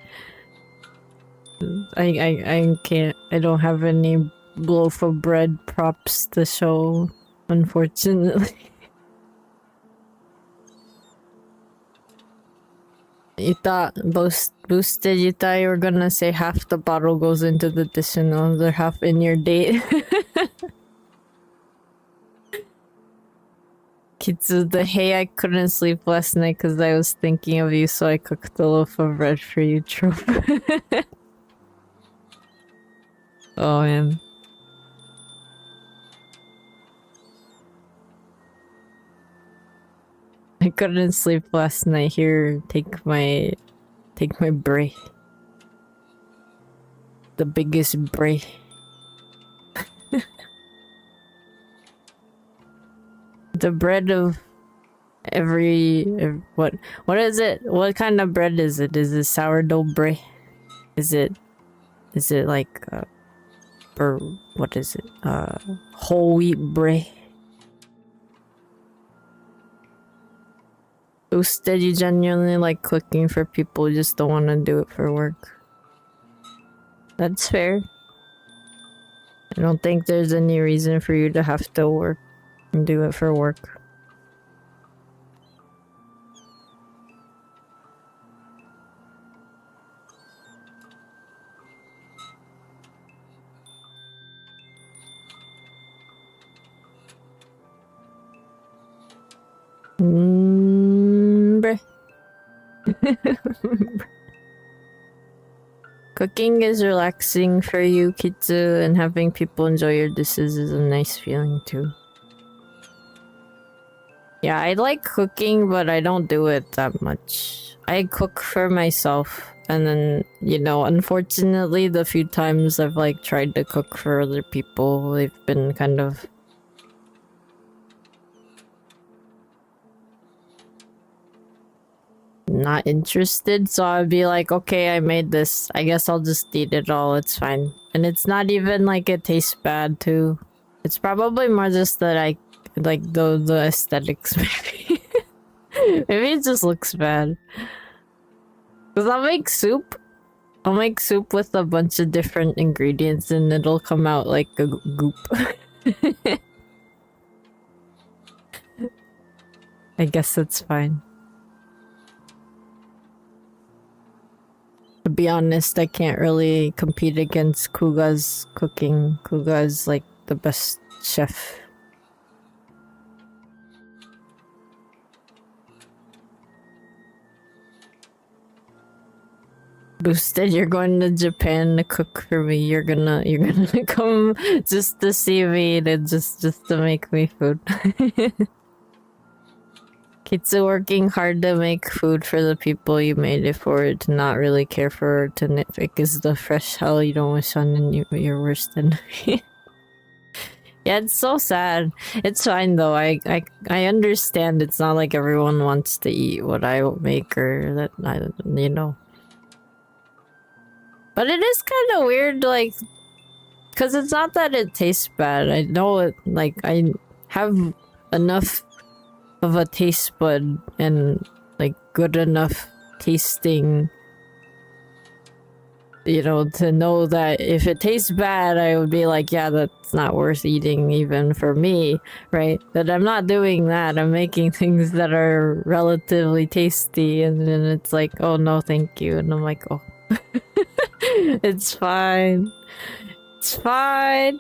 I can't. I don't have any loaf of bread props to show, unfortunately. You thought boosted. You thought you were gonna say half the bottle goes into the dish and the other half in your date. Kitsu, the hey, I couldn't sleep last night because I was thinking of you, so I cooked a loaf of bread for you, trope. Oh man. I couldn't sleep last night. Here, take my bray. The biggest bray. The bread of what is it? What kind of bread is it? Is it sourdough bread? Is it like or what is it? Whole wheat bread? Instead, you genuinely like cooking for people who just don't want to do it for work. That's fair. I don't think there's any reason for you to have to work and do it for work. Cooking is relaxing for you, Kitsu, and having people enjoy your dishes is a nice feeling too. Yeah, I like cooking, but I don't do it that much. I cook for myself, and then, you know, unfortunately, the few times I've like tried to cook for other people, they've been kind of not interested, so I'd be like, okay, I made this, I guess I'll just eat it all, it's fine. And it's not even like it tastes bad too. It's probably more just that I like the aesthetics maybe. Maybe it just looks bad. Cause I'll make soup with a bunch of different ingredients and it'll come out like a goop. I guess that's fine. To be honest, I can't really compete against Kuga's cooking. Kuga is like the best chef. Boosted, you're going to Japan to cook for me. You're gonna come just to see me to just to make me food. Kitsu working hard to make food for the people you made it for, to not really care for, to nitpick is the fresh hell you don't wish on your worst enemy. Yeah, it's so sad. It's fine though. I understand. It's not like everyone wants to eat what I make or that you know. But it is kind of weird, like, because it's not that it tastes bad. I know it, like, I have enough of a taste bud and, like, good enough tasting, you know, to know that if it tastes bad, I would be like, yeah, that's not worth eating even for me, right? But I'm not doing that. I'm making things that are relatively tasty, and then it's like, oh no, thank you. And I'm like, oh. It's fine. It's fine.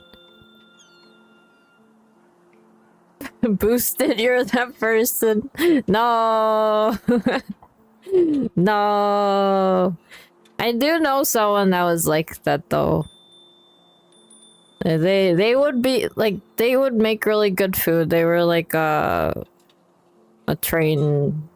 Boosted, you're that person. No. No. I do know someone that was like that though. They would be like, they would make really good food. They were like a trained,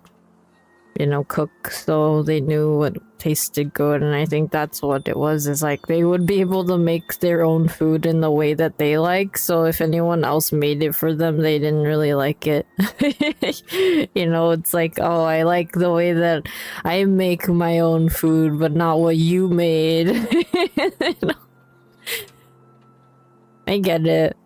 you know, cook, so they knew what tasted good, and I think that's what it was, is like they would be able to make their own food in the way that they like, so if anyone else made it for them, they didn't really like it. You know, it's like, oh, I like the way that I make my own food, but not what you made. You know? I get it.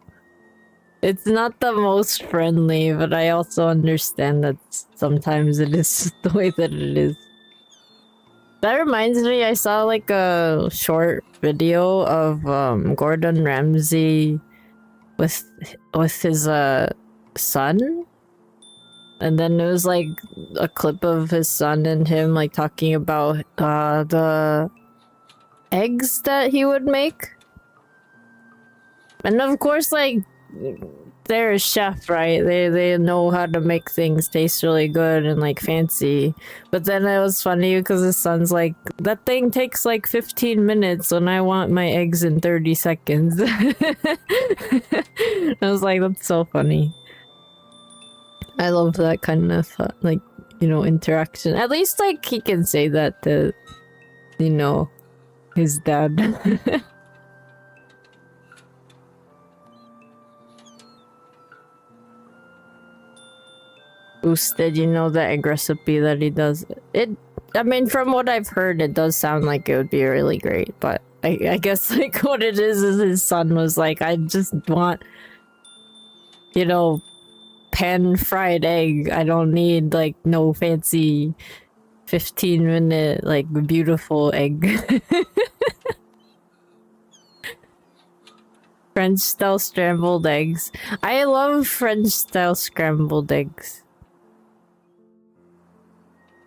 It's not the most friendly, but I also understand that sometimes it is just the way that it is. That reminds me, I saw like a short video of Gordon Ramsay with his son, and then it was like a clip of his son and him like talking about the eggs that he would make, and of course, like, they're a chef, right? They know how to make things taste really good and like fancy. But then it was funny because his son's like, that thing takes like 15 minutes when I want my eggs in 30 seconds. I was like, that's so funny. I love that kind of like, you know, interaction. At least like he can say that to, you know, his dad. Boosted, you know, the egg recipe that he does. I mean, from what I've heard, it does sound like it would be really great, but I guess like what it is his son was like, I just want, you know, pan-fried egg. I don't need like no fancy 15-minute like beautiful egg. French style scrambled eggs. I love French style scrambled eggs.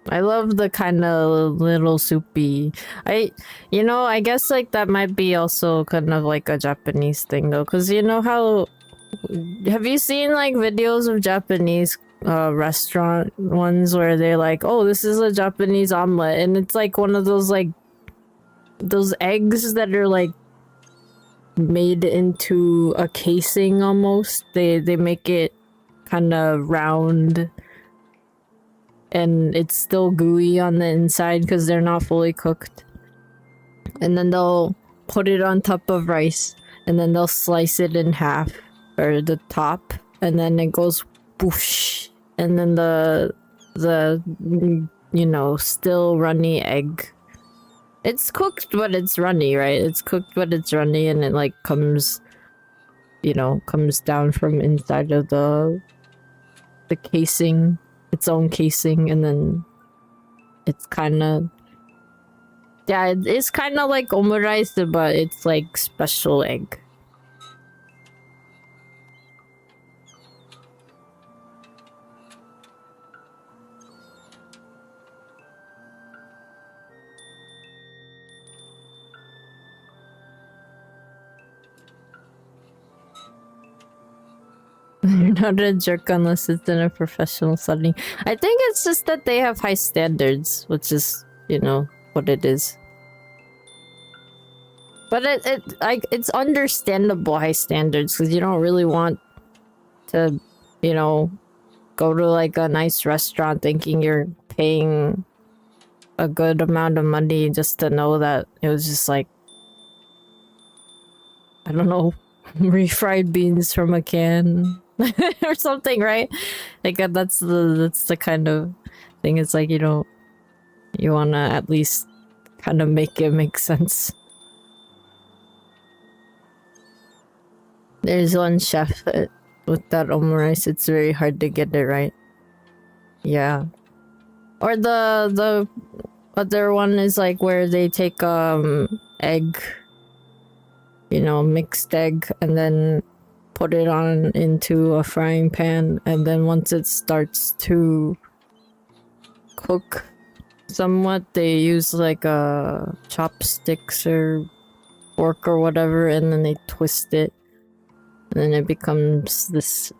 I love the kind of little soupy. You know, I guess like that might be also kind of like a Japanese thing though, because you know how, have you seen like videos of Japanese restaurant ones where they're like, oh, this is a Japanese omelet, and it's like one of those like those eggs that are like made into a casing almost. They make it kind of round and it's still gooey on the inside because they're not fully cooked, and then they'll put it on top of rice and then they'll slice it in half, or the top, and then it goes whoosh, and then the you know, still runny egg, it's cooked but it's runny, right? It's cooked but it's runny, and it like comes, you know, comes down from inside of the casing, its own casing, and then it's kind of, yeah, it's kind of like omurice, but it's like special egg. You're not a jerk unless it's in a professional setting. I think it's just that they have high standards, which is, you know, what it is. But it's understandable high standards, because you don't really want to, you know, go to like a nice restaurant thinking you're paying a good amount of money just to know that it was just like, I don't know, refried beans from a can. Or something, right? Like that's the kind of thing. It's like, you know, you wanna at least kind of make it make sense. There's one chef that with that omurice, it's very hard to get it right. Yeah. Or the other one is like where they take egg, you know, mixed egg, and then put it on into a frying pan, and then once it starts to cook somewhat, they use like chopsticks or fork or whatever, and then they twist it, and then it becomes this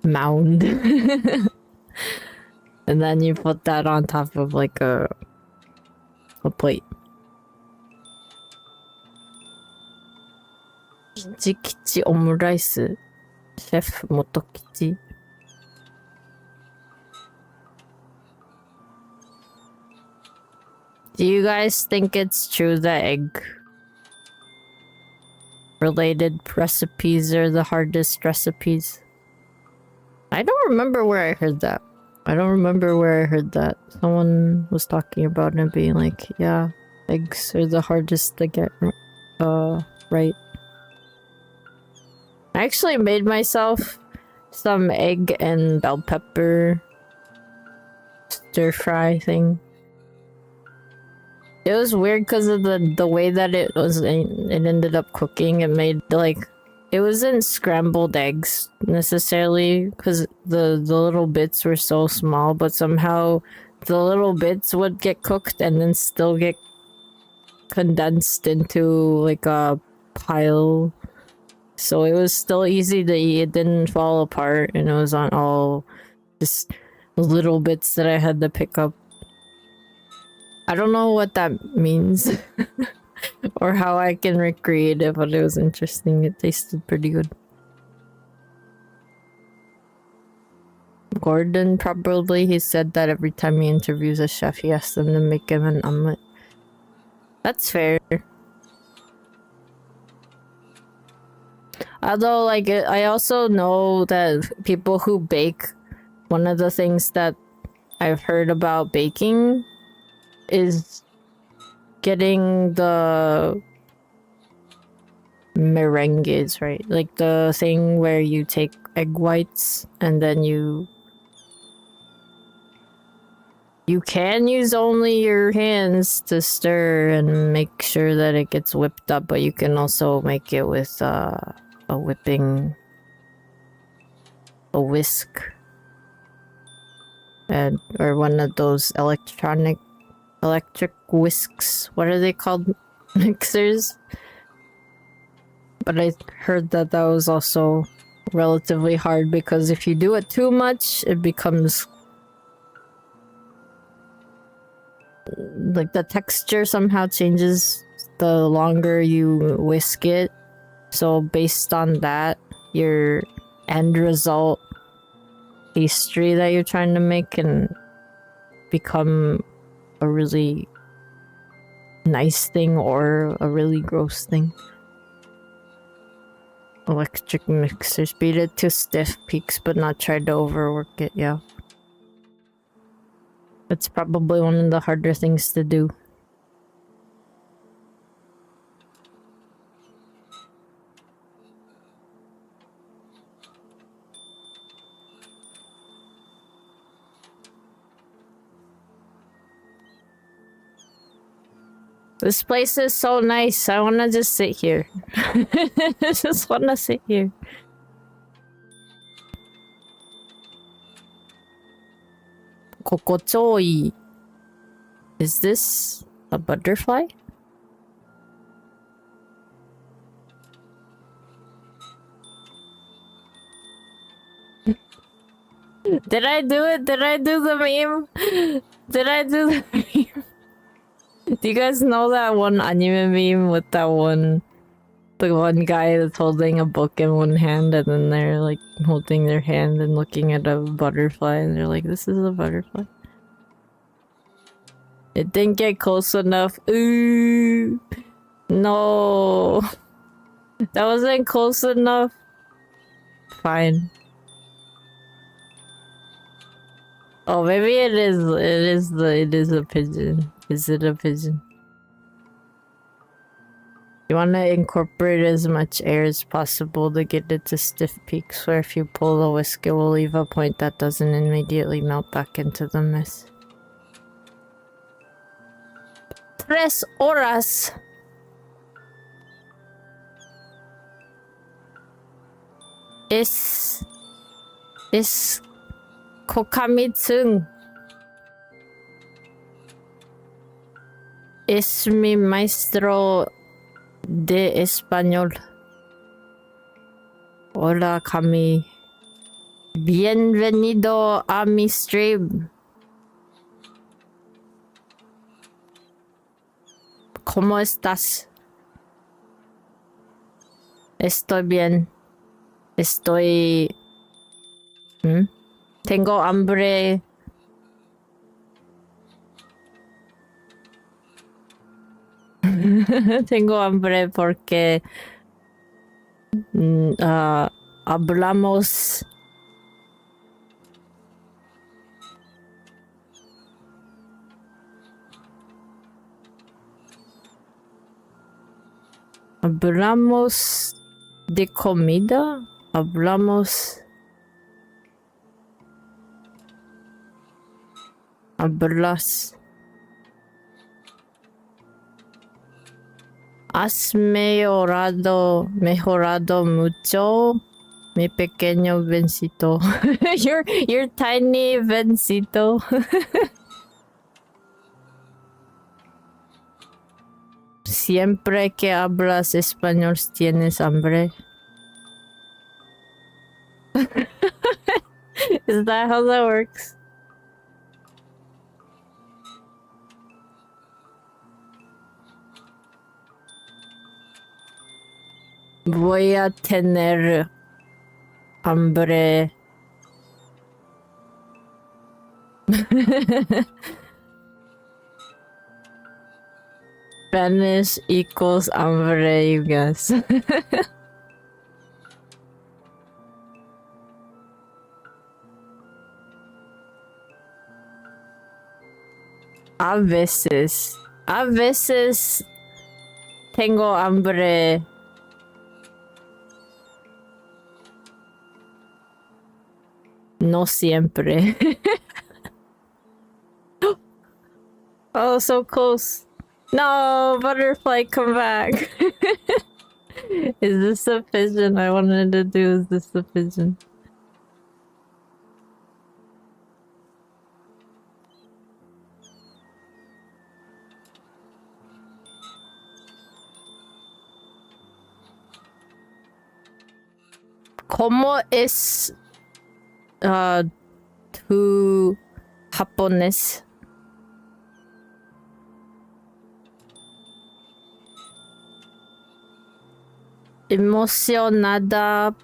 mound. And then you put that on top of like a plate. Kichi omurice, Chef Motokichi. Do you guys think it's true that egg related recipes are the hardest recipes? I don't remember where I heard that. Someone was talking about it being like, yeah, eggs are the hardest to get right. I actually made myself some egg and bell pepper stir fry thing. It was weird because of the way that it ended up cooking. It made like, it wasn't scrambled eggs necessarily because the little bits were so small, but somehow the little bits would get cooked and then still get condensed into like a pile So it was still easy to eat. It didn't fall apart, and it was on all just little bits that I had to pick up. I don't know what that means or how I can recreate it, but it was interesting. It tasted pretty good. Gordon, probably. He said that every time he interviews a chef, he asks them to make him an omelet. That's fair. Although, like, I also know that people who bake, one of the things that I've heard about baking is getting the merengues, right? Like the thing where you take egg whites and then you can use only your hands to stir and make sure that it gets whipped up, but you can also make it with a whisk, and or one of those electric whisks. What are they called? Mixers. But I heard that that was also relatively hard, because if you do it too much, it becomes like the texture somehow changes the longer you whisk it. So based on that, your end result pastry that you're trying to make can become a really nice thing or a really gross thing. Electric mixers. Beat it to stiff peaks, but not try to overwork it, yeah. It's probably one of the harder things to do. This place is so nice. I wanna just sit here. I just wanna sit here. Kokochoi. Is this a butterfly? Did I do it? Did I do the meme? Did I do the meme? Do you guys know that one anime meme with that one, the one guy that's holding a book in one hand and then they're like holding their hand and looking at a butterfly and they're like, this is a butterfly? It didn't get close enough. Ooh, no, that wasn't close enough. Fine. Oh, maybe it is. It is a pigeon. Is it a pigeon? You want to incorporate as much air as possible to get it to stiff peaks, where if you pull the whisk, it will leave a point that doesn't immediately melt back into the mess. 3 horas. Es Kokamitsun. Es mi maestro de español. Hola, Kami. Bienvenido a mi stream. ¿Cómo estás? Estoy bien. Estoy... Tengo hambre. Tengo hambre porque hablamos de comida, hablas. Has mejorado mucho, mi pequeño vencito. Your tiny vencito. Siempre que hablas español tienes hambre. Is that how that works? Voy a tener hambre. Spanish equals hambre, you guys. A veces tengo hambre. No siempre. Oh, so close. No, butterfly, come back. Is this the pigeon I wanted to do? Is this the pigeon? ¿Cómo es tu japonés? Emocionada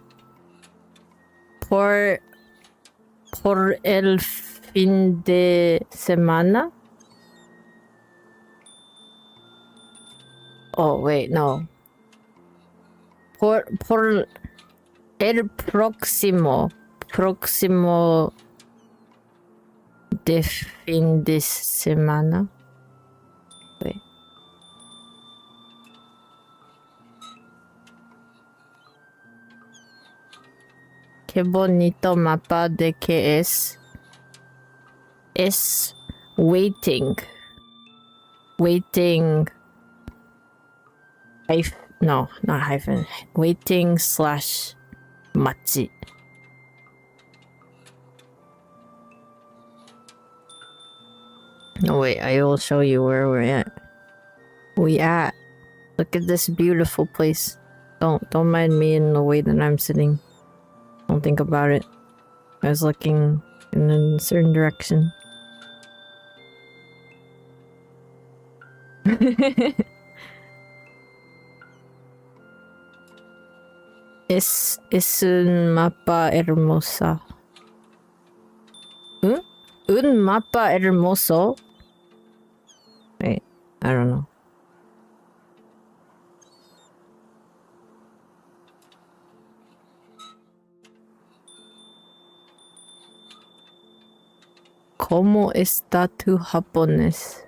por el fin de semana? Oh, wait, no. Por el próximo de fin de semana. Wait. Qué bonito mapa de qué es. Es waiting. No, not hyphen. Waiting / machi. No, wait, I will show you where we're at. Look at this beautiful place. Don't mind me in the way that I'm sitting. Don't think about it. I was looking in a certain direction. Es un mapa hermosa. Un mapa hermoso? Wait, I don't know. ¿Cómo está tu japonés?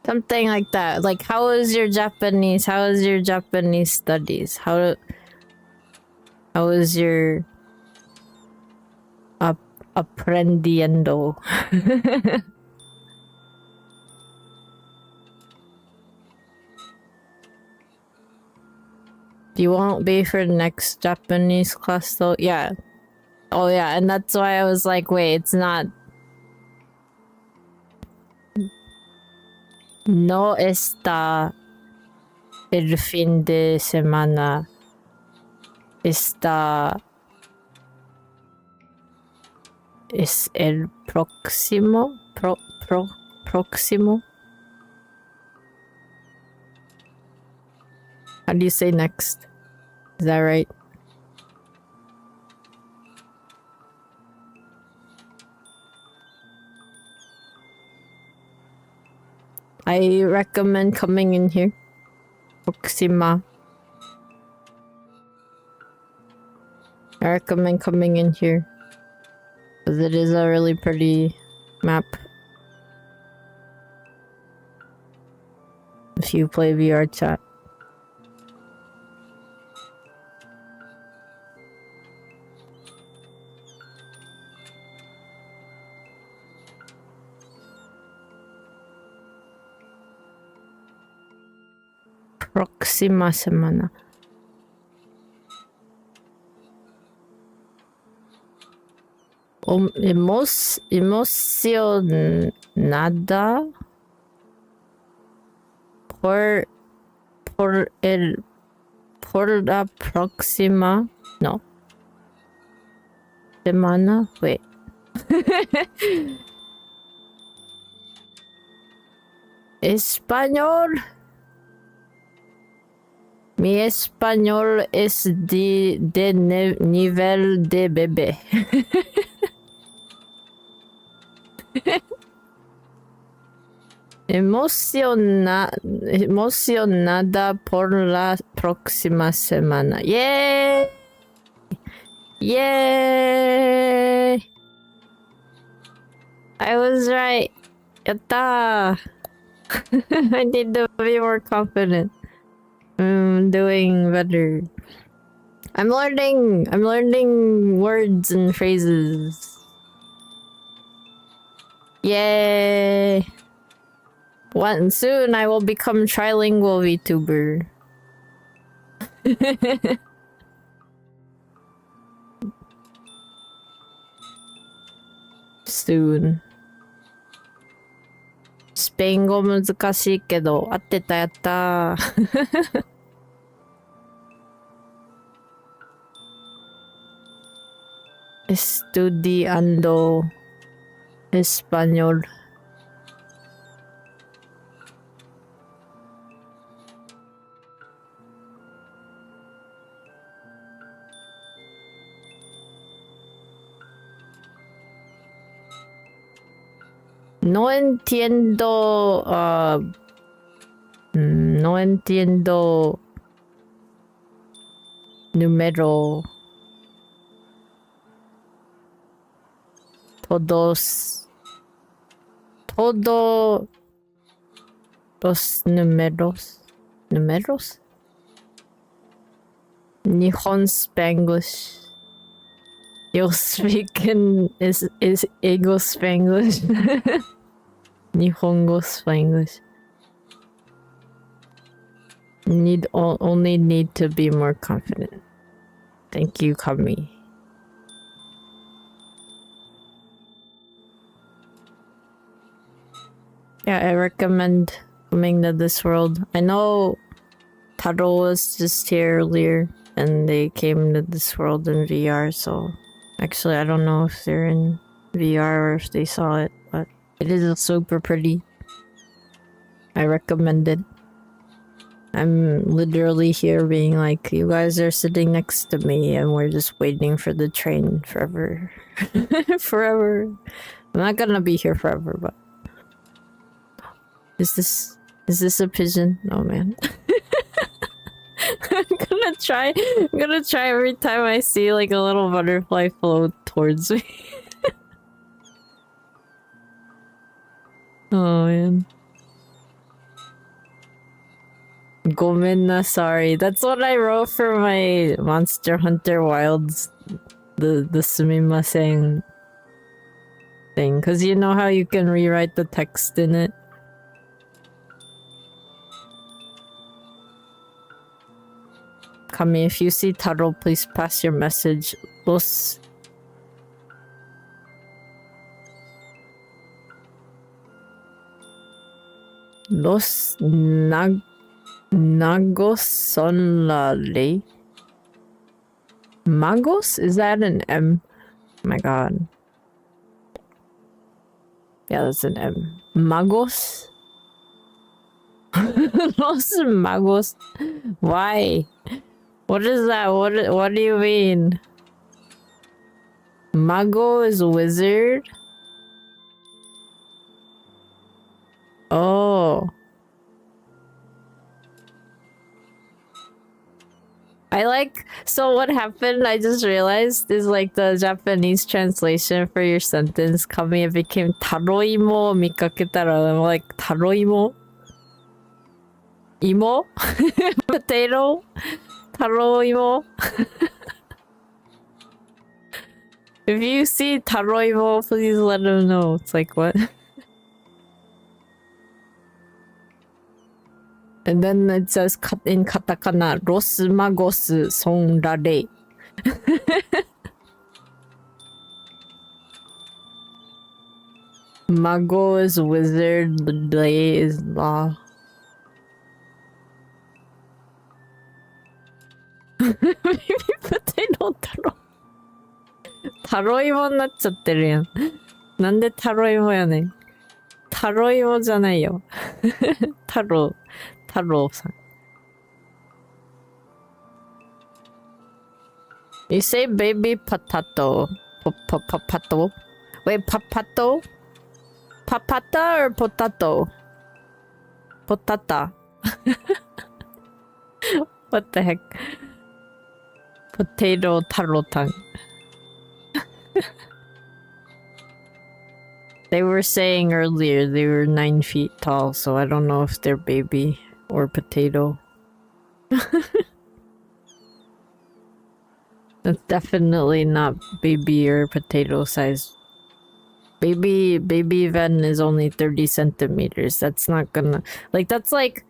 Something like that. Like, how is your Japanese? How is your Japanese studies? How is your aprendiendo? You won't be for next Japanese class though? Yeah. Oh yeah, and that's why I was like, wait, it's not... No está el fin de semana. Está... Es el próximo? Próximo? How do you say next? Is that right? I recommend coming in here. Proxima. I recommend coming in here. Because it is a really pretty map. If you play VRChat. Próxima semana. Emocionada por por la próxima, no. Semana, wait. Español. Mi español es de nivel de bebé. Emocionada por la próxima semana. ¡Yay! ¡Yay! I was right. Yatta! I need to be more confident. I'm doing better. I'm learning words and phrases. Yay! Soon I will become trilingual VTuber. Soon. スペイン語難しいけど合ってたやったー。Estudiando español. No entiendo. No entiendo. Número. Todos los números. ¿Números? Nihon Spanglish. You speak is ego Spanglish. Nihongo Spanglish. Only need to be more confident. Thank you, Kami. Yeah, I recommend coming to this world. I know Taro was just here earlier and they came to this world in VR, so actually I don't know if they're in VR or if they saw it, but it is super pretty. I recommend it. I'm literally here being like, you guys are sitting next to me and we're just waiting for the train forever. Forever. I'm not gonna be here forever, but is this a pigeon? Oh man. I'm gonna try every time I see like a little butterfly float towards me. Oh man. Gomenna, sorry. That's what I wrote for my Monster Hunter Wilds, the sumimasen thing. Cause you know how you can rewrite the text in it? Kami, if you see Taro, please pass your message. Los Nagos son la ley. Magos? Is that an M? Oh my god. Yeah, that's an M. Magos? Los Magos? Why? What is that? What do you mean? Mago is a wizard? Oh. So what happened, I just realized, is like the Japanese translation for your sentence, Kami, it became Taroimo mikaketara. I'm like, Taroimo? Imo? Potato? Taroimo? If you see Taroimo, please let him know. It's like, what? And then it says in katakana, Los Magos son la ley. Mago is wizard, ley is law. ポテト太郎。タロイモになっちゃってるやん。なんでタロイモやねん。タロイモじゃないよ。太郎さん。You say baby potato. Potato? Wait, potato? Papata or potato? Potata. What the heck? Potato tarotan. They were saying earlier they were 9 feet tall, so I don't know if they're baby or potato. That's definitely not baby or potato size. Baby Ven is only 30 centimeters. That's not gonna... Like, that's like...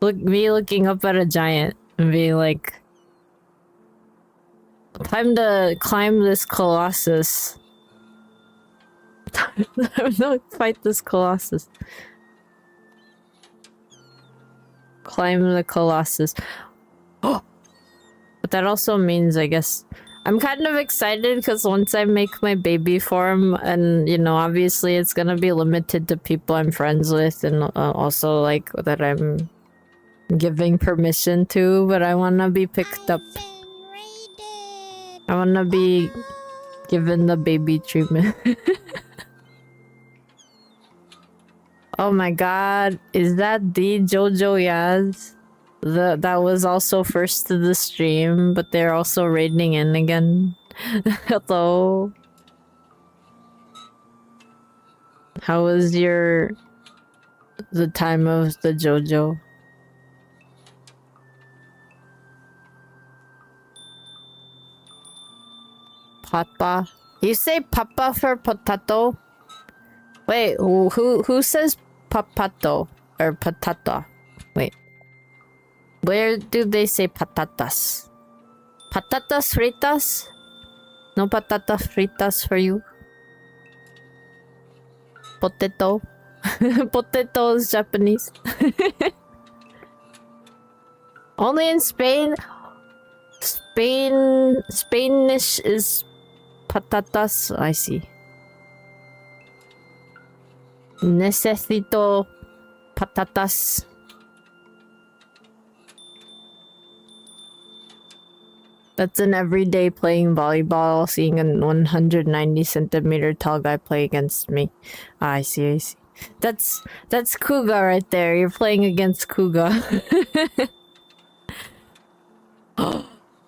me looking up at a giant and being like... Time to climb this colossus. Time to fight this colossus. Climb the colossus. Oh! But that also means, I guess... I'm kind of excited because once I make my baby form, and, you know, obviously it's gonna be limited to people I'm friends with, and also, like, that I'm giving permission to, but I wanna be picked up. I wanna be given the baby treatment. Oh my god, is that the Jojo Yaz? That was also first to the stream, but they're also raiding in again. Hello. How was the time of the Jojo? Papa? You say papa for potato? Wait, who says papato or patata? Wait. Where do they say patatas? Patatas fritas? No patatas fritas for you? Potato? Potato is Japanese. Only in Spain? Spanish is patatas. I see. Necesito patatas. That's an everyday playing volleyball, seeing a 190 centimeter tall guy play against me. Ah, I see. That's Kuga right there. You're playing against Kuga.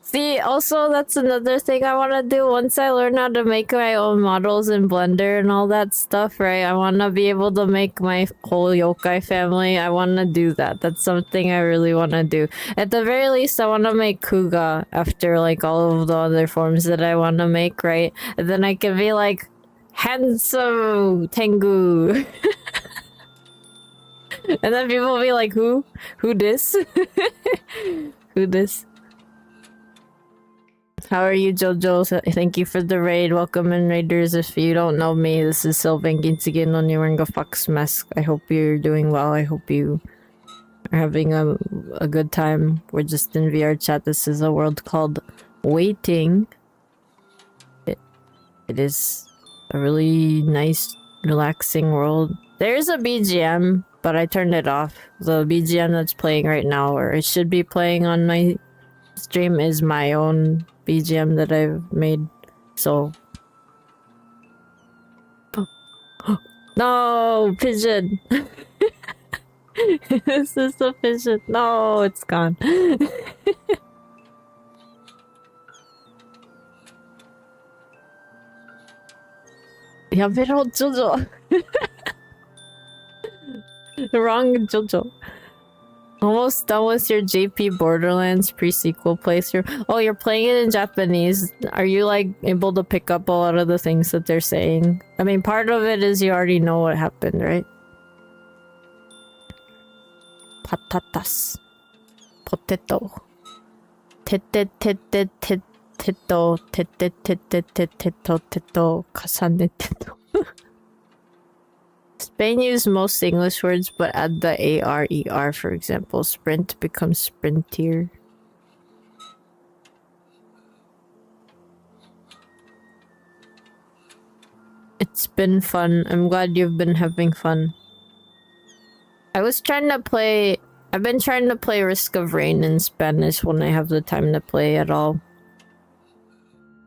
See, also that's another thing I want to do once I learn how to make my own models in Blender and all that stuff, right? I want to be able to make my whole yokai family. I want to do that. That's something I really want to do. At the very least, I want to make Kuga after like all of the other forms that I want to make, right? And then I can be like, handsome Tengu. And then people will be like, who? Who this? Who this? How are you, Jojo? Thank you for the raid. Welcome in, raiders. If you don't know me, this is Sylvan Gintsugi no wearing a fox mask. I hope you're doing well. I hope you are having a good time. We're just in VRChat. This is a world called Waiting. It is a really nice, relaxing world. There's a BGM, but I turned it off. The BGM that's playing right now, or it should be playing on my stream, is my own BGM that I've made, so... No! Pigeon! This is the pigeon. No, it's gone. Yabero Jojo! The wrong Jojo. Almost done with your JP Borderlands pre-sequel playthrough. Oh, you're playing it in Japanese. Are you like able to pick up a lot of the things that they're saying? I mean, part of it is you already know what happened, right? Patatas. Potato. Tete tete tete teto tete tete teto teto kasane teto. Spain use most English words, but add the ARER, for example. Sprint becomes sprintier. It's been fun. I'm glad you've been having fun. I've been trying to play Risk of Rain in Spanish when I have the time to play at all.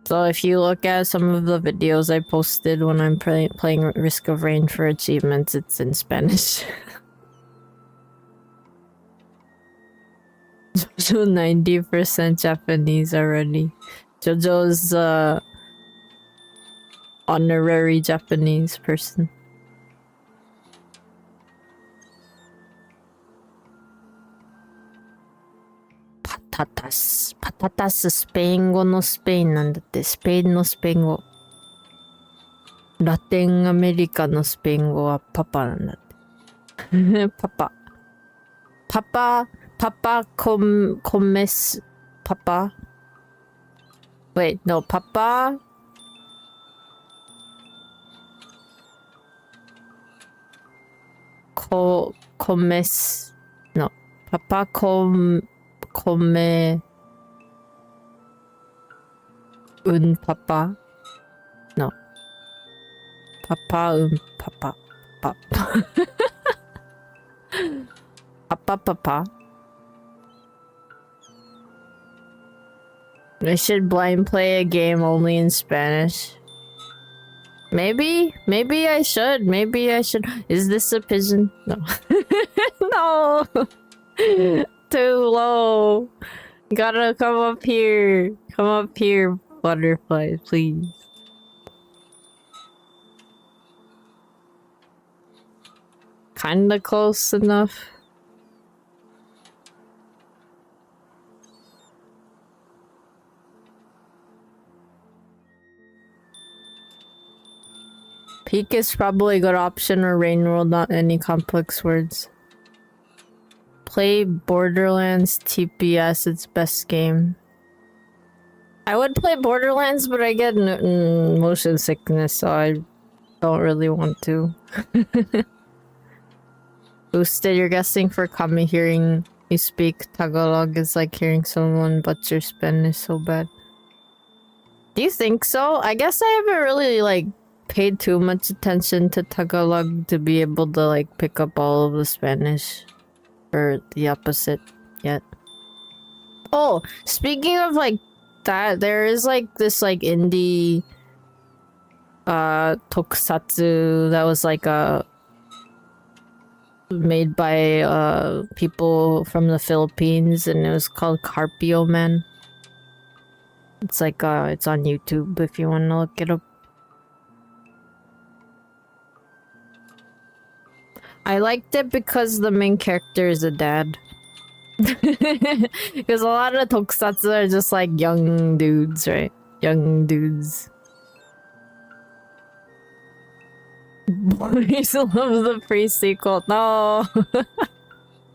So if you look at some of the videos I posted when I'm playing Risk of Rain for achievements, it's in Spanish. Jojo 90% Japanese already. Jojo's honorary Japanese person. Patatas. Patatas スペイン語のスペインなんだって。スペインのスペイン語。ラテンアメリカのスペイン語はパパなんだって。パパ。Papa comes Papa. Wait, no, Papa comes. No, Papa come un papa. No, Papa un papa. Papa. I should blind play a game only in Spanish. Maybe I should. Is this a pigeon? No. No. Too low. Gotta come up here. Come up here, butterfly, please. Kinda close enough. Peak is probably a good option, or Rain World, not any complex words. Play Borderlands TPS, it's best game. I would play Borderlands, but I get motion sickness, so I don't really want to. Boosted, you're guessing for Kami hearing you speak Tagalog is like hearing someone butcher Spanish so bad. Do you think so? I guess I haven't really like paid too much attention to Tagalog to be able to like pick up all of the Spanish or the opposite yet. Oh, speaking of like that, there is like this like indie tokusatsu that was like made by people from the Philippines, and it was called Carpio Man. It's like it's on YouTube if you want to look it up. I liked it because the main character is a dad. Because a lot of tokusatsu are just like young dudes, right? Young dudes. Boys love the free sequel. No.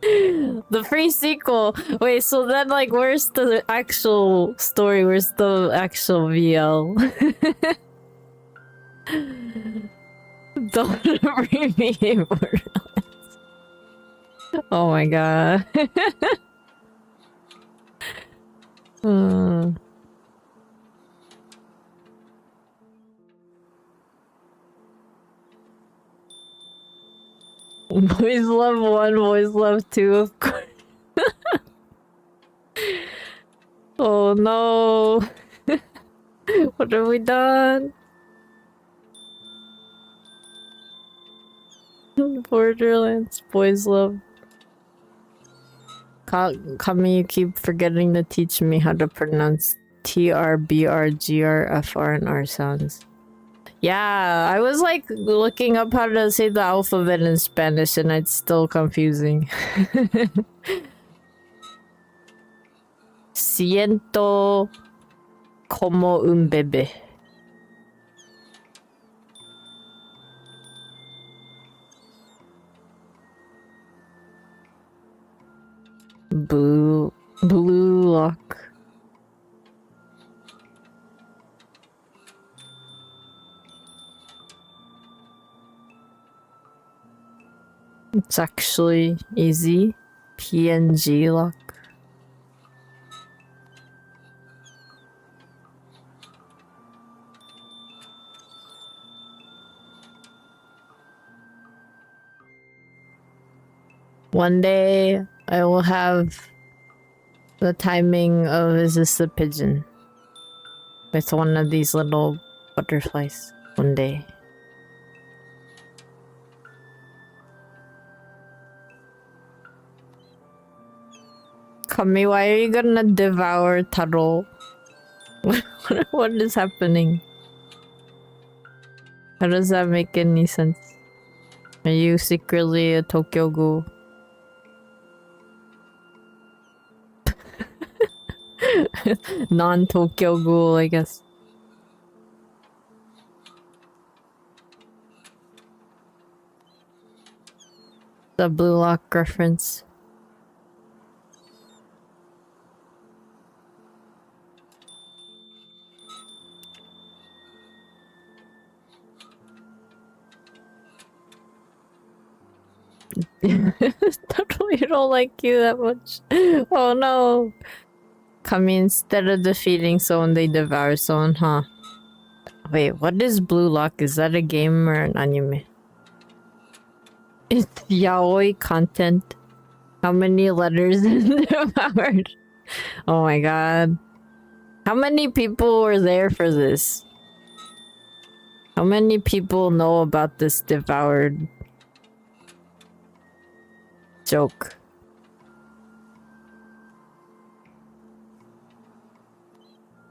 The free sequel. Wait, so then like where's the actual story? Where's the actual VL? Don't abbreviate Borderlands. Oh my god. Boys love 1, boys love 2, of course. Oh no. What have we done? Borderlands, boys love. Kami, you keep forgetting to teach me how to pronounce TR, BR, GR, FR, and R sounds. Yeah, I was like looking up how to say the alphabet in Spanish and it's still confusing. Siento como un bebé. Blue lock. It's actually easy. PNG lock. One day I will have the timing of Is This a Pigeon? With one of these little butterflies. One day. Kami, why are you gonna devour Taro? What is happening? How does that make any sense? Are you secretly a Tokyo Ghoul? Non-Tokyo Ghoul, I guess. The Blue Lock reference. Totally don't like you that much. Oh no. Kami, instead of defeating someone, they devour someone, huh? Wait, what is Blue Lock? Is that a game or an anime? It's yaoi content. How many letters is devoured? Oh my god. How many people were there for this? How many people know about this devoured joke?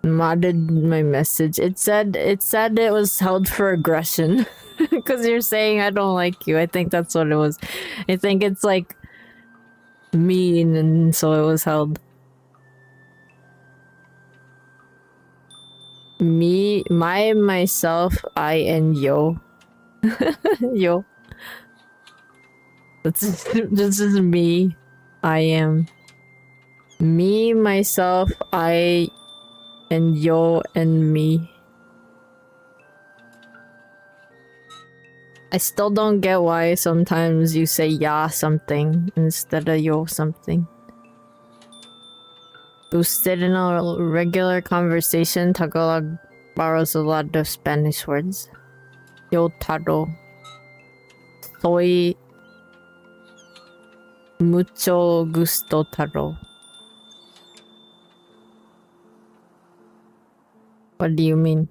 Modded my message. It said it was held for aggression. Because you're saying I don't like you. I think that's what it was. I think it's like mean, and so it was held. Me, myself, I, and yo. Yo. This is me. I am. Me, myself, I, and yo, and me. I still don't get why sometimes you say ya something instead of yo something. Boosted in a regular conversation, Tagalog borrows a lot of Spanish words. Yo taro. Soy mucho gusto taro. What do you mean?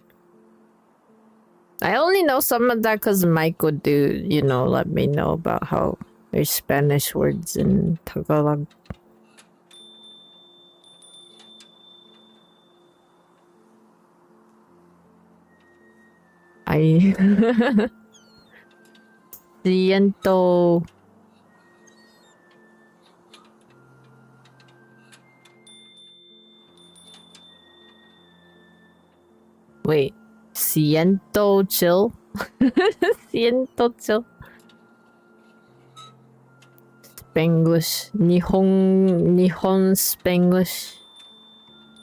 I only know some of that because Mike would do, you know, let me know about how there's Spanish words in Tagalog. I siento wait. Siento chill. Siento chill. Spanglish. Nihon Spanglish.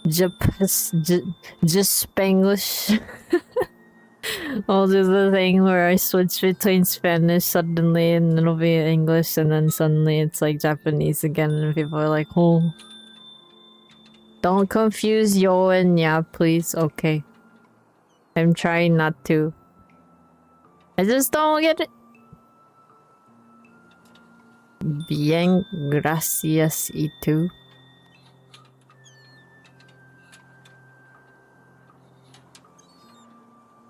Just Spanglish. I'll do the thing where I switch between Spanish suddenly and it'll be English and then suddenly it's like Japanese again and people are like, oh. Don't confuse yo and ya, please. Okay. I'm trying not to. I just don't get it. Bien, gracias, y tú.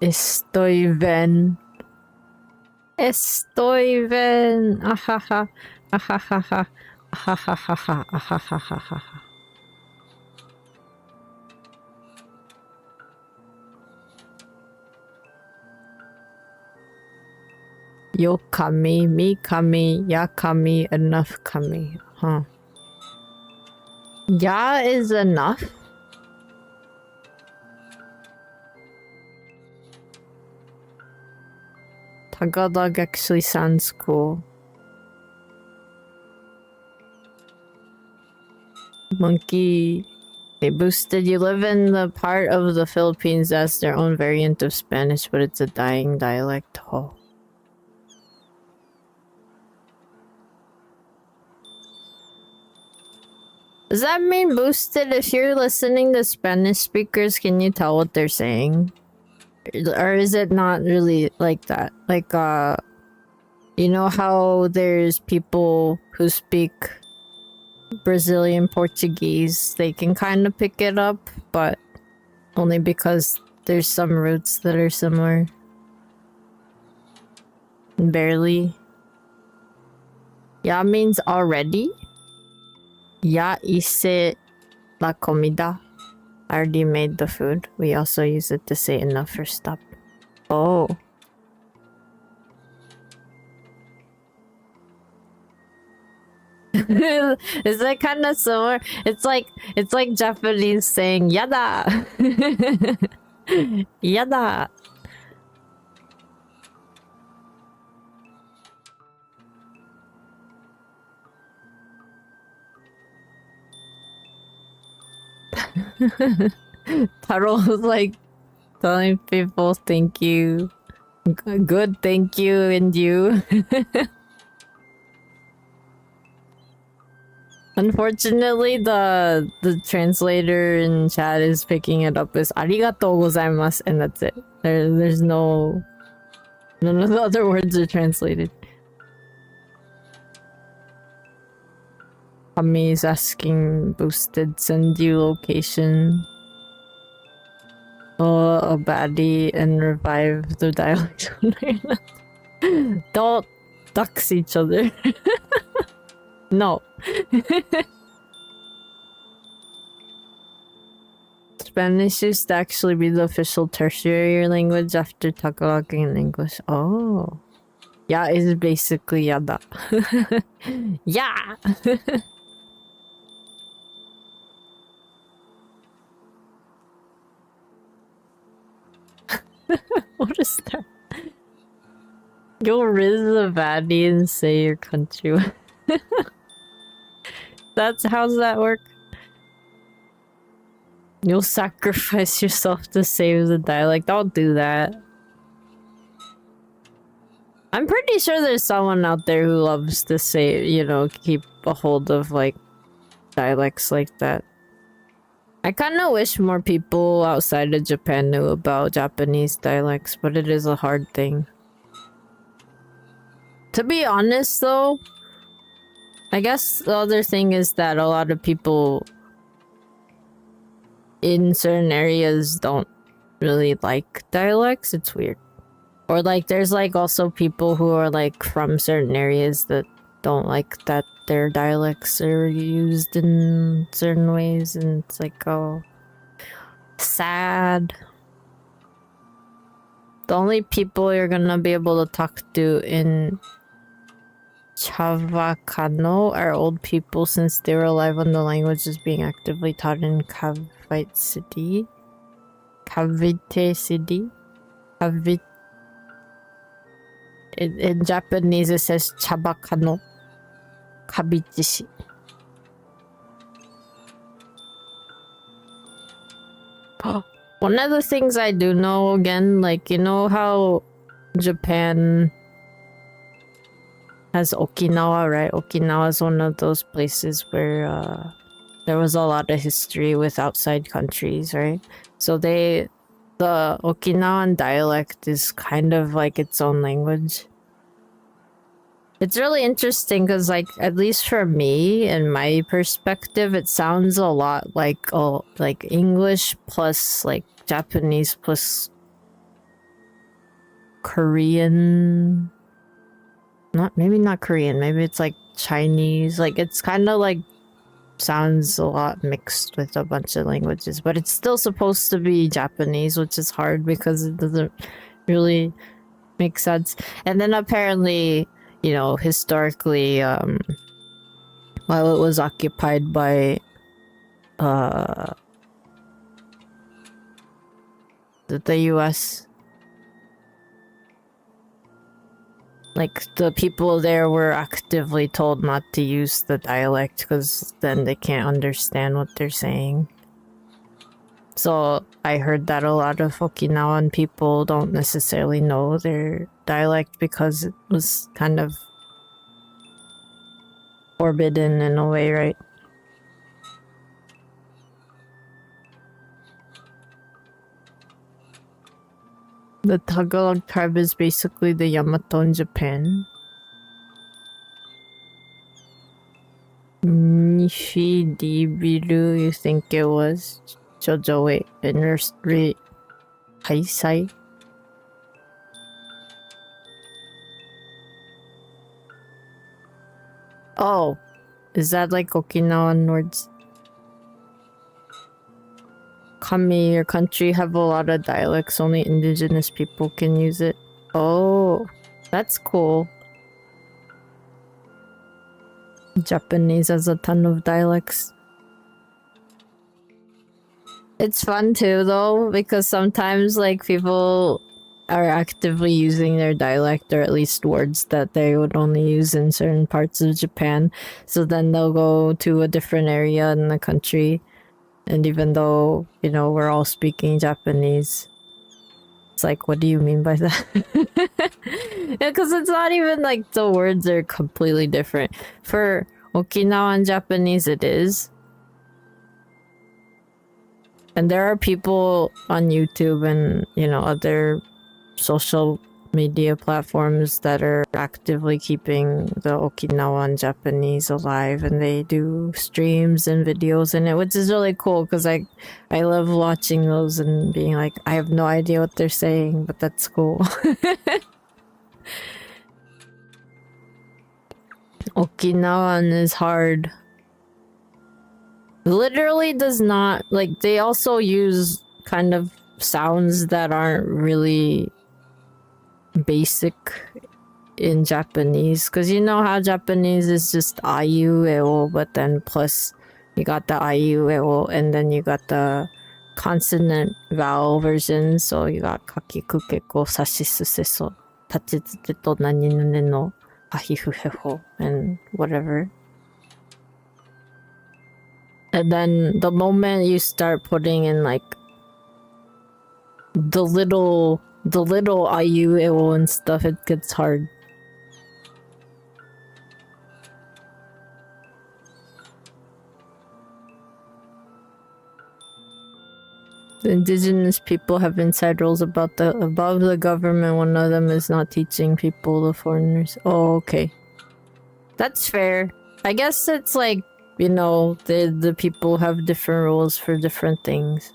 Estoy bien. Estoy bien. Ajaja. Ajajaja. Ajajaja. Ajajaja. Yo kami, me kami, ya kami, enough kami. Huh. Ya is enough? Tagalog actually sounds cool. Monkey. Hey, Boosted, you live in the part of the Philippines that's their own variant of Spanish, but it's a dying dialect. Oh. Does that mean, Boosted, if you're listening to Spanish speakers, can you tell what they're saying? Or is it not really like that? Like, You know how there's people who speak Brazilian Portuguese, they can kind of pick it up, but only because there's some roots that are similar. Barely. Ya means already. Ya hice la comida. I already made the food. We also use it to say enough or stop. Oh. Is that kind of similar? It's like Japanese saying yada. Yada. Taro's like telling people thank you. Good, thank you, and you. Unfortunately, the translator in chat is picking it up as ありがとうございます and that's it. There's none of the other words are translated. Kami is asking boosted send you location. Oh, a baddie and revive the dialect. Don't dox each other. No. Spanish used to actually be the official tertiary language after Tagalog and English. Oh. Yeah is basically yada. Yeah! What is that? You'll riz the baddie and say your country. How's that work? You'll sacrifice yourself to save the dialect. Don't do that. I'm pretty sure there's someone out there who loves to say, you know, keep a hold of like dialects like that. I kind of wish more people outside of Japan knew about Japanese dialects, but it is a hard thing. To be honest though, I guess the other thing is that a lot of people in certain areas don't really like dialects. It's weird. Or like there's like also people who are like from certain areas that don't like that their dialects are used in certain ways, and it's like, oh, sad. The only people you're gonna be able to talk to in Chavacano are old people, since they were alive when the language is being actively taught in Cavite City. In Japanese it says Chabacano. Kabichishi. One of the things I do know, again, like, you know how Japan has Okinawa, right? Okinawa is one of those places where there was a lot of history with outside countries, right? So the Okinawan dialect is kind of like its own language. It's really interesting because, like, at least for me and my perspective, it sounds a lot like English plus like Japanese plus Korean. Maybe not Korean. Maybe it's like Chinese. Like, it's kind of like sounds a lot mixed with a bunch of languages, but it's still supposed to be Japanese, which is hard because it doesn't really make sense. And then apparently, you know, historically, while it was occupied by the US, like, the people there were actively told not to use the dialect because then they can't understand what they're saying. So I heard that a lot of Okinawan people don't necessarily know their dialect because it was kind of forbidden in a way, right? The Tagalog tribe is basically the Yamato in Japan. Nishidibiru, you think it was? Jojo, wait. Nursery Haisai? Oh, is that like Okinawan words? Kami, your country have a lot of dialects. Only indigenous people can use it. Oh, that's cool. Japanese has a ton of dialects. It's fun too though, because sometimes like people are actively using their dialect, or at least words that they would only use in certain parts of Japan. So then they'll go to a different area in the country, and even though, you know, we're all speaking Japanese, it's like, what do you mean by that? Because it's not even like the words are completely different. For Okinawan Japanese, it is. And there are people on YouTube and, you know, other social media platforms that are actively keeping the Okinawan Japanese alive, and they do streams and videos in it, which is really cool because I love watching those and being like, I have no idea what they're saying, but that's cool. Okinawan is hard. Literally does not, like, they also use kind of sounds that aren't really basic in Japanese, because you know how Japanese is just ayu eo, but then plus you got the ayu eo, and then you got the consonant vowel version, so you got kakiku keko sashisu seso tachitsuke to nani nune no ahifu heho and whatever. And then the moment you start putting in like the little ayu eo and stuff, it gets hard. The indigenous people have inside rules above the government. One of them is not teaching people, the foreigners. Oh, okay. That's fair. I guess it's like, you know, the people have different rules for different things.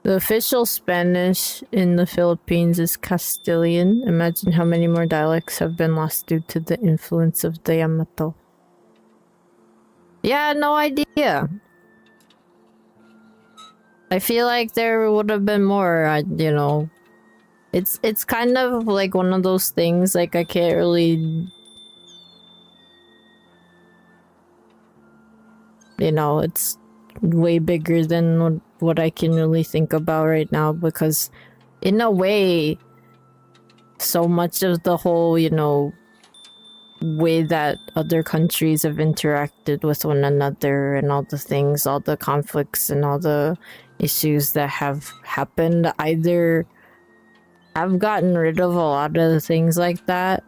The official Spanish in the Philippines is Castilian. Imagine how many more dialects have been lost due to the influence of the Yamato. Yeah, no idea. I feel like there would have been more, you know. It's kind of like one of those things, like I can't really... You know, it's way bigger than what I can really think about right now, because in a way, so much of the whole, you know, way that other countries have interacted with one another and all the things, all the conflicts and all the issues that have happened, either have gotten rid of a lot of things like that,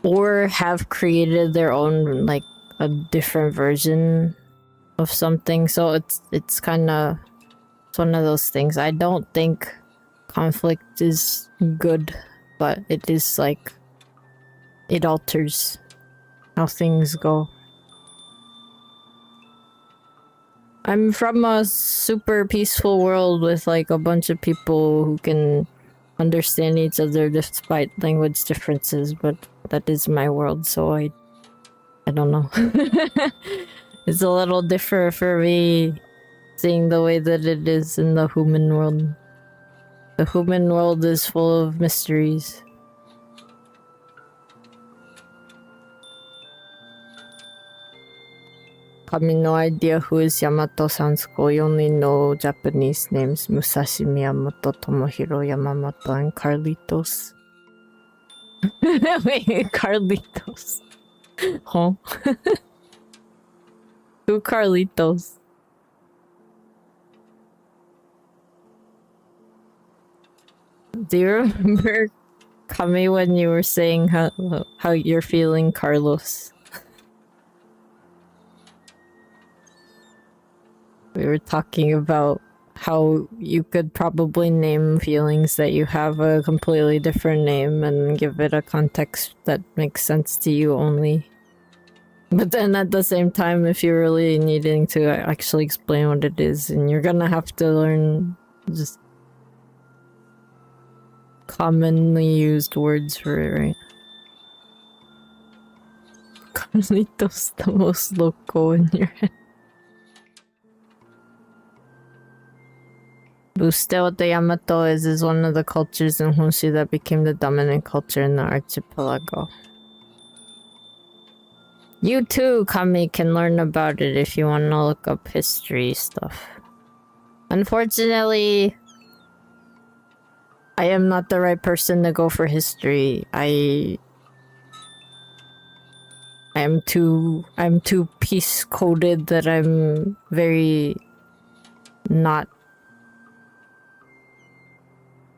or have created their own, like, a different version of something. So it's kind of, it's one of those things. I don't think conflict is good, but it is like, it alters how things go. I'm from a super peaceful world with like a bunch of people who can understand each other despite language differences, but that is my world, so I don't know. It's a little different for me seeing the way that it is in the human world. The human world is full of mysteries. I have no idea who is Yamato-san. We only know Japanese names: Musashi, Miyamoto, Tomohiro, Yamamoto, and Carlitos. Wait, Carlitos. Huh? Who Carlitos? Do you remember, Kami, when you were saying how you're feeling Carlos? We were talking about how you could probably name feelings that you have a completely different name and give it a context that makes sense to you only. But then at the same time, if you're really needing to actually explain what it is, and you're gonna have to learn just commonly used words for it, right? Carlitos the most loco in your head. Busteo de Yamato is one of the cultures in Honshu that became the dominant culture in the archipelago. You too, Kami, can learn about it if you want to look up history stuff. Unfortunately, I am not the right person to go for history. I'm too piece coded that I'm very not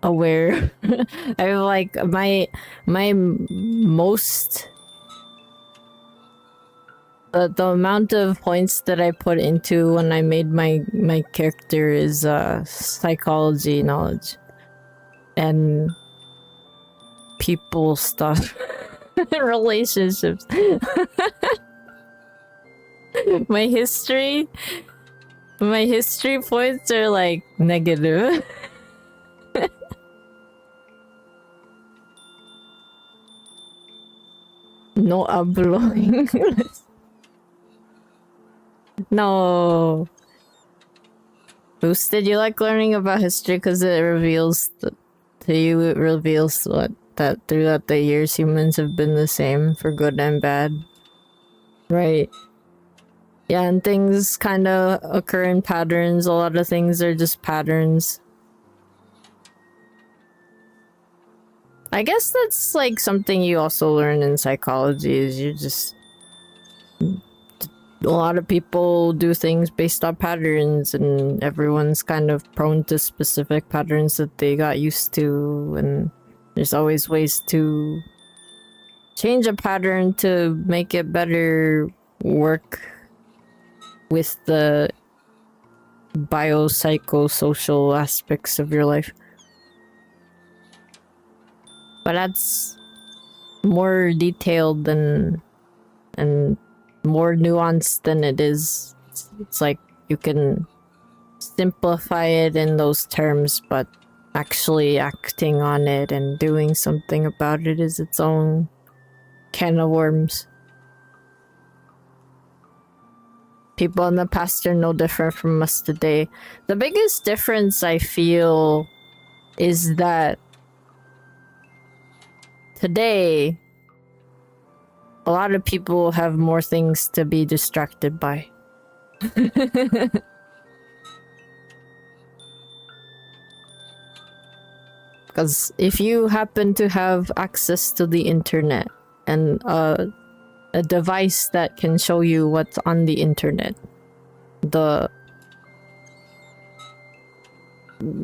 aware. I'm like my most the amount of points that I put into when I made my character is psychology knowledge and people stuff. Relationships. my history points are like negative. No hablo inglés. No. Boosted, you like learning about history because it reveals to you. It reveals that throughout the years humans have been the same for good and bad. Right. Yeah, and things kind of occur in patterns. A lot of things are just patterns. I guess that's like something you also learn in psychology is you just... A lot of people do things based on patterns and everyone's kind of prone to specific patterns that they got used to, and there's always ways to change a pattern to make it better work with the biopsychosocial aspects of your life. But that's more detailed and more nuanced than it is. It's like you can simplify it in those terms, but actually acting on it and doing something about it is its own can of worms. People in the past are no different from us today. The biggest difference I feel is that today, a lot of people have more things to be distracted by. Because if you happen to have access to the internet and a device that can show you what's on the internet,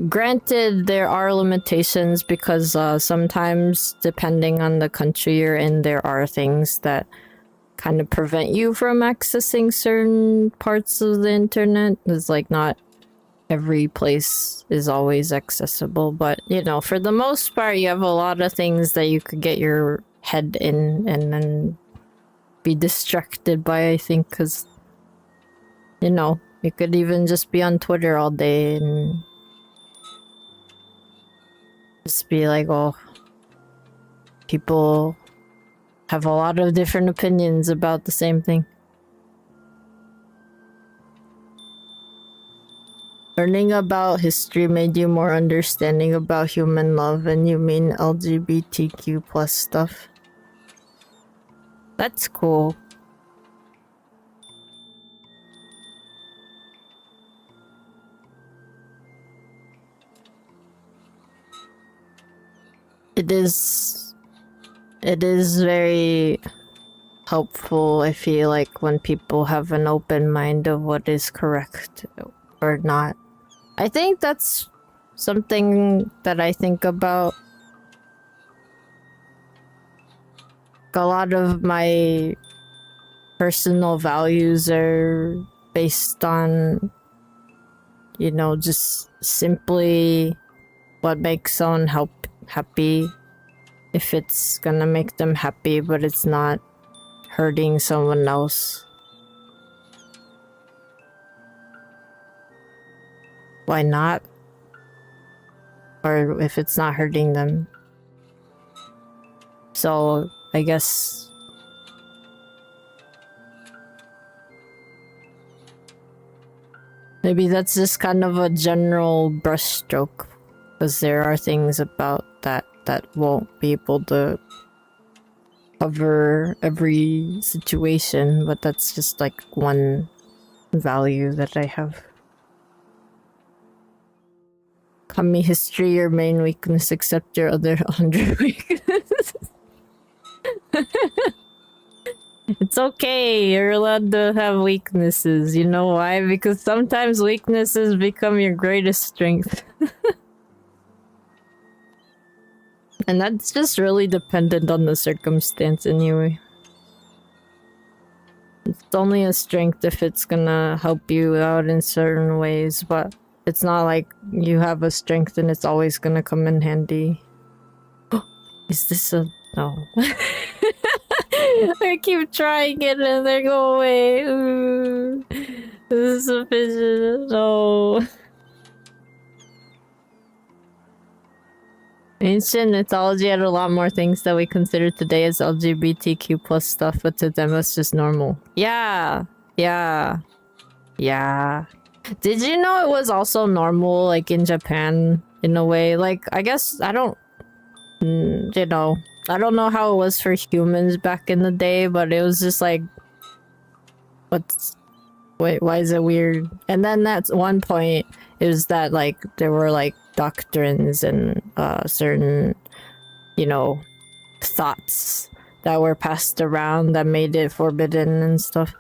granted, there are limitations because sometimes, depending on the country you're in, there are things that kind of prevent you from accessing certain parts of the internet. It's like not every place is always accessible, but you know, for the most part, you have a lot of things that you could get your head in and then be distracted by, I think, because, you know, you could even just be on Twitter all day and just be like, oh, people have a lot of different opinions about the same thing. Learning about history made you more understanding about human love, and you mean LGBTQ plus stuff. That's cool. It is very helpful, I feel like, when people have an open mind of what is correct or not. I think that's something that I think about. A lot of my personal values are based on, you know, just simply what makes someone happy. If it's gonna make them happy, but it's not hurting someone else. Why not? Or if it's not hurting them. So, I guess... maybe that's just kind of a general brushstroke. Because there are things about that won't be able to cover every situation. But that's just like one value that I have. Kami history, your main weakness, accept your other 100 weaknesses. It's okay, you're allowed to have weaknesses. You know why? Because sometimes weaknesses become your greatest strength. And that's just really dependent on the circumstance anyway. It's only a strength if it's gonna help you out in certain ways, but it's not like you have a strength and it's always gonna come in handy. Is this a... no. I keep trying it and they go away. Ooh. This is a vision. No. Ancient mythology had a lot more things that we consider today as LGBTQ plus stuff, but to them it's just normal. Yeah. Yeah. Yeah. Did you know it was also normal, like, in Japan, in a way? Like, I guess, I don't... you know... I don't know how it was for humans back in the day, but it was just like... wait, why is it weird? And then that's one point, is that, like, there were, like, doctrines and, certain, you know, thoughts that were passed around that made it forbidden and stuff.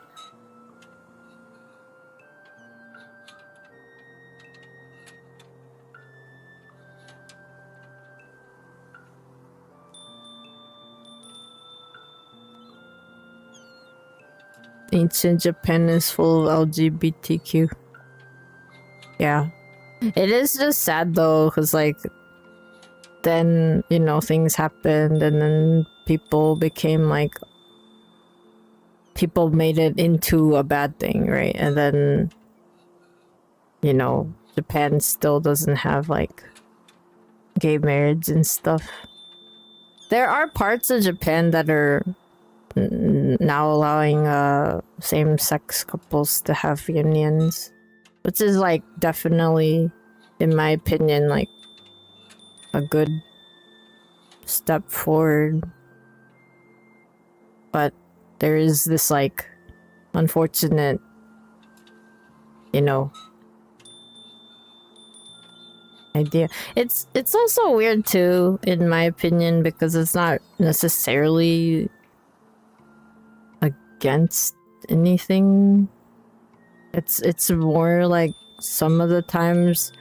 Ancient Japan is full of LGBTQ. Yeah. It is just sad though, because like, then, you know, things happened and then people became like, people made it into a bad thing, right? And then, you know, Japan still doesn't have like gay marriage and stuff. There are parts of Japan that are now allowing same-sex couples to have unions, which is like definitely, in my opinion, like a good step forward. But there is this like unfortunate, you know, idea. It's also weird too, in my opinion, because it's not necessarily against anything. It's more like some of the times,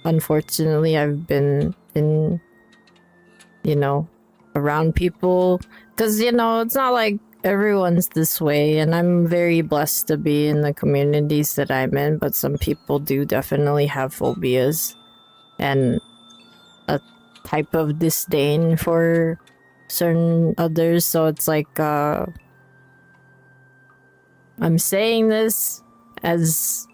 unfortunately, I've been in, you know, around people, because, you know, it's not like everyone's this way, and I'm very blessed to be in the communities that I'm in, but some people do definitely have phobias and a type of disdain for certain others. So it's like, I'm saying this as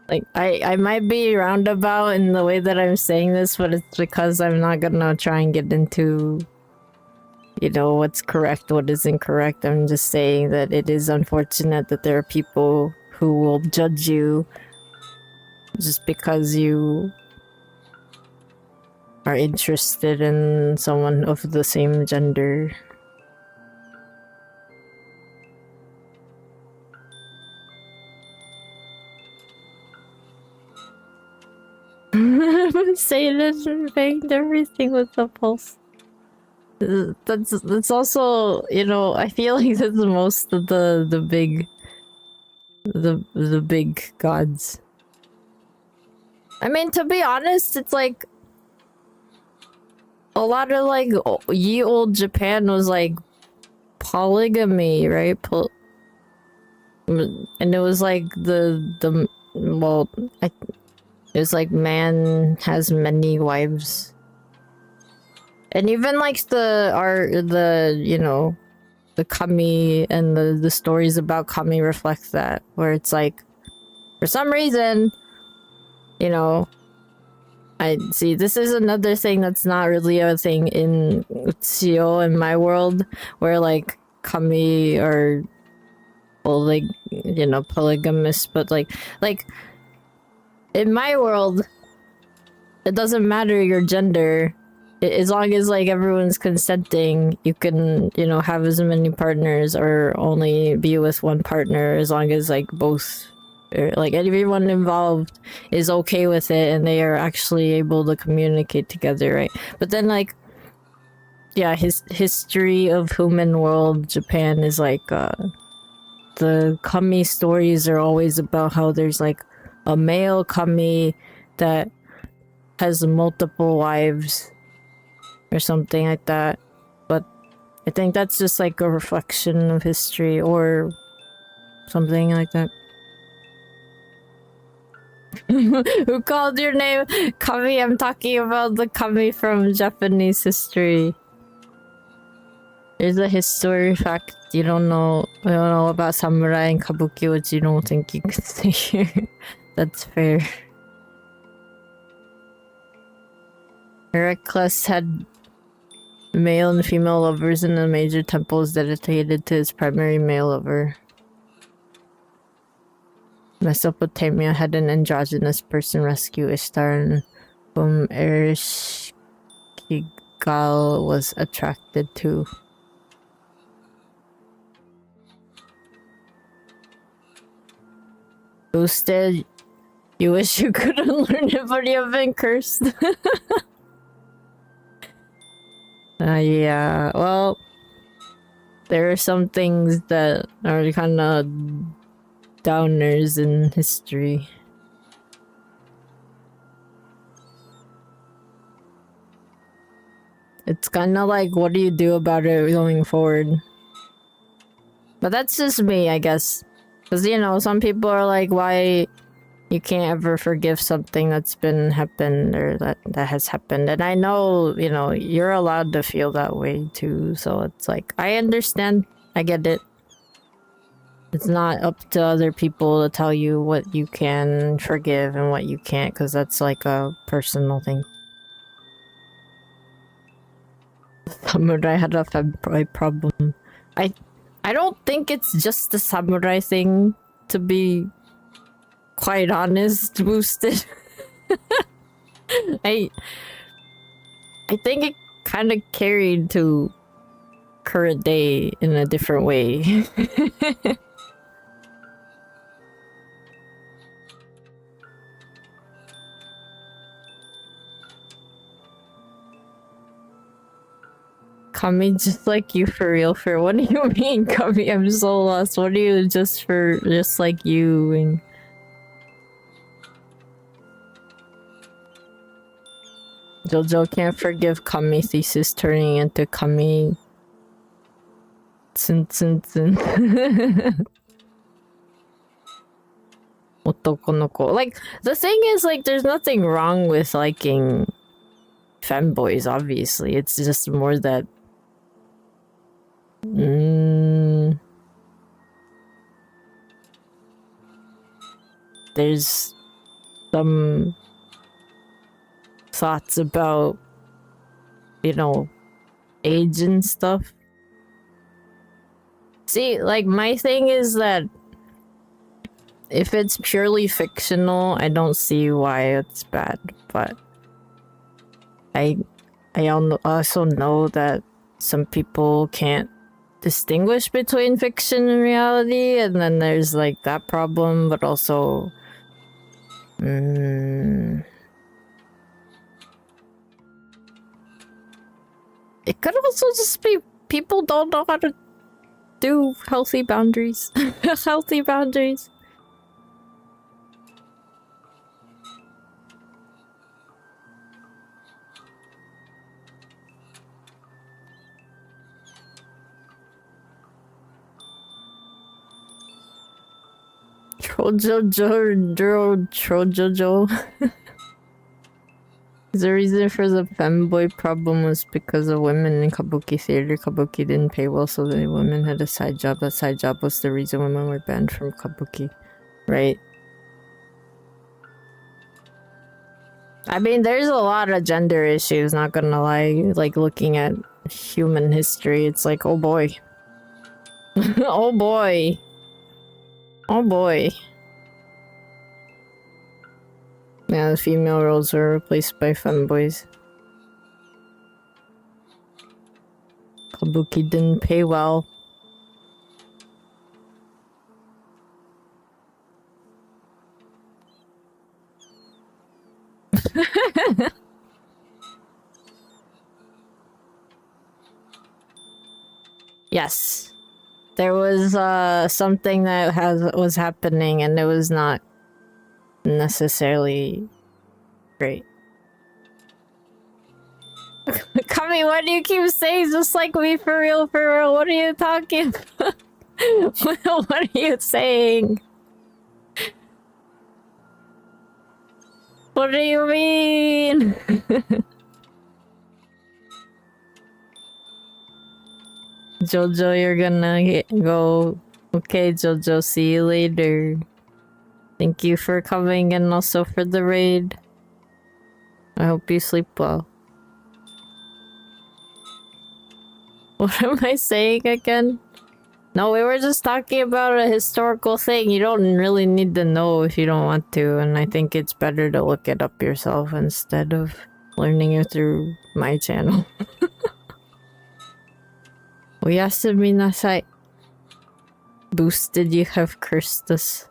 like, I might be roundabout in the way that I'm saying this, but it's because I'm not gonna try and get into, you know, what's correct, what is incorrect. I'm just saying that it is unfortunate that there are people who will judge you just because you are interested in someone of the same gender. Satan banged everything with the pulse. That's also, you know, I feel like that's most of the big gods. I mean, to be honest, it's like a lot of like ye old Japan was like polygamy, right? And it was like it was like man has many wives. And even like the kami and the stories about kami reflect that, where it's like, for some reason, I see this is another thing that's not really a thing in Uchiyo in my world, where like kami are polygamous, but like in my world, it doesn't matter your gender. As long as like everyone's consenting, you can have as many partners or only be with one partner, as long as like both or like everyone involved is okay with it and they are actually able to communicate together, right? But then like his history of human world Japan is like the kami stories are always about how there's like a male kami that has multiple wives or something like that. But I think that's just like a reflection of history or something like that. Who called your name Kami? I'm talking about the Kami from Japanese history. There's a history fact you don't know about samurai and kabuki, which you don't think you could say here. That's fair. Heracles had male and female lovers, and a major temple is dedicated to his primary male lover. Mesopotamia had an androgynous person rescue Ishtar, whom Ereshkigal was attracted to. Boosted, you wish you couldn't learn it, but you've been cursed. Yeah, well, there are some things that are kind of downers in history. It's kind of like, what do you do about it going forward? But that's just me, I guess. Because, some people are like, why you can't ever forgive something that's happened or that has happened. And I know, you're allowed to feel that way too. So it's like, I understand. I get it. It's not up to other people to tell you what you can forgive and what you can't, because that's like a personal thing. Samurai had a femboy problem. I don't think it's just a samurai thing, to be quite honest, Boosted. I think it kind of carried to current day in a different way. Kami, just like you for real. For what do you mean, Kami? I'm so lost. What do you just like you? And Jojo can't forgive Kami thesis turning into Kami. Tsun tsun tsun. Otoko no ko. Like, the thing is, like, there's nothing wrong with liking femboys, obviously. It's just more that there's some thoughts about, age and stuff. See, like, my thing is that if it's purely fictional, I don't see why it's bad, but I also know that some people can't distinguish between fiction and reality, and then there's like that problem, but also it could also just be people don't know how to do healthy boundaries. Healthy boundaries. Trojojo. The reason for the femboy problem was because of women in kabuki theater. Kabuki didn't pay well, so the women had a side job. That side job was the reason women were banned from kabuki. Right. I mean, there's a lot of gender issues, not gonna lie. Like, looking at human history, it's like, oh boy. Oh boy. Oh boy. Yeah, the female roles were replaced by femboys. Kabuki didn't pay well. Yes. There was something that was happening and it was not necessarily great. Kami, what do you keep saying? Just like me, for real, for real. What are you talking about? What are you saying? What do you mean? Jojo, you're gonna go. Okay, Jojo, see you later. Thank you for coming and also for the raid. I hope you sleep well. What am I saying again? No, we were just talking about a historical thing. You don't really need to know if you don't want to, and I think it's better to look it up yourself instead of learning it through my channel. Oyasumi nasai. Boosted, you have cursed us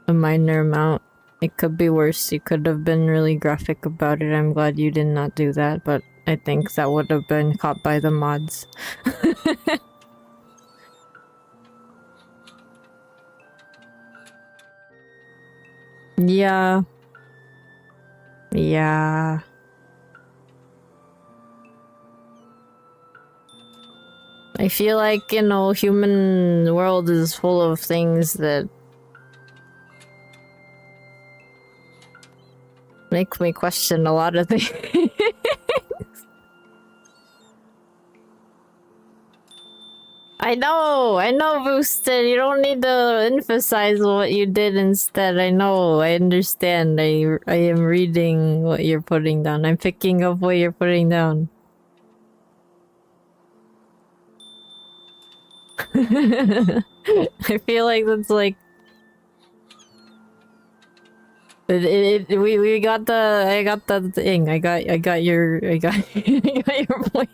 a minor amount. It could be worse. You could have been really graphic about it. I'm glad you did not do that, but I think that would have been caught by the mods. Yeah. Yeah. I feel like, you know, human world is full of things that make me question a lot of things. I know, Boosted. You don't need to emphasize what you did instead. I know, I understand. I am reading what you're putting down. I'm picking up what you're putting down. I feel like that's like we got the I got the thing. I got your I got your point.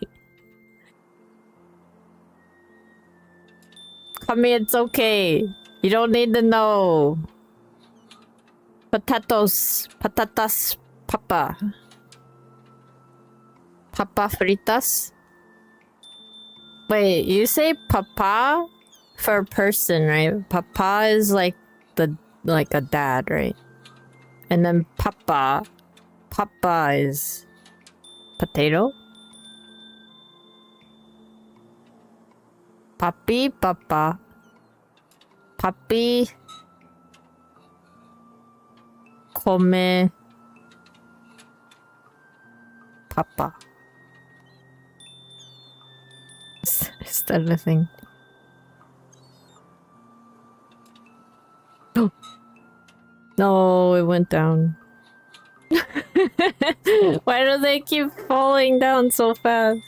Kami, it's okay. You don't need to know. Patatas, papa. Papa fritas? Wait, you say papa for person, right? Papa is like a dad, right? And then papa is potato? Papi, papa. Papi. Come. Papa. Is that a thing? No, it went down. Why do they keep falling down so fast?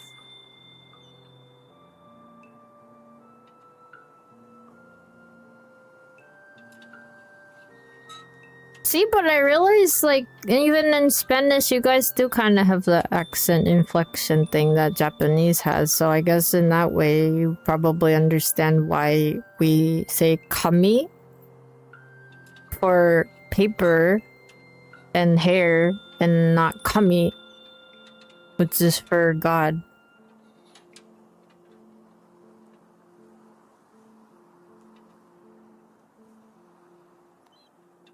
See, but I realize, like, even in Spanish, you guys do kind of have the accent inflection thing that Japanese has. So I guess in that way, you probably understand why we say kami for paper and hair and not kami, which is for God.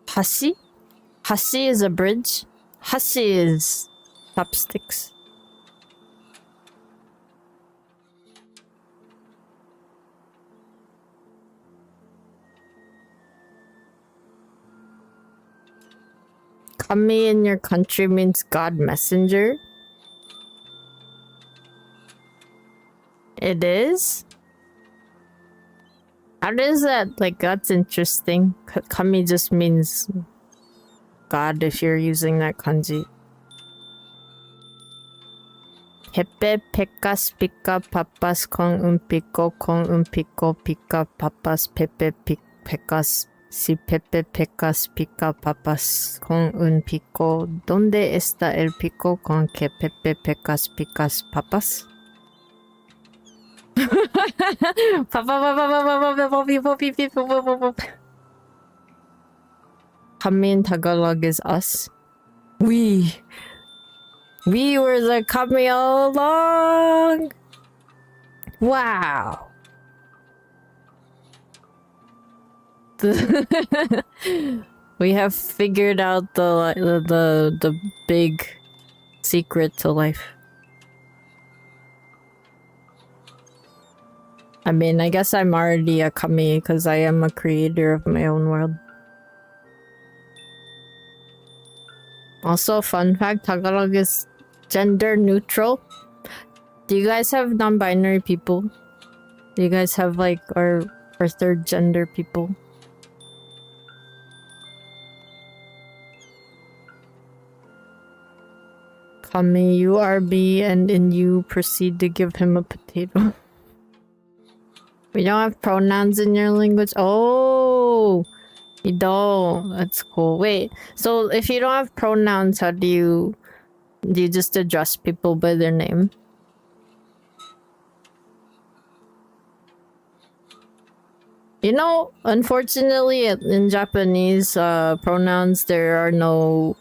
Hashi? Hashi is a bridge. Hashi is chopsticks. Kami in your country means God messenger? It is? How does that, like, that's interesting. Kami just means God if you're using that kanji. Pepe, pecas, pica, papas, con un pico, pica, papas, pepe, pecas. Si Pepe pecas pica papas con un pico, ¿dónde está el pico con que Pepe pecas picas papas? Kami in Tagalog is us. We were the kami all along. Wow. We have figured out the big secret to life. I mean, I guess I'm already a kami because I am a creator of my own world. Also, fun fact, Tagalog is gender neutral. Do you guys have non-binary people? Do you guys have like our third gender people? Kami, you are B, and in you proceed to give him a potato. We don't have pronouns in your language? Oh! You don't. That's cool. Wait, so if you don't have pronouns, how do you just address people by their name? You know, unfortunately, in Japanese pronouns, there are no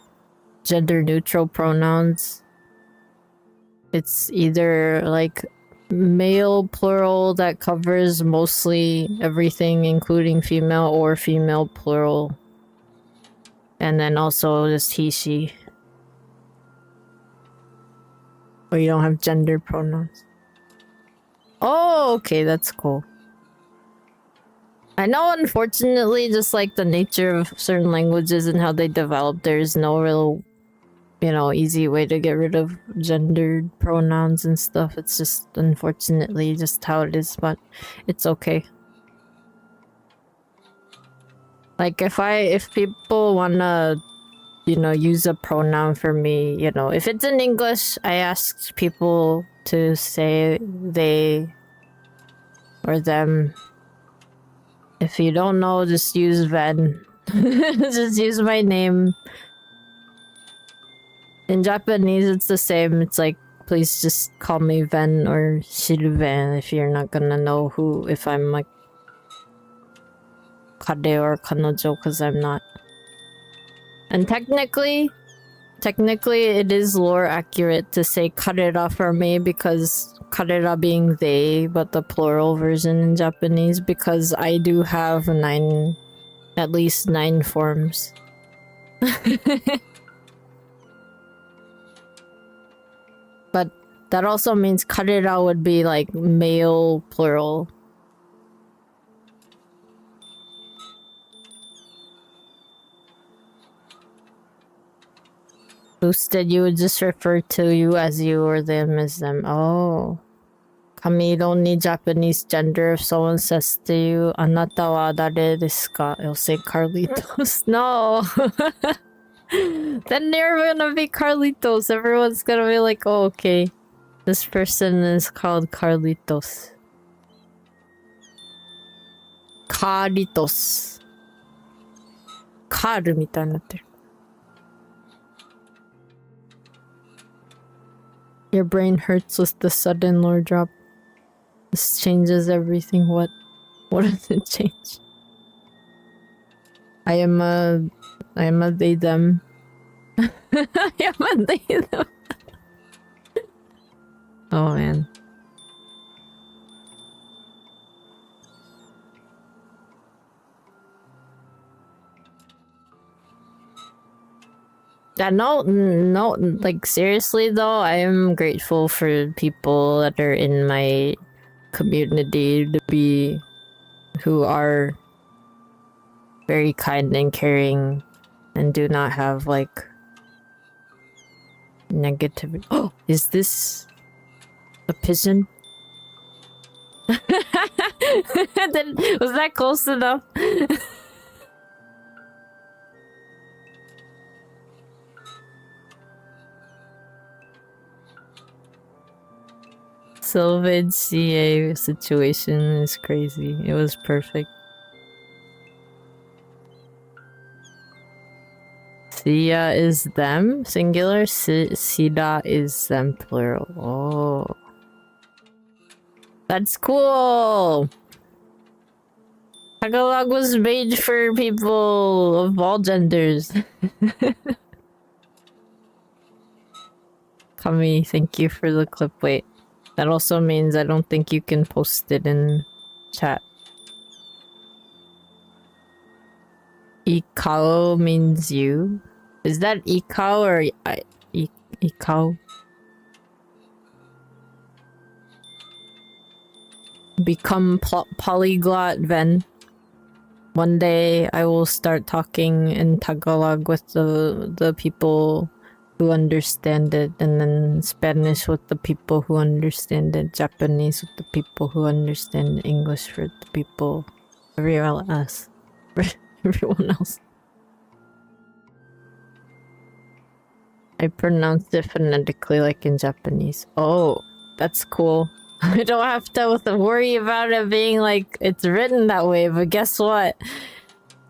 gender-neutral pronouns. It's either like male plural that covers mostly everything, including female, or female plural. And then also just he, she. Or you don't have gender pronouns. Oh, okay, that's cool. I know, unfortunately, just like the nature of certain languages and how they develop, there's no real, you know, easy way to get rid of gendered pronouns and stuff. It's just, unfortunately, just how it is, but it's okay. Like, if people wanna, you know, use a pronoun for me, you know, if it's in English, I ask people to say they or them. If you don't know, just use Ven. Just use my name. In Japanese, it's the same. It's like, please just call me Ven or Shilven if you're not gonna know who, if I'm like Kade or Kanojo, because I'm not. And technically, it is lore accurate to say karera for me, because karera being they, but the plural version in Japanese, because I do have at least 9 forms. But that also means karera would be like male plural. Boosted, you would just refer to you as you or them as them. Oh. Kami, you don't need Japanese gender. If someone says to you, Anata wa dare desu ka? You'll say Carlitos. No! Then they're gonna be Carlitos. Everyone's gonna be like, oh, okay. This person is called Carlitos. Carlitos. Karu みたいになってる。Your brain hurts with the sudden lore drop. This changes everything. What does it change? I am a they them. I am a they them. Oh man. Yeah, no, like seriously though, I am grateful for people that are in my community who are very kind and caring and do not have like negativity. Oh, is this a pigeon? Was that close enough? Sylvan CA situation is crazy. It was perfect. Sia is them, singular. Sida is them, plural. Oh. That's cool! Tagalog was made for people of all genders. Kami, thank you for the clip. Wait. That also means I don't think you can post it in chat. Ikao means you. Is that ikao or ikao? Become polyglot, Ven. One day I will start talking in Tagalog with the people who understand it, and then Spanish with the people who understand it, Japanese with the people who understand English for the people, everyone else. Everyone else. I pronounce it phonetically like in Japanese. Oh, that's cool. I don't have to worry about it being like it's written that way, but guess what?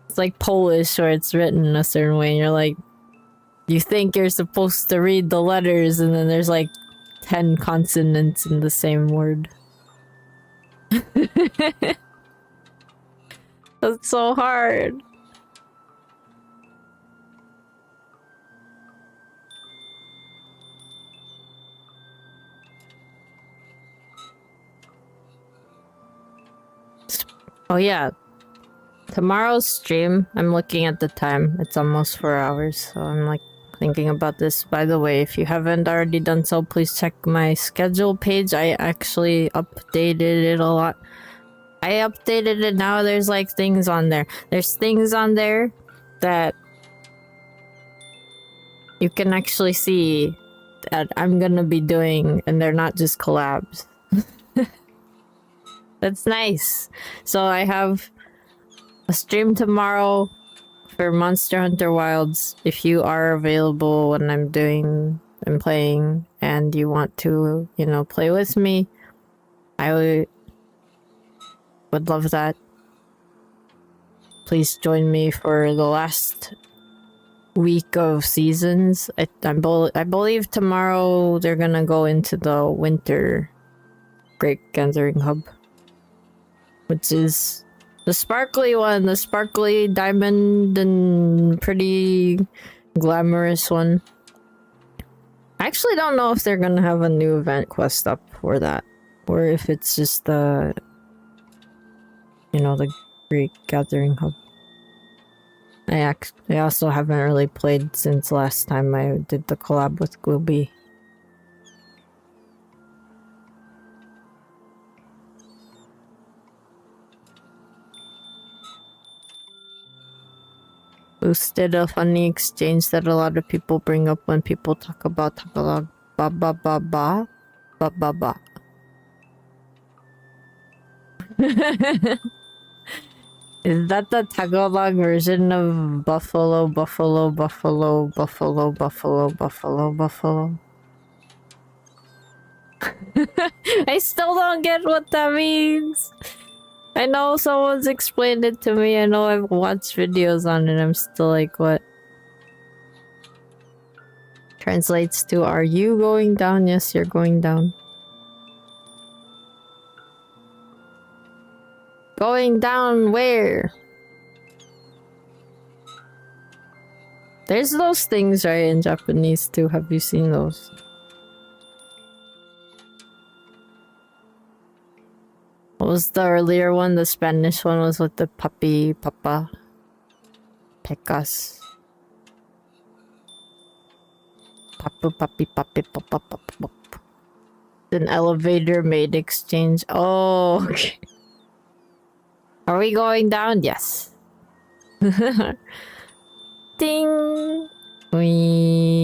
It's like Polish where it's written a certain way and you're like, you think you're supposed to read the letters and then there's like 10 consonants in the same word. That's so hard. Oh yeah, tomorrow's stream, I'm looking at the time, it's almost 4 hours, so I'm like thinking about this. By the way, if you haven't already done so, please check my schedule page. I actually updated it a lot. I updated it now, there's like things on there. There's things on there that you can actually see that I'm gonna be doing, and they're not just collabs. That's nice. So I have a stream tomorrow for Monster Hunter Wilds. If you are available when I'm playing and you want to, you know, play with me, I would love that. Please join me for the last week of seasons. I believe tomorrow they're gonna go into the winter Great Gathering Hub, which is the sparkly one, the sparkly diamond and pretty glamorous one. I actually don't know if they're gonna have a new event quest up for that, or if it's just the, you know, the Great Gathering Hub. I also haven't really played since last time I did the collab with Glooby. Boosted a funny exchange that a lot of people bring up when people talk about Tagalog. Ba ba ba ba. Ba ba ba. Is that the Tagalog version of buffalo, buffalo, buffalo, buffalo, buffalo, buffalo, buffalo? I still don't get what that means. I know someone's explained it to me. I know I've watched videos on it. I'm still like, what? Translates to, are you going down? Yes, you're going down. Going down where? There's those things, right, in Japanese too. Have you seen those? What was the earlier one? The Spanish one was with the puppy, papa. Pecas. Papu, papi, papi, papa, papa, papa. An elevator maid exchange. Oh, okay. Are we going down? Yes. Ding! Wee.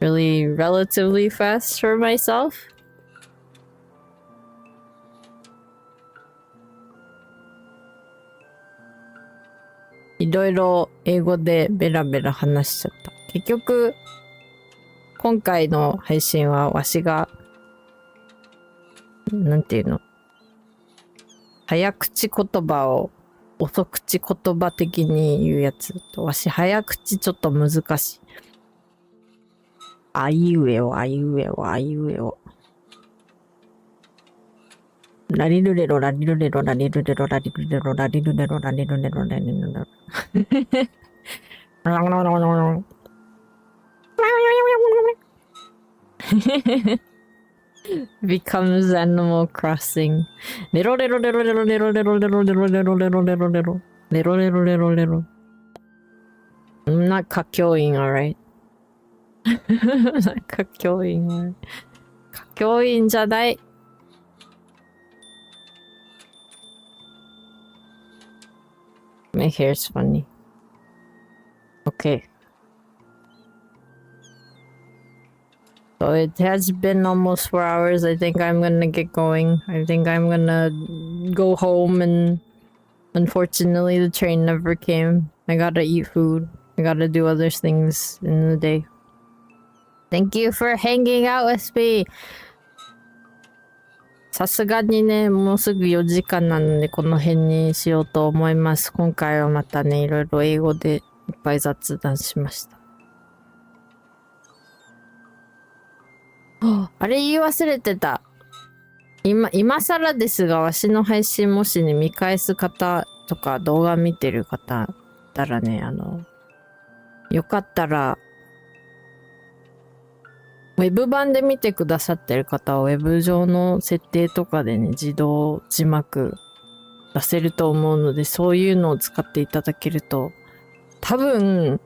really relatively fast for myself. いろいろ英語でベラベラ話しちゃった。結局、今回の配信はわしが、なんていうの？早口言葉を遅口言葉的に言うやつと、わし早口ちょっと難しい。あいうえお、あいうえお、あいうえお。ラリルレロ、ラリルレロ、ラリルレロ、ラリルレロ、ラリルレロ、ラリルレロ、ラリルレロ。becomes Animal Crossing. レロレロレロレロレロレロレロレロレロレロレロレロレロレロレロレロ。I'm not 歌教員 alright. not 歌教員 alright. 歌教員じゃない。My hair's funny. Okay. So it has been almost 4 hours. I think I'm gonna get going. I think I'm gonna go home, and unfortunately the train never came. I gotta eat food. I gotta do other things in the day. Thank you for hanging out with me. さすがにね、もうすぐ4時間なのでこの辺にしようと思います。今回はまたね、いろいろ英語でいっぱい雑談しました。あれ言い忘れてた。今更ですが、わしの配信もしね、見返す方とか動画見てる方いたらね、よかったら、ウェブ版で見てくださってる方は、ウェブ上の設定とかでね、自動字幕出せると思うので、そういうのを使っていただけると、多分、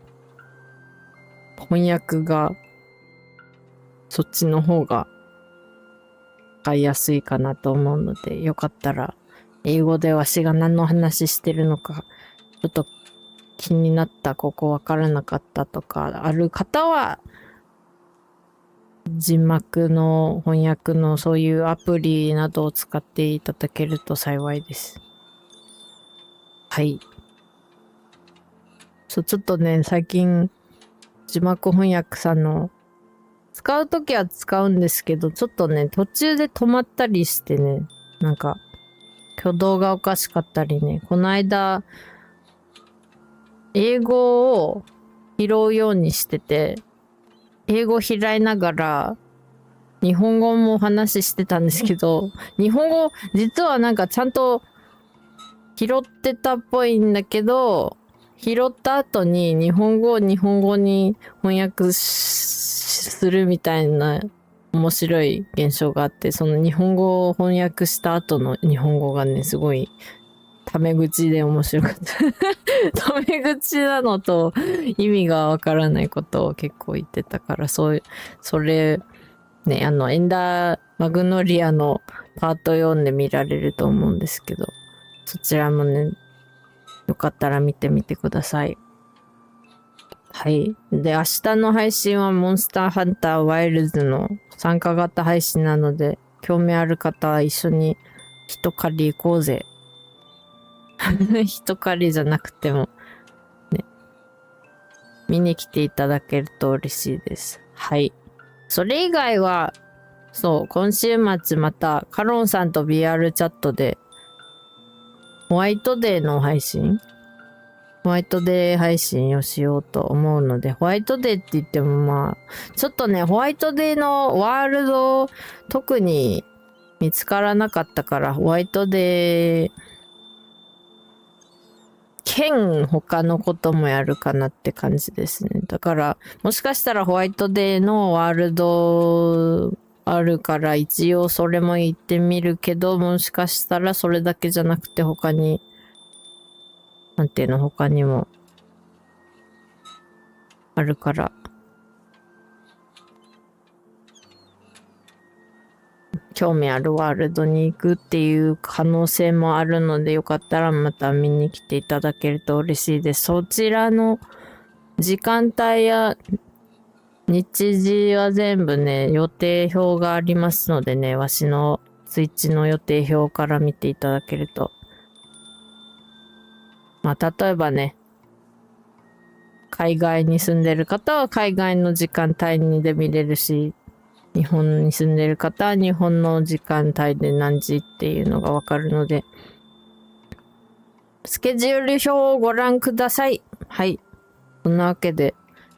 翻訳が、そっちの方が使いやすいかなと思うので、よかったら、英語でわしが何の話してるのか、ちょっと気になった、ここわからなかったとか、ある方は、字幕の翻訳のそういうアプリなどを使っていただけると幸いです。はい。ちょっとね、最近、字幕翻訳さんの使うときは使うんですけど、ちょっとね、途中で止まったりしてね、なんか、挙動がおかしかったりね、この間、英語を拾うようにしてて、英語拾いながら、日本語も話してたんですけど、日本語、実はなんかちゃんと拾ってたっぽいんだけど、拾った後に日本語を日本語に翻訳するみたいな面白い現象があって、その日本語を翻訳した後の日本語がね、すごいタメ口で面白かった。タメ口なのと意味がわからないことを結構言ってたから、それ、ね、エンダー・マグノリアのパート4で見られると思うんですけど、そちらもね、よかったら見てみてください。はい。で、明日の配信はモンスターハンターワイルズの参加型配信なので、興味ある方は一緒に一狩り行こうぜ。一狩りじゃなくても、ね。見に来ていただけると嬉しいです。はい。それ以外は、そう、今週末またカロンさんと VR チャットで、ホワイトデーの配信ホワイトデー配信をしようと思うので、ホワイトデーって言ってもまあ、ちょっとね、ホワイトデーのワールド、特に見つからなかったから、ホワイトデー、兼他のこともやるかなって感じですね。だから、もしかしたらホワイトデーのワールドあるから一応それも言ってみるけど、もしかしたらそれだけじゃなくて他に、なんていうの、他にもあるから、興味あるワールドに行くっていう可能性もあるので、よかったらまた見に来ていただけると嬉しいです。そちらの時間帯や日時は全部ね、予定表がありますのでね、わしのツイッチの予定表から見ていただけると。まあ、例えばね、海外に住んでる方は海外の時間帯にで見れるし、日本に住んでる方は日本の時間帯で何時っていうのがわかるので、スケジュール表をご覧ください。はい。そんなわけで、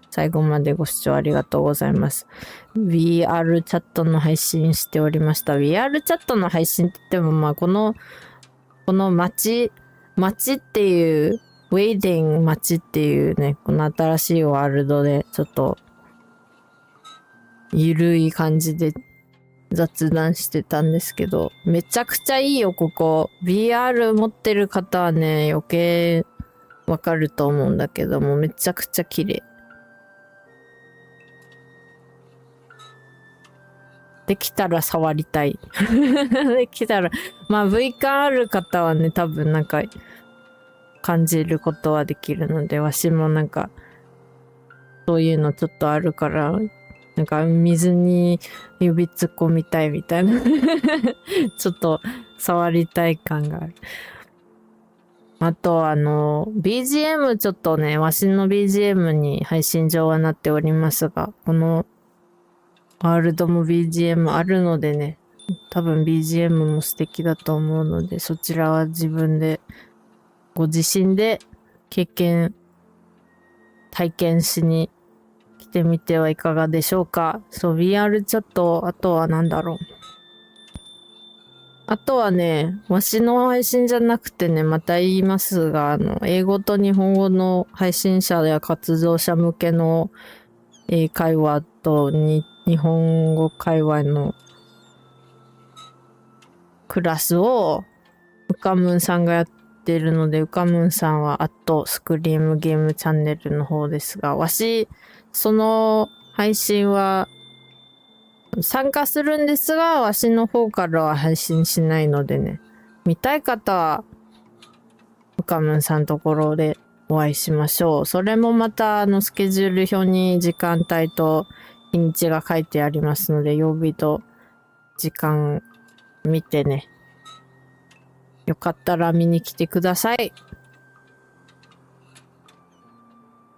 最後までご視聴ありがとうございます。VR チャットの配信しておりました。VR チャットの配信って言っても、まあ、この街っていう、ウェイディング街っていうね、この新しいワールドで、ちょっと、ゆるい感じで雑談してたんですけど、めちゃくちゃいいよ、ここ。VR 持ってる方はね、余計わかると思うんだけども、めちゃくちゃ綺麗。できたら触りたい。できたら、まあ V 感ある方はね、多分なんか感じることはできるので、わしもなんか、そういうのちょっとあるから、なんか水に指突っ込みたいみたいな。ちょっと触りたい感がある。あとBGM ちょっとね、わしの BGM に配信上はなっておりますが、このワールドも BGM あるのでね、多分 BGM も素敵だと思うので、そちらは自分で、ご自身で体験しに来てみてはいかがでしょうか。そう、VR チャット、あとはなんだろう。あとはね、わしの配信じゃなくてね、また言いますが、英語と日本語の配信者や活動者向けの英会話と日本語会話のクラスをうかむんさんがやってるので、うかむんさんはスクリームゲームチャンネルの方ですが、わし、その配信は参加するんですが、わしの方からは配信しないのでね、見たい方はうかむんさんのところでお会いしましょう。それもまたスケジュール表に時間帯と日にちが書いてありますので、曜日と時間見てね。よかったら見に来てください。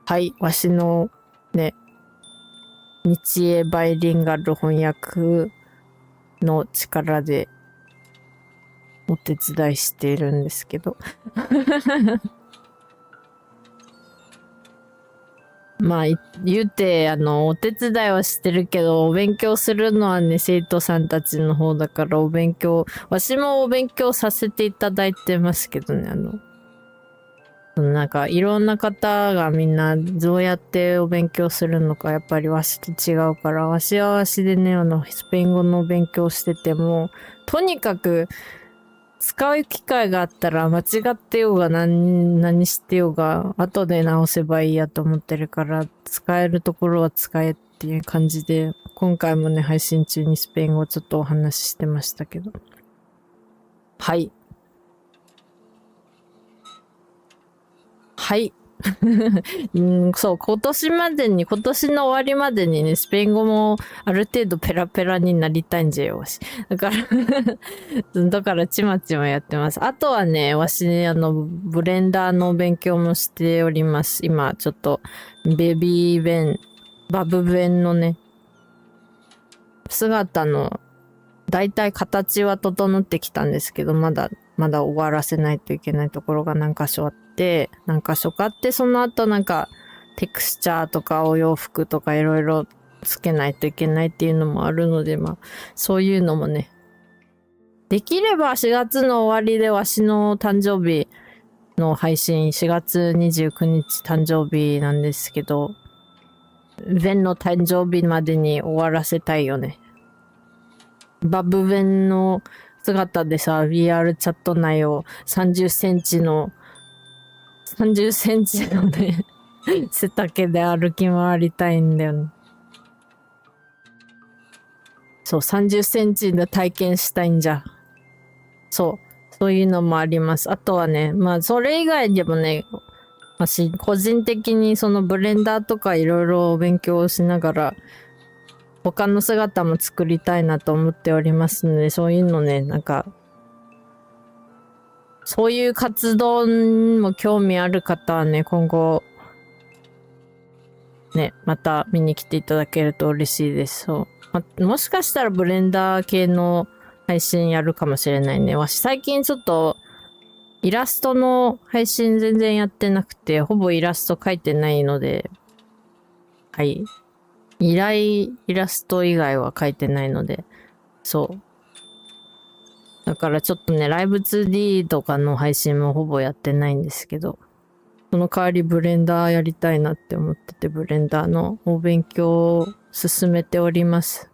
はい、わしのね、日英バイリンガル翻訳の力でお手伝いしているんですけど。まあ、言うて、お手伝いはしてるけど、お勉強するのはね、生徒さんたちの方だから、わしもお勉強させていただいてますけどね、なんか、いろんな方がみんな、どうやってお勉強するのか、やっぱりわしと違うから、わしはわしでね、スペイン語の勉強してても、とにかく、使う機会があったら間違ってようが何してようが後で直せばいいやと思ってるから使えるところは使えっていう感じで今回もね配信中にスペイン語ちょっとお話ししてましたけど。はい。はい。そう、今年の終わりまでにね、スペイン語もある程度ペラペラになりたいんじゃよ、わし。だからだからちまちまやってます。あとはね、わし、ブレンダーの勉強もしております。今、ちょっと、バブ弁のね、姿の、だいたい形は整ってきたんですけど、まだ終わらせないといけないところが何箇所かあって、その後なんか、テクスチャーとかお洋服とかいろいろつけないといけないっていうのもあるので、まあ、そういうのもね、できれば4月の終わりでわしの誕生日の配信、4月29日誕生日なんですけど、ベンの誕生日までに終わらせたいよね。バブベンの姿でさ、VR チャット内を30センチのね、背丈で歩き回りたいんだよね。そう、30センチで体験したいんじゃ。そういうのもあります。あとはね、まあ、それ以外でもね、私、個人的にそのブレンダーとかいろいろ勉強しながら、他の姿も作りたいなと思っておりますので、そういうのね、なんか、そういう活動にも興味ある方はね、今後、ね、また見に来ていただけると嬉しいです。そう。もしかしたらブレンダー系の配信やるかもしれないね。わし最近ちょっとイラストの配信全然やってなくて、ほぼイラスト描いてないので、はい。イラスト以外は描いてないので、そう。だからちょっとね、ライブ 2D とかの配信もほぼやってないんですけど、その代わりブレンダーやりたいなって思ってて、ブレンダーのお勉強を進めております。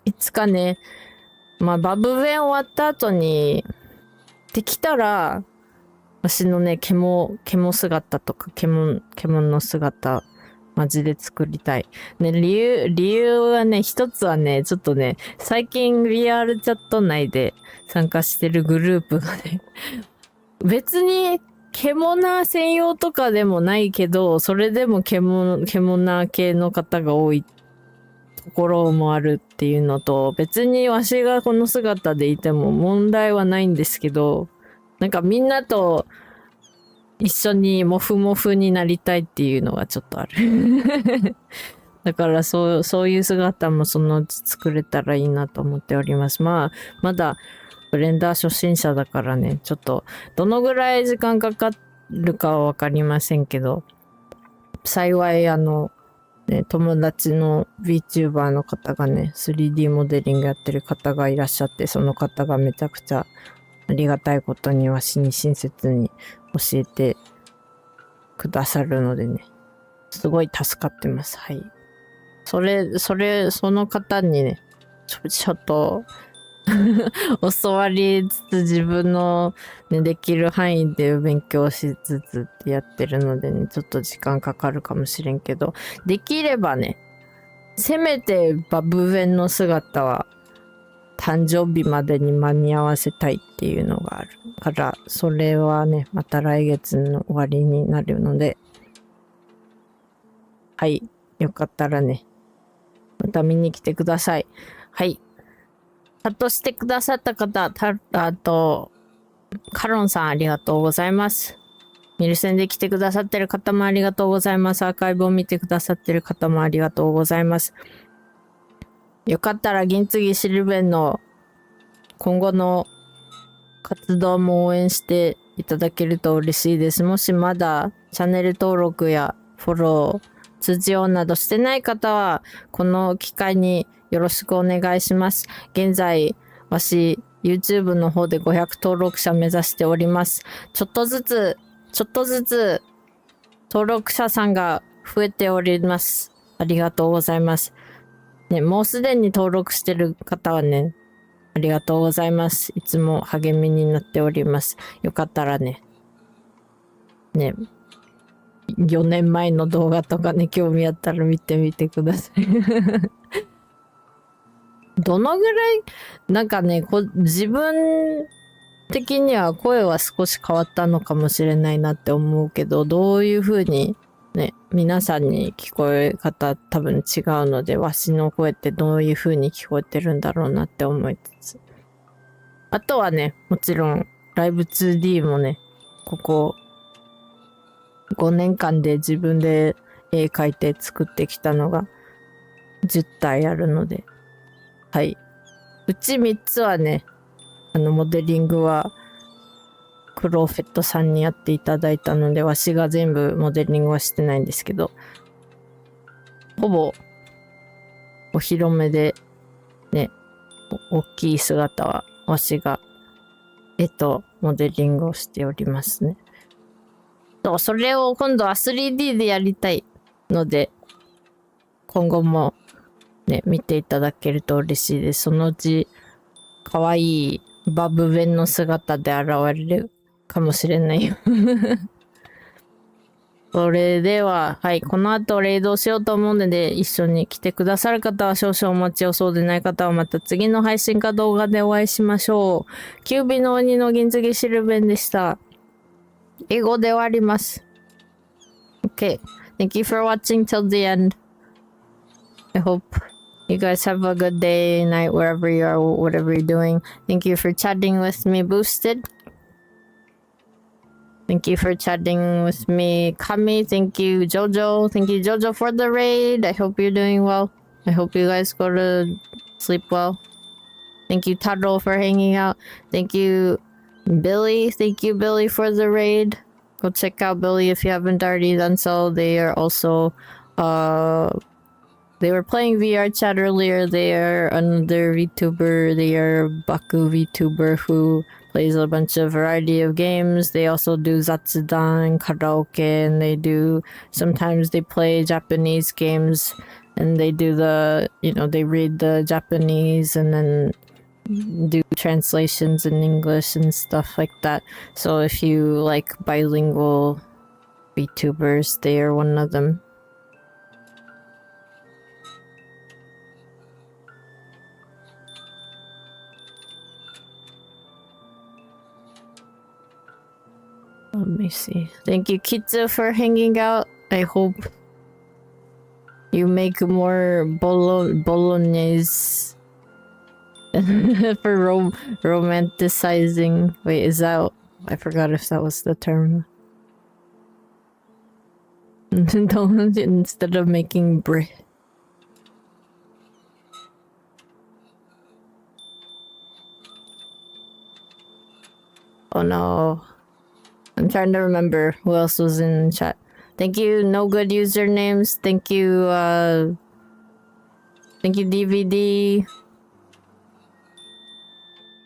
いつかね、まあバブ弁終わった後に、できたら、私のね、獣姿とか、獣の姿、マジで作りたい。ね、理由はね、一つはね、ちょっとね、最近 VR チャット内で参加してるグループがね、別に、獣専用とかでもないけど、それでも獣系の方が多いところもあるっていうのと、別にわしがこの姿でいても問題はないんですけど、なんかみんなと一緒にモフモフになりたいっていうのがちょっとある。だからそういう姿もそのうち作れたらいいなと思っております。まあ、まだブレンダー初心者だからね、ちょっとどのぐらい時間かかるかはわかりませんけど、幸いね、友達の Vtuber の方がね、3D モデリングやってる方がいらっしゃって、その方がめちゃくちゃありがたいことにわしに親切に教えてくださるのでね、すごい助かってます。はい。その方にね、ちょっと教わりつつ自分の、ね、できる範囲で勉強しつつってやってるのでね、ちょっと時間かかるかもしれんけど、できればね、せめてバブ弁の姿は誕生日までに間に合わせたいっていうのがあるから、それはね、また来月の終わりになるので、はい、よかったらね、また見に来てください。はい。チャットしてくださった方、あと、カロンさんありがとうございます。ミルセンで来てくださってる方もありがとうございます。アーカイブを見てくださってる方もありがとうございます。よかったら銀次シルベンの今後の活動も応援していただけると嬉しいです。もしまだチャンネル登録やフォロー、通知音などしてない方は、この機会によろしくお願いします。現在、YouTube の方で500登録者目指しております。ちょっとずつ登録者さんが増えております。ありがとうございます。ね、もうすでに登録してる方はね、ありがとうございます。いつも励みになっております。よかったらね、4年前の動画とかね、興味あったら見てみてください。どのぐらい、なんかね、自分的には声は少し変わったのかもしれないなって思うけど、どういう風にね、皆さんに聞こえ方多分違うので、わしの声ってどういう風に聞こえてるんだろうなって思いつつ。あとはね、もちろん、ライブ 2D もね、ここ5年間で自分で絵描いて作ってきたのが10体あるので、はい。うち3つはね、モデリングはクローフェットさんにやっていただいたので、わしが全部モデリングはしてないんですけど、ほぼお披露目でね、大きい姿はわしが絵とモデリングをしておりますね。それを今度は 3D でやりたいので、今後もね、見ていただけると嬉しいです。そのうち、可愛いバブ弁の姿で現れるかもしれないよ。それでは、はい、この後レイドしようと思うので、一緒に来てくださる方は少々お待ちを、そうでない方はまた次の配信か動画でお会いしましょう。九尾の鬼の銀継ぎシルベンでした。英語で終わります。Okay. Thank you for watching till the end. I hope you guys have a good day, night, wherever you are, whatever you're doing. Thank you for chatting with me, Boosted. Thank you for chatting with me, Kami. Thank you, Jojo. Thank you, Jojo, for the raid. I hope you're doing well. I hope you guys go to sleep well. Thank you, Taro, for hanging out. Thank you, Billy. Thank you, Billy, for the raid. Go check out Billy if you haven't already done so. They are also, they were playing VRChat earlier. They are another VTuber. They are Baku VTuber who plays a bunch of variety of games. They also do Zatsudan, karaoke, and they do, sometimes they play Japanese games, and they do the, you know, they read the Japanese and then do translations in English and stuff like that. So if you like bilingual VTubers, they are one of them. Let me see. Thank you, Kitsu, for hanging out. I hope you make more bolognese for romanticizing. Wait, is that... I forgot if that was the term. Don't, instead of making bread. Oh no. I'm trying to remember who else was in chat. Thank you, no good usernames. Thank you, thank you, DVD.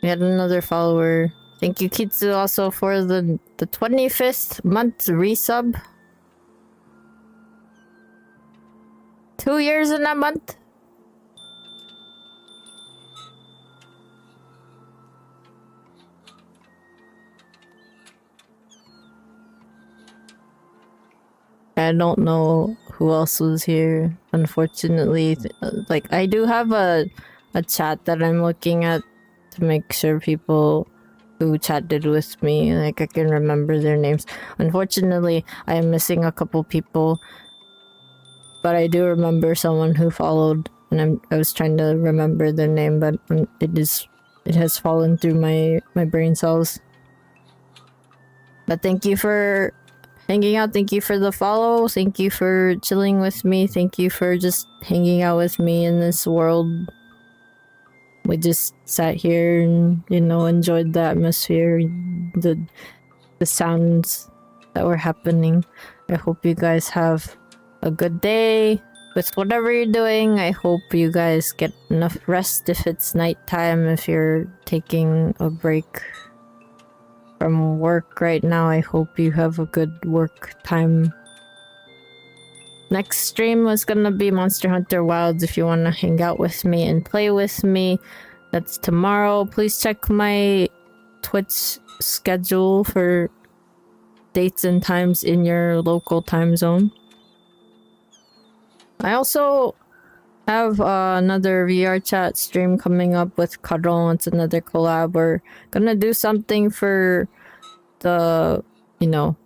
We had another follower. Thank you, Kitsu, also for the 25th month resub. 2 years in a month. I don't know who else was here, unfortunately. Like, I do have a chat that I'm looking at to make sure people who chatted with me, like, I can remember their names. Unfortunately, I am missing a couple people, but I do remember someone who followed, and I was trying to remember their name, but it has fallen through my brain cells. But thank you for hanging out. Thank you for the follow. Thank you for chilling with me. Thank you for just hanging out with me in this world. We just sat here and, you know, enjoyed the atmosphere, the sounds that were happening. I hope you guys have a good day with whatever you're doing. I hope you guys get enough rest if it's nighttime, if you're taking a break from work right now. I hope you have a good work time. Next stream was gonna be Monster Hunter Wilds. If you want to hang out with me and play with me, that's tomorrow. Please check my Twitch schedule for dates and times in your local time zone. I also have another VRChat stream coming up with Karon. It's another collab. We're gonna do something for the, you know,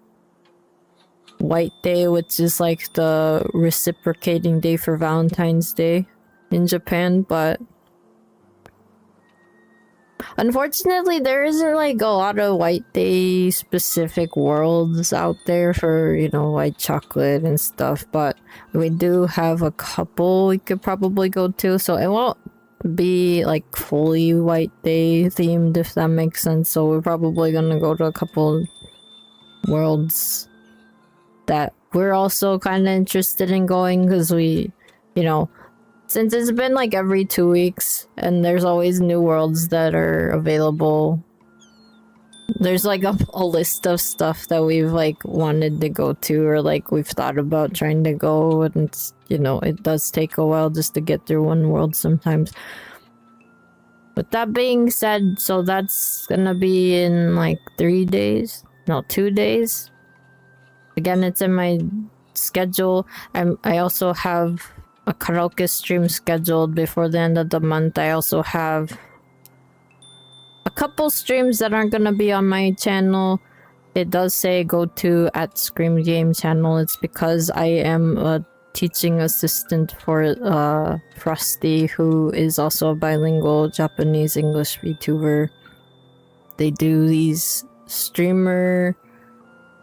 White Day, which is like the reciprocating day for Valentine's Day in Japan, but unfortunately there isn't like a lot of White Day specific worlds out there for, you know, white chocolate and stuff, but we do have a couple we could probably go to, so it won't be like fully White Day themed, if that makes sense. So we're probably gonna go to a couple worlds that we're also kind of interested in going, because we, you know, since it's been like every 2 weeks and there's always new worlds that are available, there's like a list of stuff that we've like wanted to go to, or like we've thought about trying to go, and it's, you know, it does take a while just to get through one world sometimes. With that being said, so that's gonna be in like 3 days, no, 2 days. Again, it's in my schedule. I also have a karaoke stream scheduled before the end of the month. I also have a couple streams that aren't gonna be on my channel it does say go to at Scream Game channel. It's because I am a teaching assistant for Frosty, who is also a bilingual Japanese English VTuber. They do these streamer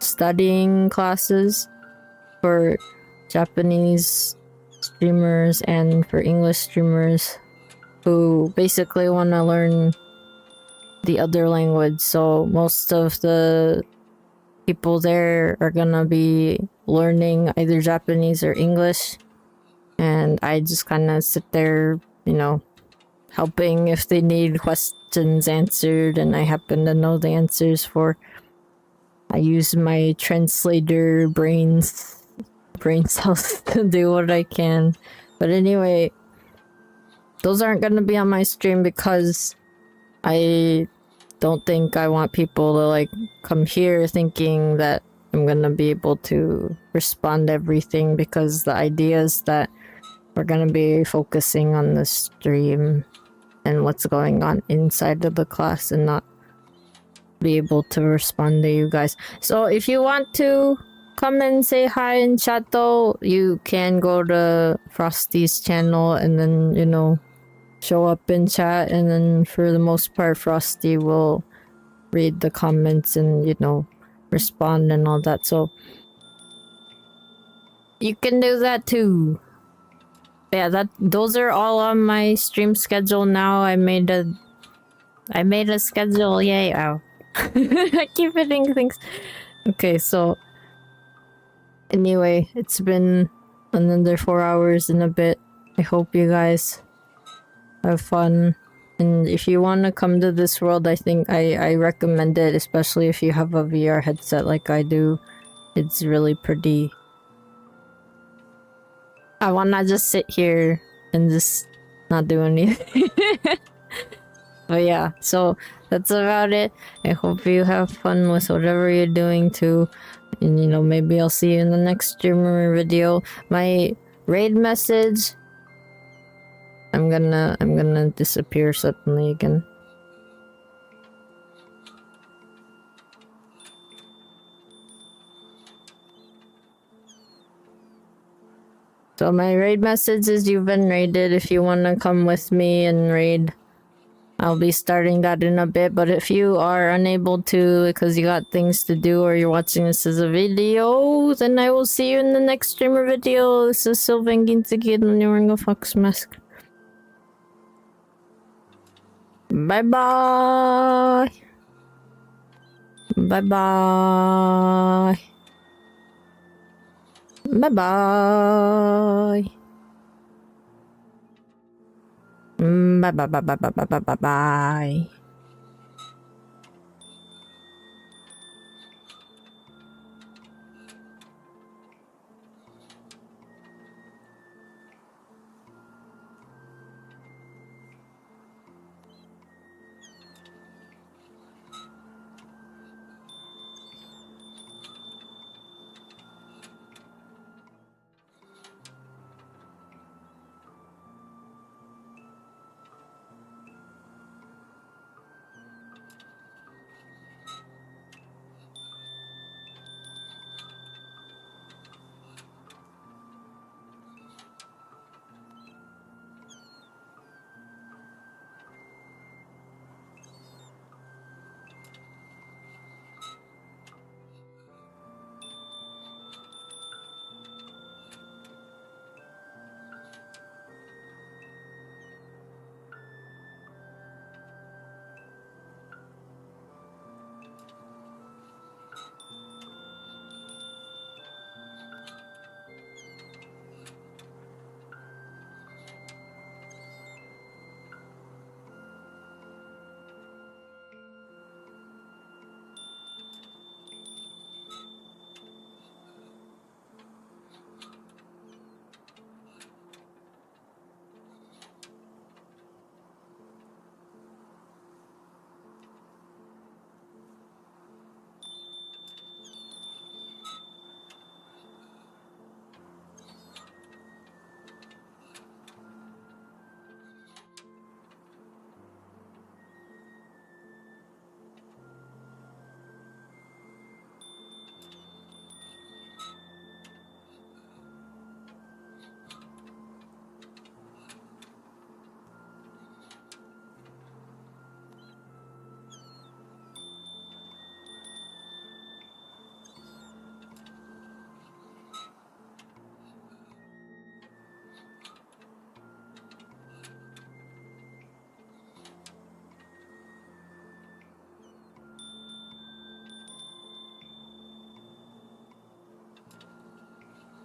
studying classes for Japanese streamers and for English streamers who basically want to learn the other language. So most of the people there are gonna be learning either Japanese or English, and I just kind of sit there, you know, helping if they need questions answered and I happen to know the answers for. I use my translator brain cells to do what I can. But anyway, those aren't gonna be on my stream because I don't think I want people to like come here thinking that I'm gonna be able to respond to everything, because the idea is that we're gonna be focusing on the stream and what's going on inside of the class and not be able to respond to you guys. So if you want to come and say hi in chat though, you can go to Frosty's channel and then, you know, show up in chat, and then for the most part Frosty will read the comments and, you know, respond and all that. So you can do that too. Yeah, those are all on my stream schedule now. I made a schedule. Yay. Ow. I keep hitting things. Okay, so anyway, it's been another 4 hours and a bit. I hope you guys have fun. And if you want to come to this world, I think I recommend it, especially if you have a VR headset like I do. It's really pretty. I wanna just sit here and just not do anything. But yeah, so that's about it. I hope you have fun with whatever you're doing too. And you know, maybe I'll see you in the next streamer video. My raid message, I'm gonna disappear suddenly again. So my raid message is you've been raided. If you want to come with me and raid, I'll be starting that in a bit. But if you are unable to because you got things to do or you're watching this as a video, then I will see you in the next streamer video. This is Sylvan Gintsugi and you're wearing a fox mask. Bye bye. Bye bye. Bye bye. Bye bye bye bye bye bye bye bye.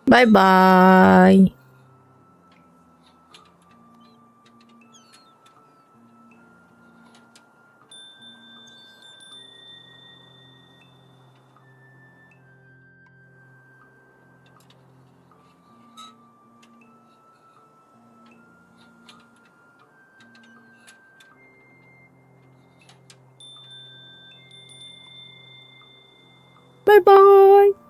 バイバイ。バイバイ。